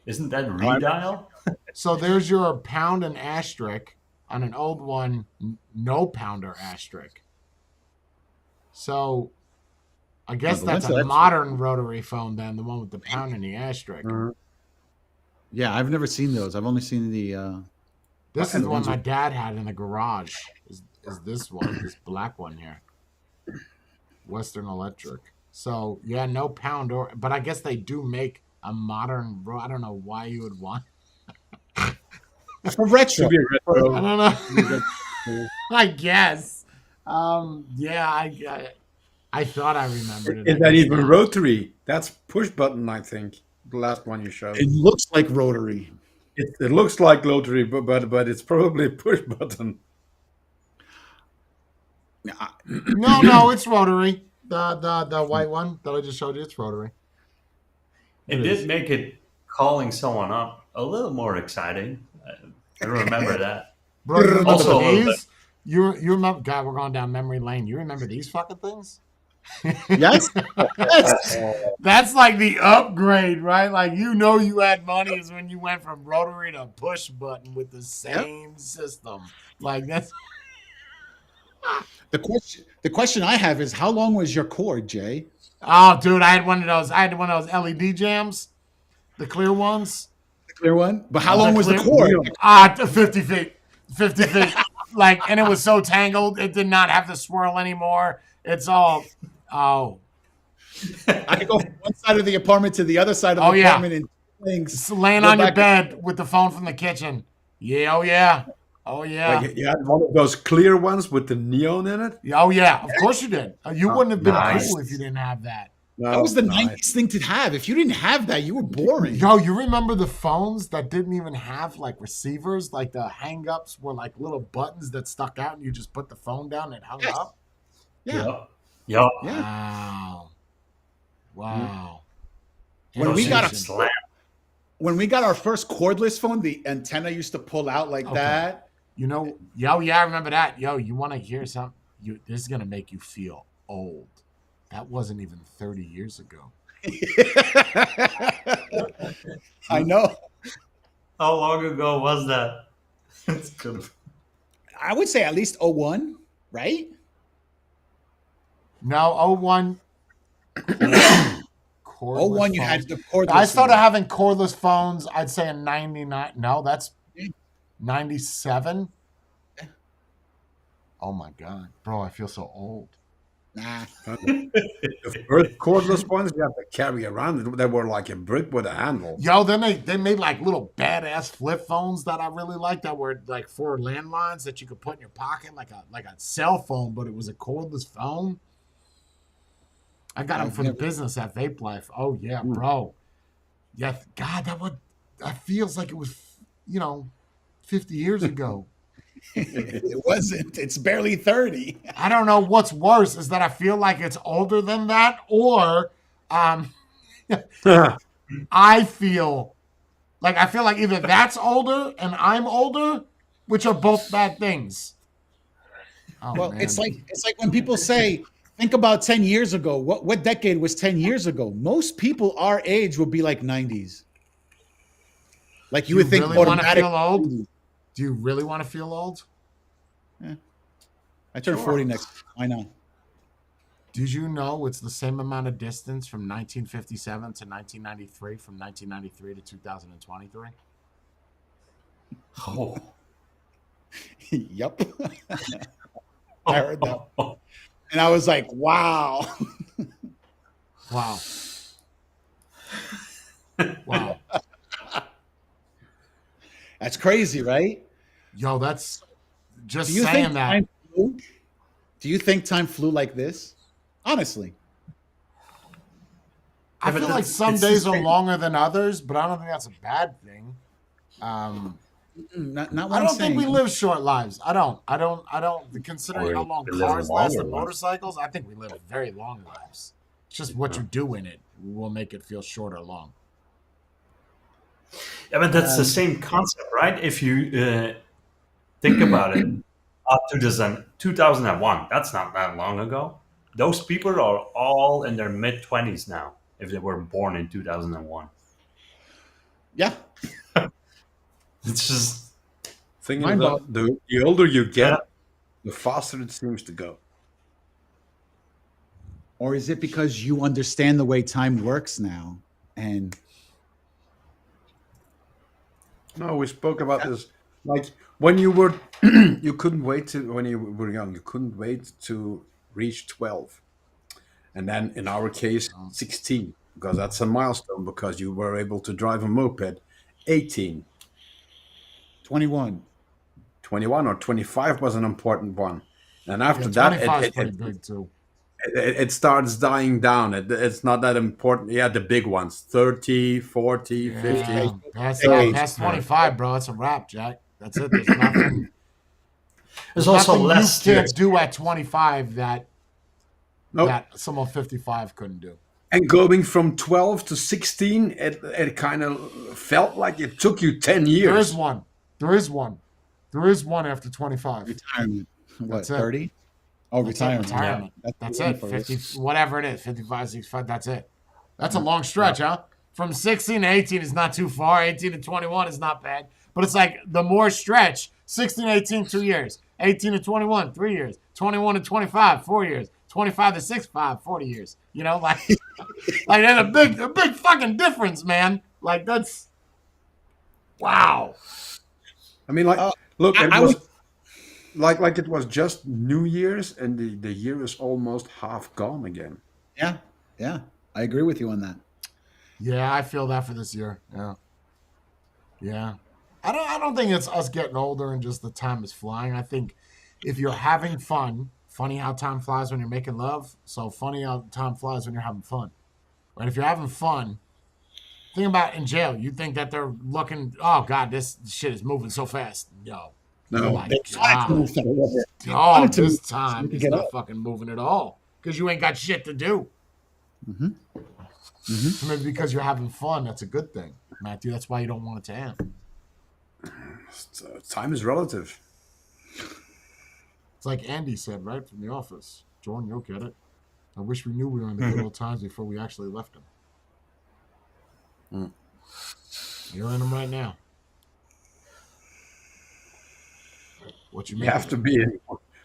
Isn't that redial? So there's your pound and asterisk on an old one. No pounder asterisk. So I guess but that's when's a that- modern rotary phone. Then the one with the pound and the asterisk. Yeah, I've never seen those. I've only seen the This and is the the one ones my with- dad had in the garage. Is this one? This black one here. Western Electric. So yeah, no pound or. But I guess they do make a modern. I don't know why you would want. For retro. Should be a retro. I don't know. I guess. Yeah, I thought I remembered it. Is I that guess even not. rotary? That's push button, I think. The last one you showed. It looks like rotary. It looks like rotary, but it's probably push button. No, it's rotary. The white one that I just showed you, it's rotary. It It did is. make it calling someone up a little more exciting. I remember that. Bro, you remember Also a little these? You remember? God, we're going down memory lane. You remember these fucking things? Yes. Yes. That's like the upgrade, right? Like you had money is when you went from rotary to push button with the same system. Like that's The question I have is, how long was your cord, Jay? oh, dude, I had one of those LED jams, the clear ones. The clear one. But how The long was the clear- cord? 50 feet, 50 feet. Like, and it was so tangled, it did not have the swirl anymore. It's all oh. I could go from one side of the apartment to the other side of the Oh, yeah. apartment in things. Just laying Go on your back- bed with the phone from the kitchen. Yeah, oh yeah. Oh yeah. Like you had one of those clear ones with the neon in it. Oh yeah, of course you did. You wouldn't have been Nice. cool if you didn't have that. No, That was the nice. 90s thing to have. If you didn't have that, you were boring. Yo, you remember the phones that didn't even have like receivers? Like the hang-ups were like little buttons that stuck out and you just put the phone down and it hung Yes. up? Yeah. Yup. Yup. Yeah. Wow. Wow. When we got a- Innovation. Slam. When we got our first cordless phone, the antenna used to pull out like Okay. that. You know, yo, yeah, I remember that. Yo, you want to hear something? This is gonna make you feel old. That wasn't even 30 years ago. I know. How long ago was that? It's good. I would say at least 01, right? No, 01. Cordless 01, you had phones. the cordless. I started one. having cordless phones, I'd say in 99. No, that's 97. Oh my God. Bro, I feel so old. Nah. The first cordless ones you had to carry around. They were like a brick with a handle. Yo, then they made like little badass flip phones that I really liked that were like for landlines that you could put in your pocket like a cell phone, but it was a cordless phone. I got them I've for the never- business at Vape Life. Oh yeah, bro. Yeah, God, that feels like it was, 50 years ago. It wasn't. It's barely 30. I don't know what's worse is that I feel like it's older than that, or I feel like either that's older and I'm older, which are both bad things. Oh, Well, man. it's like when people say, think about 10 years ago. What decade was 10 years ago? Most people our age would be like 90s. Like you Do would think really want to automatic. feel old? Do you really want to feel old? I turn 40 next. I know. Did you know it's the same amount of distance from 1957 to 1993, from 1993 to 2023? Oh. Yep. I heard that. And I was like, wow. Wow. Wow. That's crazy, right? Yo, that's just Do you saying think that. time flew? Do you think time flew like this? Honestly. I Yeah, but feel like that's- some it's the days are same. longer than others, but I don't think that's a bad thing. Not what I I'm don't think we saying. live short lives. I don't. Considering Or how long we live cars last longer and lives. motorcycles, I think we live very long lives. It's just what you do in it will make it feel short or long. Yeah, but that's the same concept, right? If you think about it, up to 2001, that's not that long ago. Those people are all in their mid-20s now, if they were born in 2001. Yeah. It's just, Thing Mind is that the older you get, Yeah. the faster it seems to go. Or is it because you understand the way time works now? And No, we spoke about this. Like when you were, you couldn't wait to when you were young. You couldn't wait to reach 12, And then in our case, 16, because that's a milestone because you were able to drive a moped. 18, 21. 21 or 25 was an important one. And Yeah, after that, 25 is pretty big too. it starts dying down. It's not that important. Yeah, the big ones, 30, 40, 50. Yeah, past, Hey, past 25, bro. It's a wrap, Jack. That's it. There's nothing. There's also nothing less you to can't do at 25 Nope. that someone 55 couldn't do. And going from 12 to 16, it kind of felt like it took you 10 years. There is one. There is one. There is one after 25. Retirement. What, That's it. 30? Oh, That's it, retirement. retirement. That's it. 50, whatever it is, 55, 65, that's it. That's a long stretch, huh? From 16 to 18 is not too far. 18 to 21 is not bad. But it's like the more stretch, 16 to 18, 2 years. 18 to 21, 3 years. 21 to 25, 4 years. 25 to 65, 40 years. You know, like there's a big fucking difference, man. Like that's wow. I mean, like, look, it I was would- like it was just New Year's, and the year is almost half gone again. Yeah. Yeah. I agree with you on that. Yeah, I feel that for this year. Yeah. Yeah. I don't think it's us getting older and just the time is flying. I think if you're having fun, funny how time flies when you're making love, so funny how time flies when you're having fun. Right? If you're having fun, think about in jail. You think that they're looking, oh God, this shit is moving so fast. No. No. Oh my God. Oh, wanted to this move time to is get not up. fucking moving at all. Because you ain't got shit to do. So maybe because you're having fun, that's a good thing, Matthew. That's why you don't want it to end. Time is relative. It's like Andy said, right, from The Office. Jordan, you'll get it. I wish we knew we were in the good old times before we actually left them. You're in them right now. What you You make have of to it? be in,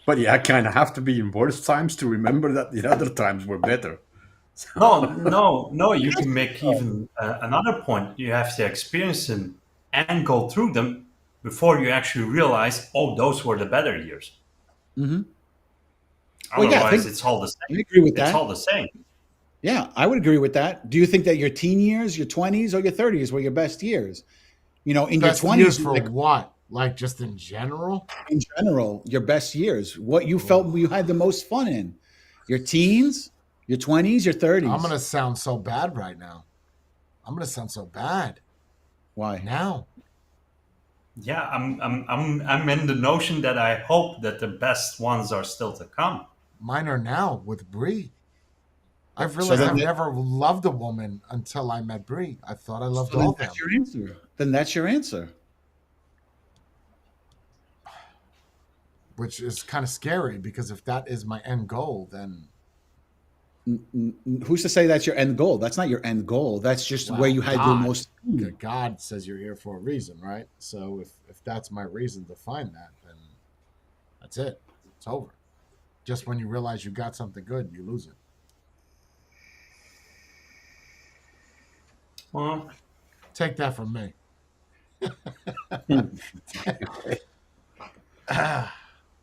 but yeah, kind of have to be in worse times to remember that the other times were better. No. You can make even another point. You have to experience them and go through them before you actually realize, oh, those were the better years. Mhm. Well, Otherwise, yeah, I think- it's all the I same. agree with It's that. all the same. Yeah, I would agree with that. Do you think that your teen years, your 20s, or your 30s were your best years? You know, in Best your years 20s, for like, what? Like just in general? in general, your best years, what you felt you had the most fun in. Your teens, your 20s, your 30s. I'm gonna sound so bad right now. I'm gonna sound so bad Why? now. Yeah, I'm in the notion that I hope that the best ones are still to come. Mine are now with Brie. I've realized then I've that- never loved a woman until I met Brie. I thought I loved all Then of them. that's your answer. Then that's your answer. Which is kind of scary because if that is my end goal, then Who's to say that's your end goal? That's not your end goal. That's just Well, where you had your God. most fun. God says you're here for a reason, right? So if that's my reason to find that, then that's it. It's over. Just when you realize you got something good, you lose it. Well, Take that from me.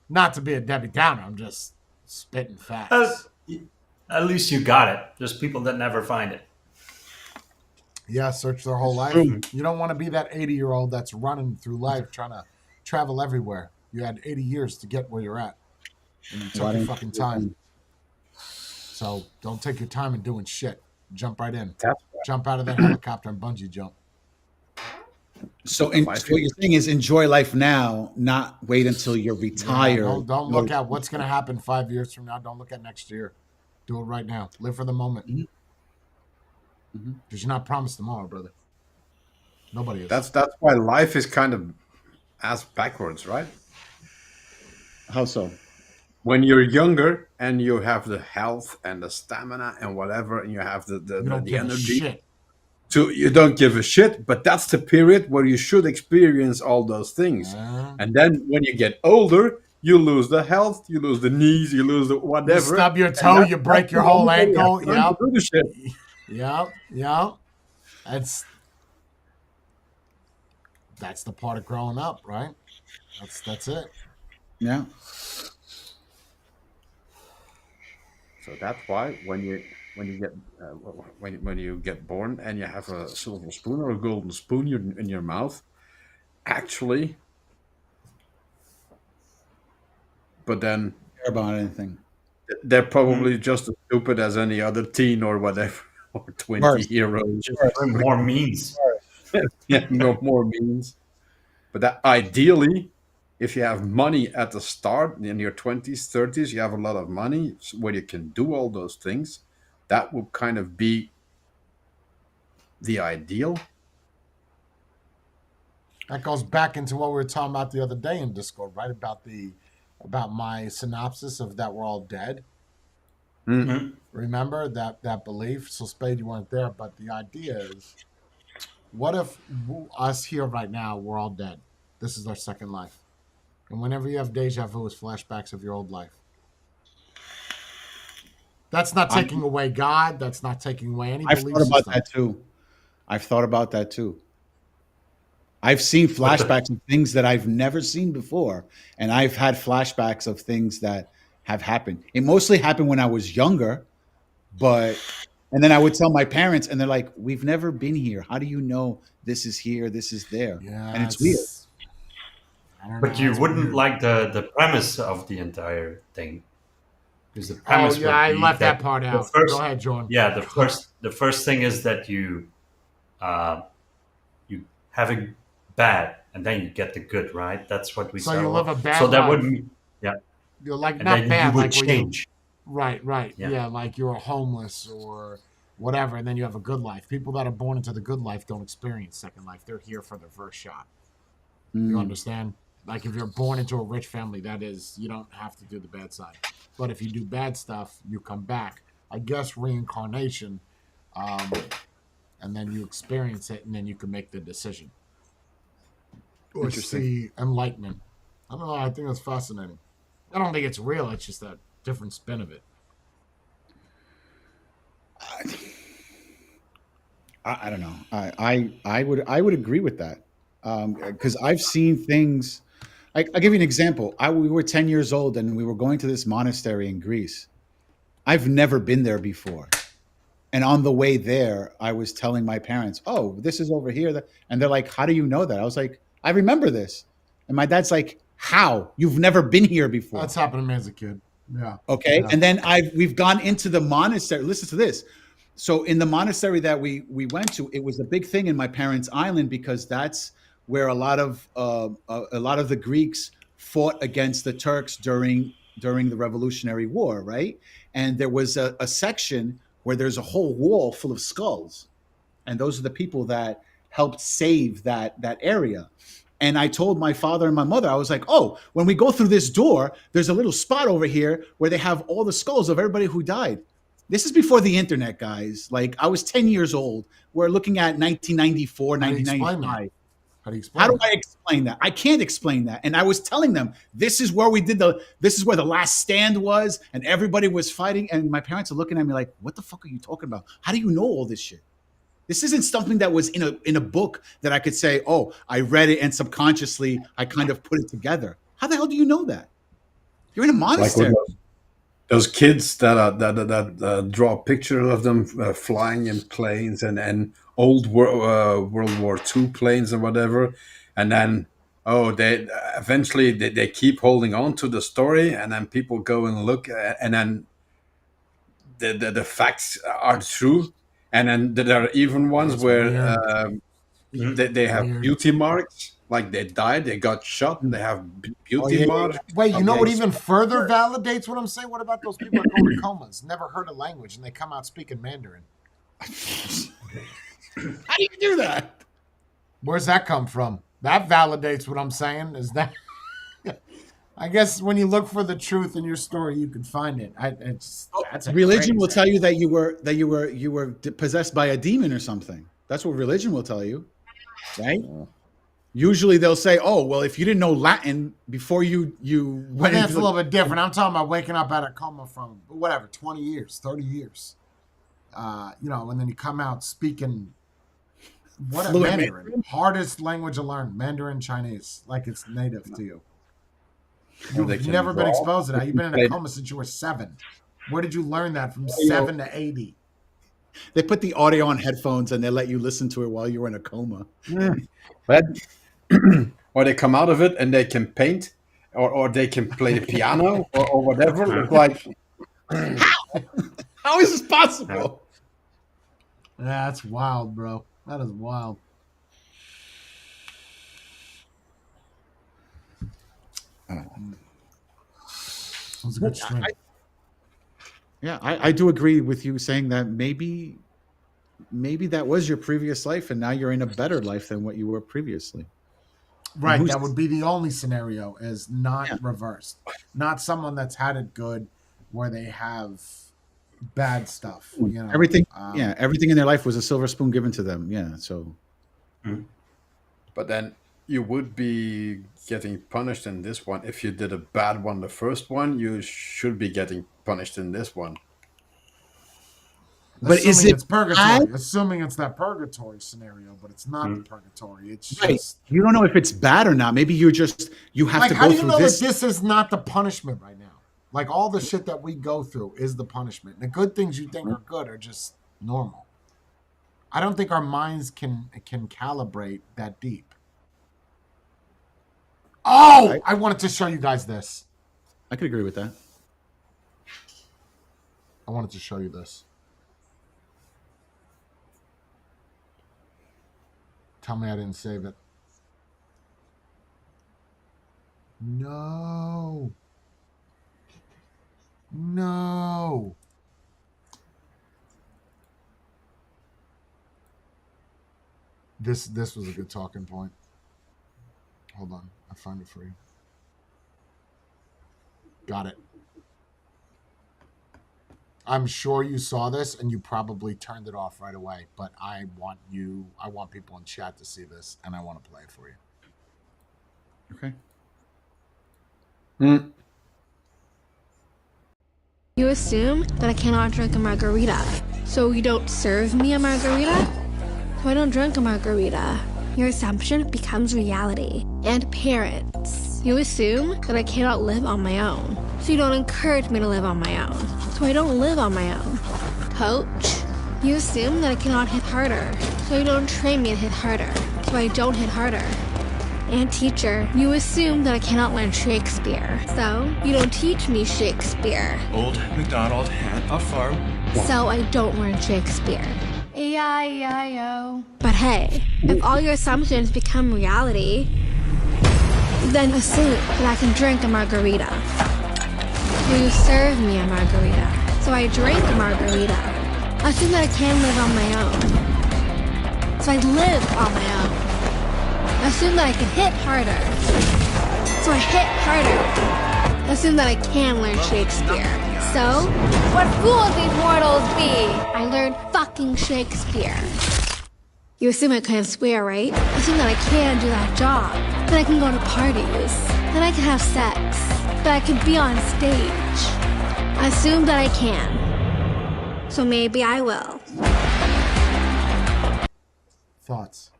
Not to be a Debbie Downer, I'm just spitting facts. at least you got it. There's people that never find it. Yeah, search their whole life. true. You don't want to be that 80-year-old that's running through life trying to travel everywhere. You had 80 years to get where you're at. And you took Why your don't fucking you- time. So don't take your time in doing shit. Jump right in. That's Jump out of that helicopter and bungee jump. So, so Life what you're saying is enjoy life now, not wait until you're Yeah, retired. don't look at what's going to happen 5 years from now. Don't look at next year. Do it right now. Live for the moment. Mhm. Because you're not promised tomorrow, brother. Nobody is. that's why life is kind of ass backwards, right? How so? When you're younger and you have the health and the stamina and whatever, and you have you don't the give a energy, shit. so you don't give a shit. But that's the period where you should experience all those things. Uh, And then when you get older, you lose the health, you lose the knees, you lose the you whatever. stub your And toe, that's- you break that's your the whole moment when you ankle. have time to do the shit. Yep. That's the part of growing up, right? That's it. Yeah. So that's why when you get born and you have a silver spoon or a golden spoon in your mouth, actually, but then Care about anything. they're probably just as stupid as any other teen or whatever or 20 Worse. year old. Just more means. Yeah, no more means. But that ideally, if you have money at the start in your 20s, 30s, you have a lot of money where you can do all those things. That would kind of be the ideal. That goes back into what we were talking about the other day in Discord, right? About my synopsis of that we're all dead. Mhm. Remember that belief? So Spade, you weren't there, but the idea is, what if us here right now, we're all dead? This is our second life. And whenever you have deja vu, it's flashbacks of your old life. That's not taking away God. That's not taking away any I've belief thought about system. that too. I've thought about that too. I've seen flashbacks of things that I've never seen before, and I've had flashbacks of things that have happened. It mostly happened when I was younger, and then I would tell my parents, and they're like, "We've never been here. How do you know this is here, this is there?" Yeah, And it's weird. I don't But know, you it's wouldn't weird. like the premise of the entire thing. Because the premise Oh yeah, would I be left that part the out. first- Go ahead, Jordan. Yeah, the first thing is that you have a bad, and then you get the good, right? That's what we. So said. you live a bad So that life. wouldn't. Yeah, You're like and not then bad, you would like where change. right, Yeah. yeah, like you're homeless or whatever, and then you have a good life. People that are born into the good life don't experience second life. They're here for their first shot. You Mm. understand? Like if you're born into a rich family, that is, you don't have to do the bad side. But if you do bad stuff, you come back. I guess reincarnation, and then you experience it, and then you can make the decision or Interesting. see enlightenment. I don't know. I think that's fascinating. I don't think it's real. It's just a different spin of it. I don't know. I would agree with that because I've seen things. I'll give you an example. We were 10 years old and we were going to this monastery in Greece. I've never been there before. And on the way there, I was telling my parents, "Oh, this is over here." And they're like, "How do you know that?" I was like, "I remember this." And my dad's like, "How? You've never been here before." That's happened to me as a kid. Yeah. Okay. Yeah. And then we've gone into the monastery. Listen to this. So in the monastery that we went to, it was a big thing in my parents' island because that's where a lot of the Greeks fought against the Turks during the Revolutionary War, right? And there was a section where there's a whole wall full of skulls, and those are the people that helped save that area. And I told my father and my mother, I was like, "Oh, when we go through this door, there's a little spot over here where they have all the skulls of everybody who died." This is before the internet, guys. Like I was 10 years old. We're looking at 1994, How do you explain 1995. How do you explain How do that? I explain that? I can't explain that. And I was telling them, this is where this is where the last stand was, and everybody was fighting. And my parents are looking at me like, "What the fuck are you talking about? How do you know all this shit?" This isn't something that was in a book that I could say, "Oh, I read it and subconsciously I kind of put it together." How the hell do you know that? You're in a Like monastery. with those kids that draw pictures of them flying in planes and old World War II planes and whatever, and then they eventually they keep holding on to the story, and then people go and look, and then the facts are true, and then there are even ones That's where weird. they have Weird. beauty marks, like they died, they got shot, and they have beauty yeah, marks. Wait, you know what Okay. even further validates what I'm saying? What about those people that go to comas, never heard a language, and they come out speaking Mandarin? How do you do that? Where's that come from? That validates what I'm saying. Is that? I guess when you look for the truth in your story, you can find it. That's a Religion will crazy- tell you that you were possessed by a demon or something. That's what religion will tell you, right? Usually they'll say, "Oh, well, if you didn't know Latin before you I went think it's into a little bit different. I'm talking about waking up out of coma from whatever, 20 years, 30 years. And then you come out speaking what a Fluent Mandarin. Hardest language to learn, Mandarin Chinese, like it's native to you. Or they You've can never been draw. exposed to that. You've been in a They- coma since you were 7. Where did you learn that from Audio. 7 to 80? They put the audio on headphones and they let you listen to it while you're in a coma. But or they come out of it and they can paint, or they can play the piano or whatever. It's like, How is this possible? Yeah, that's wild, bro. That is wild. That was a good stream. I do agree with you saying that maybe that was your previous life and now you're in a better life than what you were previously. Right, who's- that would be the only scenario is not Yeah. reversed. Not someone that's had it good where they have bad stuff. You know, Everything in their life was a silver spoon given to them. Yeah, so but then you would be getting punished in this one. If you did a bad one, the first one, you should be getting punished in this one. But is assuming it it's purgatory? Assuming it's that purgatory scenario, but it's not the purgatory. It's right. just You don't know if it's bad or not. Maybe you have like, to how go do you through know this. that this is not the punishment right now? Like, all the shit that we go through is the punishment. The good things you think are good are just normal. I don't think our minds can calibrate that deep. Oh, I wanted to show you guys this. I could agree with that. I wanted to show you this. Tell me I didn't save it. No. No. This was a good talking point. Hold on. I'll find it for you. Got it. I'm sure you saw this and you probably turned it off right away, but I want people in chat to see this and I want to play it for you. Okay. You assume that I cannot drink a margarita, so you don't serve me a margarita? So I don't drink a margarita. Your assumption becomes reality. And parents, you assume that I cannot live on my own, so you don't encourage me to live on my own. So I don't live on my own. Coach, you assume that I cannot hit harder, so you don't train me to hit harder, so I don't hit harder. And teacher, you assume that I cannot learn Shakespeare, so you don't teach me Shakespeare. Old MacDonald had a farm. So I don't learn Shakespeare. E-I-E-I-O. But hey, if all your assumptions become reality, then assume that I can drink a margarita. So you serve me a margarita, so I drink a margarita. Assume that I can live on my own. So I live on my own. Assume that I can hit harder. So I hit harder. Assume that I can learn Shakespeare. So, what fools these mortals be? I learned fucking Shakespeare. You assume I can swear, right? Assume that I can do that job. That I can go to parties. That I can have sex. That I can be on stage. Assume that I can. So maybe I will. Thoughts?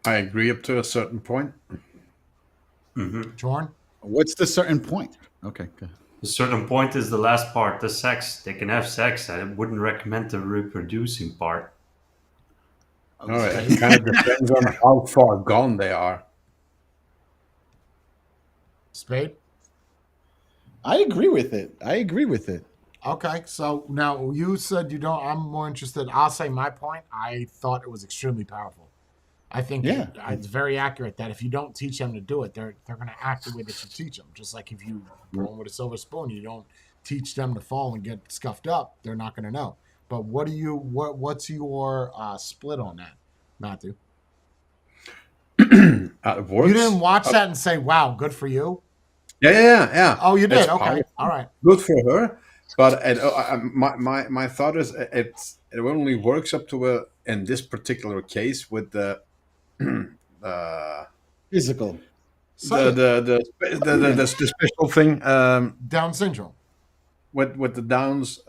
I agree up to a certain point. Jorn? What's the certain point? Okay, good. A certain point is the last part, the sex. They can have sex. I wouldn't recommend the reproducing part. All right. It kind of depends on how far gone they are. Spade? I agree with it. Okay, so now you said you don't. I'm more interested. I'll say my point. I thought it was extremely powerful. I think it's very accurate that if you don't teach them to do it, they're going to act the way that you teach them. Just like if you go in with a silver spoon, you don't teach them to fall and get scuffed up, they're not going to know. But what's your split on that, Matthew? It works. You didn't watch that and say, "Wow, good for you." Yeah. Oh, you did. It's Okay, powerful. all right. Good for her, but my thought is it only works up to in this particular case with the Physical. the special thing Down syndrome. with the Downs.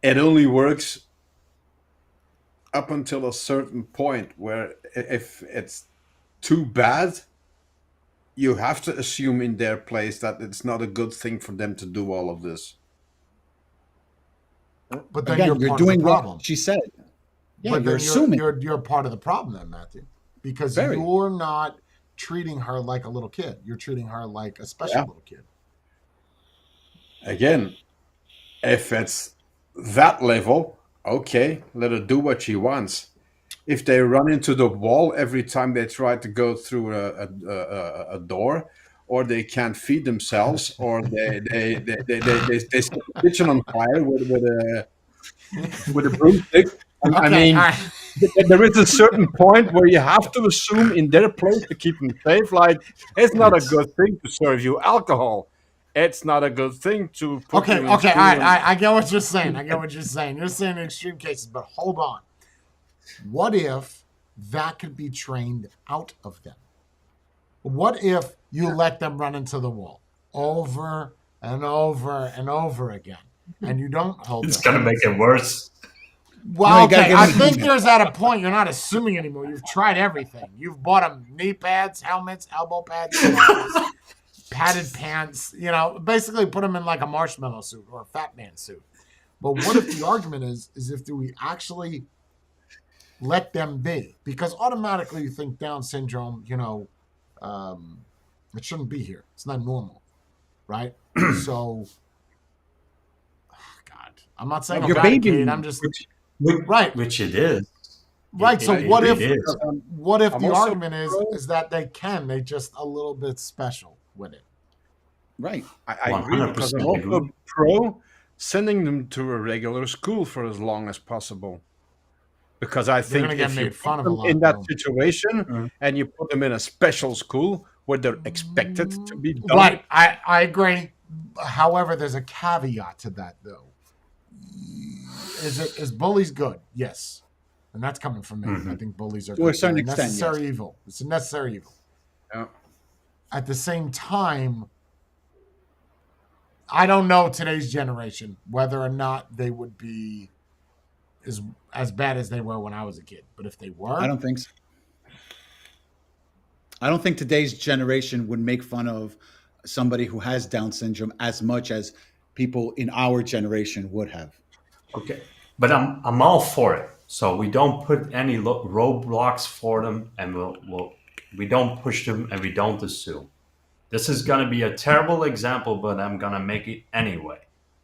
It only works up until a certain point where if it's too bad, you have to assume in their place that it's not a good thing for them to do all of this. But then Again, you're you're part of doing the problem. what she said. Yeah, But you're then assuming. you're part of the problem then, Matthew, because Very. you're not treating her like a little kid. You're treating her like a special Yeah. little kid. Again, if it's that level, okay, let her do what she wants. If they run into the wall every time they try to go through a door, or they can't feed themselves, or they set the kitchen on fire with a broomstick. I Okay, mean, all right. there is a certain point where you have to assume in their place to keep them safe. Like, it's not a good thing to serve you alcohol. It's not a good thing to put Okay, you in okay, school all right. and- I get what you're saying. I get what you're saying. You're saying extreme cases, but hold on. What if that could be trained out of them? What if you let them run into the wall over and over and over again, and you don't hold It's their gonna make it worse. Well, No, you gotta okay. give I them a think helmet. there's at a point you're not assuming anymore. You've tried everything. You've bought them knee pads, helmets, elbow pads, padded pants. You know, basically put them in like a marshmallow suit or a Fat Man suit. But what if the argument is if do we actually let them be? Because automatically you think Down syndrome, it shouldn't be here. It's not normal, right? So, God, I'm not saying Your eradicate. baby- I'm just Which, right. which it is. Right. So It- what it if is. what if I'm the also argument pro- is that they just a little bit special with it? Right. I agree because I'm 100% also agree. pro sending them to a regular school for as long as possible. Because I think gonna get if you made fun put of a them lot, in that though. situation Mm. and you put them in a special school where they're expected to be done, Right. I agree. However, there's a caveat to that though. Is bullies good? Yes. And that's coming from me. Mhm. I think bullies are To a good. certain They're extent, necessary evil. It's a necessary evil. Yeah. At the same time, I don't know today's generation whether or not they would be as bad as they were when I was a kid. But if they were, I don't think so. I don't think today's generation would make fun of somebody who has Down syndrome as much as people in our generation would have. Okay, but I'm all for it. So we don't put any roadblocks for them, and we don't push them, and we don't assume. This is gonna be a terrible example, but I'm gonna make it anyway.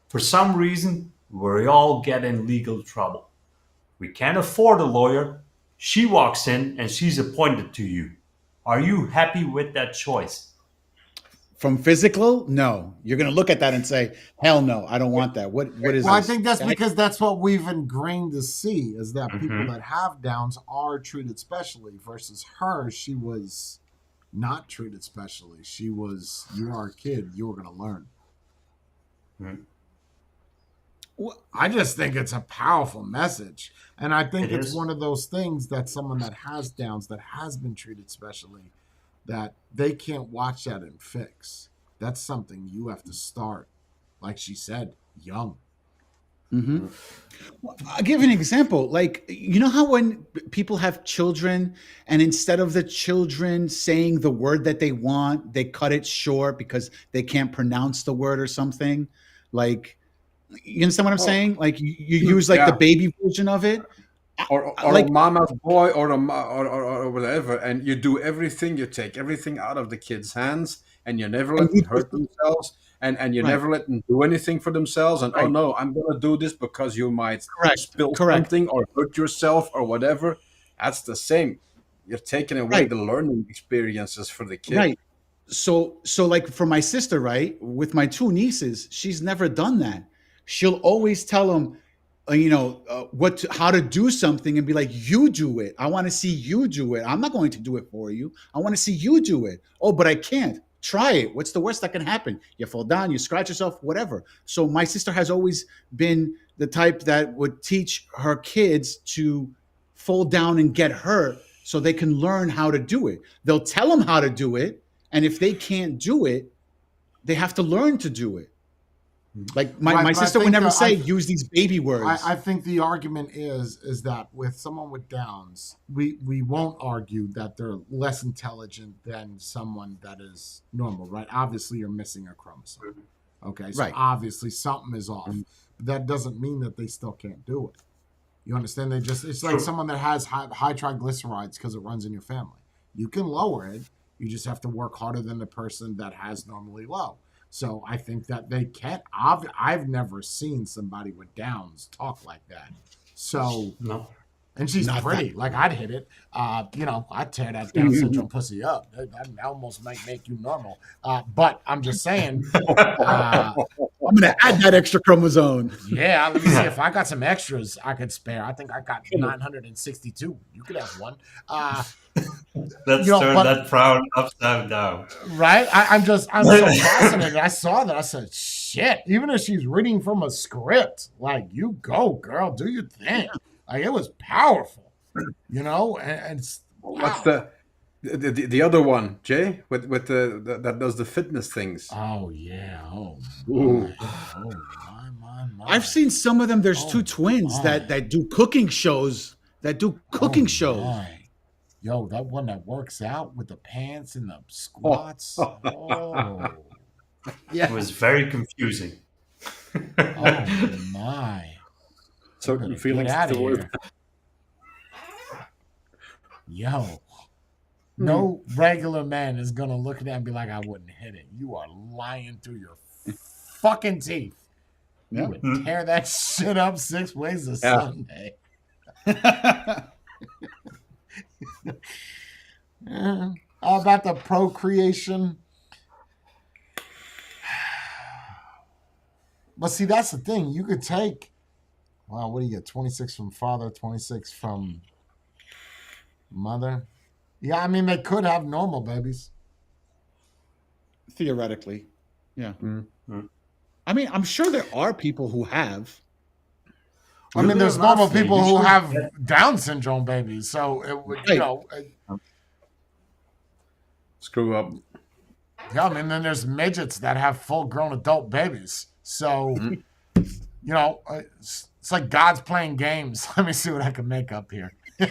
For some reason, we all get in legal trouble. We can't afford a lawyer. She walks in and she's appointed to you. Are you happy with that choice? From physical, no. You're going to look at that and say, "Hell no, I don't want that." What is well, I this? think that's because that's what we've ingrained to see is that people Mhm. that have Downs are treated specially versus her. She was not treated specially. She was, you are a kid, you were going to learn. Well, I just think it's a powerful message. And I think It it's is. one of those things that someone that has Downs, that has been treated specially, that they can't watch that and fix. That's something you have to start, like she said, young. Mm-hmm. I'll give you an example. Like, you know how when people have children and instead of the children saying the word that they want, they cut it short because they can't pronounce the word or something? Like, you understand what I'm saying? Like, you use like the Yeah. baby version of it. or Like- a mama's boy or whatever, and you do everything, you take everything out of the kids' hands, and you never let them hurt themselves, and you Right. never let them do anything for themselves, and oh Right. no, I'm gonna do this because you might Correct. spill Correct. something or hurt yourself or whatever. That's the same. You're taking away Right. the learning experiences for the kid. Right. So like for my sister, right, with my two nieces, she's never done that. She'll always tell them, how to do something and be like, you do it. I want to see you do it. I'm not going to do it for you. I want to see you do it. Oh, but I can't. Try it. What's the worst that can happen? You fall down, you scratch yourself, whatever. So my sister has always been the type that would teach her kids to fall down and get hurt so they can learn how to do it. They'll tell them how to do it. And if they can't do it, they have to learn to do it. Like my Right, but I sister would think never that say I- use these baby words. I think the argument is that with someone with Downs, we won't argue that they're less intelligent than someone that is normal, right? Obviously, you're missing a chromosome. Okay, so Right. obviously something is off. But that doesn't mean that they still can't do it. You understand? It's like True. someone that has high triglycerides because it runs in your family. You can lower it. You just have to work harder than the person that has normally low. So I think that they can't. I've never seen somebody with Downs talk like that. So, No. and she's Not pretty. Like I'd hit it. I'd tear that Down syndrome pussy up. That almost might make you normal. But I'm just saying. I'm gonna add that extra chromosome. Yeah, let me see if I got some extras I could spare. I think I got 962. You could have one. Let's You know, turn but- that frown upside down. Right? I'm so fascinated. I saw that. I said, shit, even if she's reading from a script, like, you go, girl, do your thing. Like, it was powerful, and it's, wow. What's the other one, Jay? With the that does the fitness things. Oh, yeah. Oh, Ooh. my. Oh, my. I've seen some of them. There's Oh, two twins my. that do cooking shows. Shows. My. Yo, that one that works out with the pants and the squats. Oh, It was very confusing. oh my. So Better feelings get out of towards here. Yo. No regular man is gonna look at that and be like, I wouldn't hit it. You are lying through your fucking teeth. You Yeah. would tear that shit up 6 ways to Yeah. Sunday. How about the procreation? But see, that's the thing. You could take, what do you get? 26 from father, 26 from mother. Yeah, I mean, they could have normal babies. Theoretically, yeah. Mm. I mean, I'm sure there are people who have. I mean, Really there's or normal not, Lee? people You who should- have Down syndrome babies. So, it would, Right. screw up. Yeah, I mean, then there's midgets that have full-grown adult babies. So, it's like God's playing games. Let me see what I can make up here. Let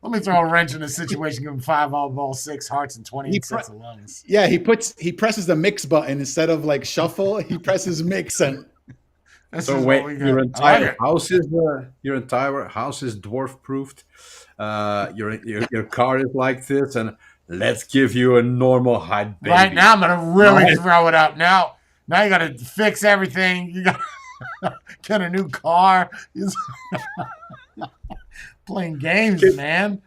me throw a wrench in the situation. Give him 5 all ball, 6 hearts, and 28 sets of lungs. Yeah, he presses the mix button instead of like shuffle. He presses mix and This So is wait, what we your got. I like entire it. house is dwarf proofed. Your car is like this, and let's give you a normal height baby. Right now, I'm gonna really No. throw it up. Now you got to fix everything. You got to get a new car. Playing games, man.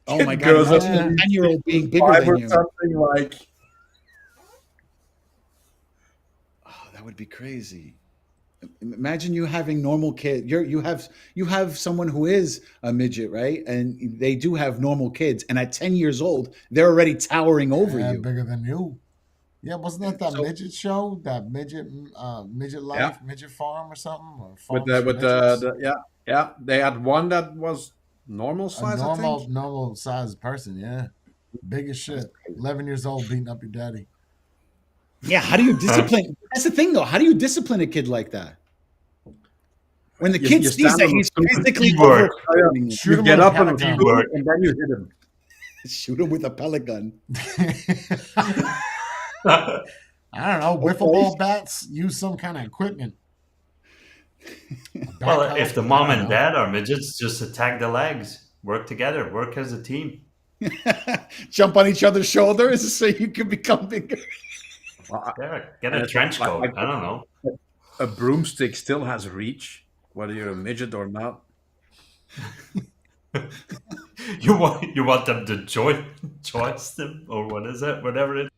oh my Goes god, up imagine a 10-year-old being bigger 5 than or you. something like. Oh, that would be crazy. Imagine you having normal kids. You have someone who is a midget, right? And they do have normal kids. And at 10 years old, they're already towering over Yeah, you. bigger than you. Yeah, wasn't that So- midget show? That midget life, midget farm or something? Or With Farms the for with Midgets? yeah, they had one that was normal A size. I think. normal sized person, yeah. Big as shit. 11 years old beating up your daddy. Yeah, how do you discipline? That's the thing, though. How do you discipline a kid like that? When the You- kid you sees stand that on he's some physically teamwork. overpowering you. Shoot You him get with a up on a pellet gun. stool and then you hit him. Shoot him with a pellet gun. I don't know. Wiffle ball bats. Use some kind of equipment. Well, if the mom I don't and know. dad are midgets, just attack the legs. Work together. Work as a team. Jump on each other's shoulders so you can become bigger. Yeah, get And a it's trench like- coat. like- I don't know. A broomstick still has reach, whether you're a midget or not. You want them to joist them or what is it? Whatever it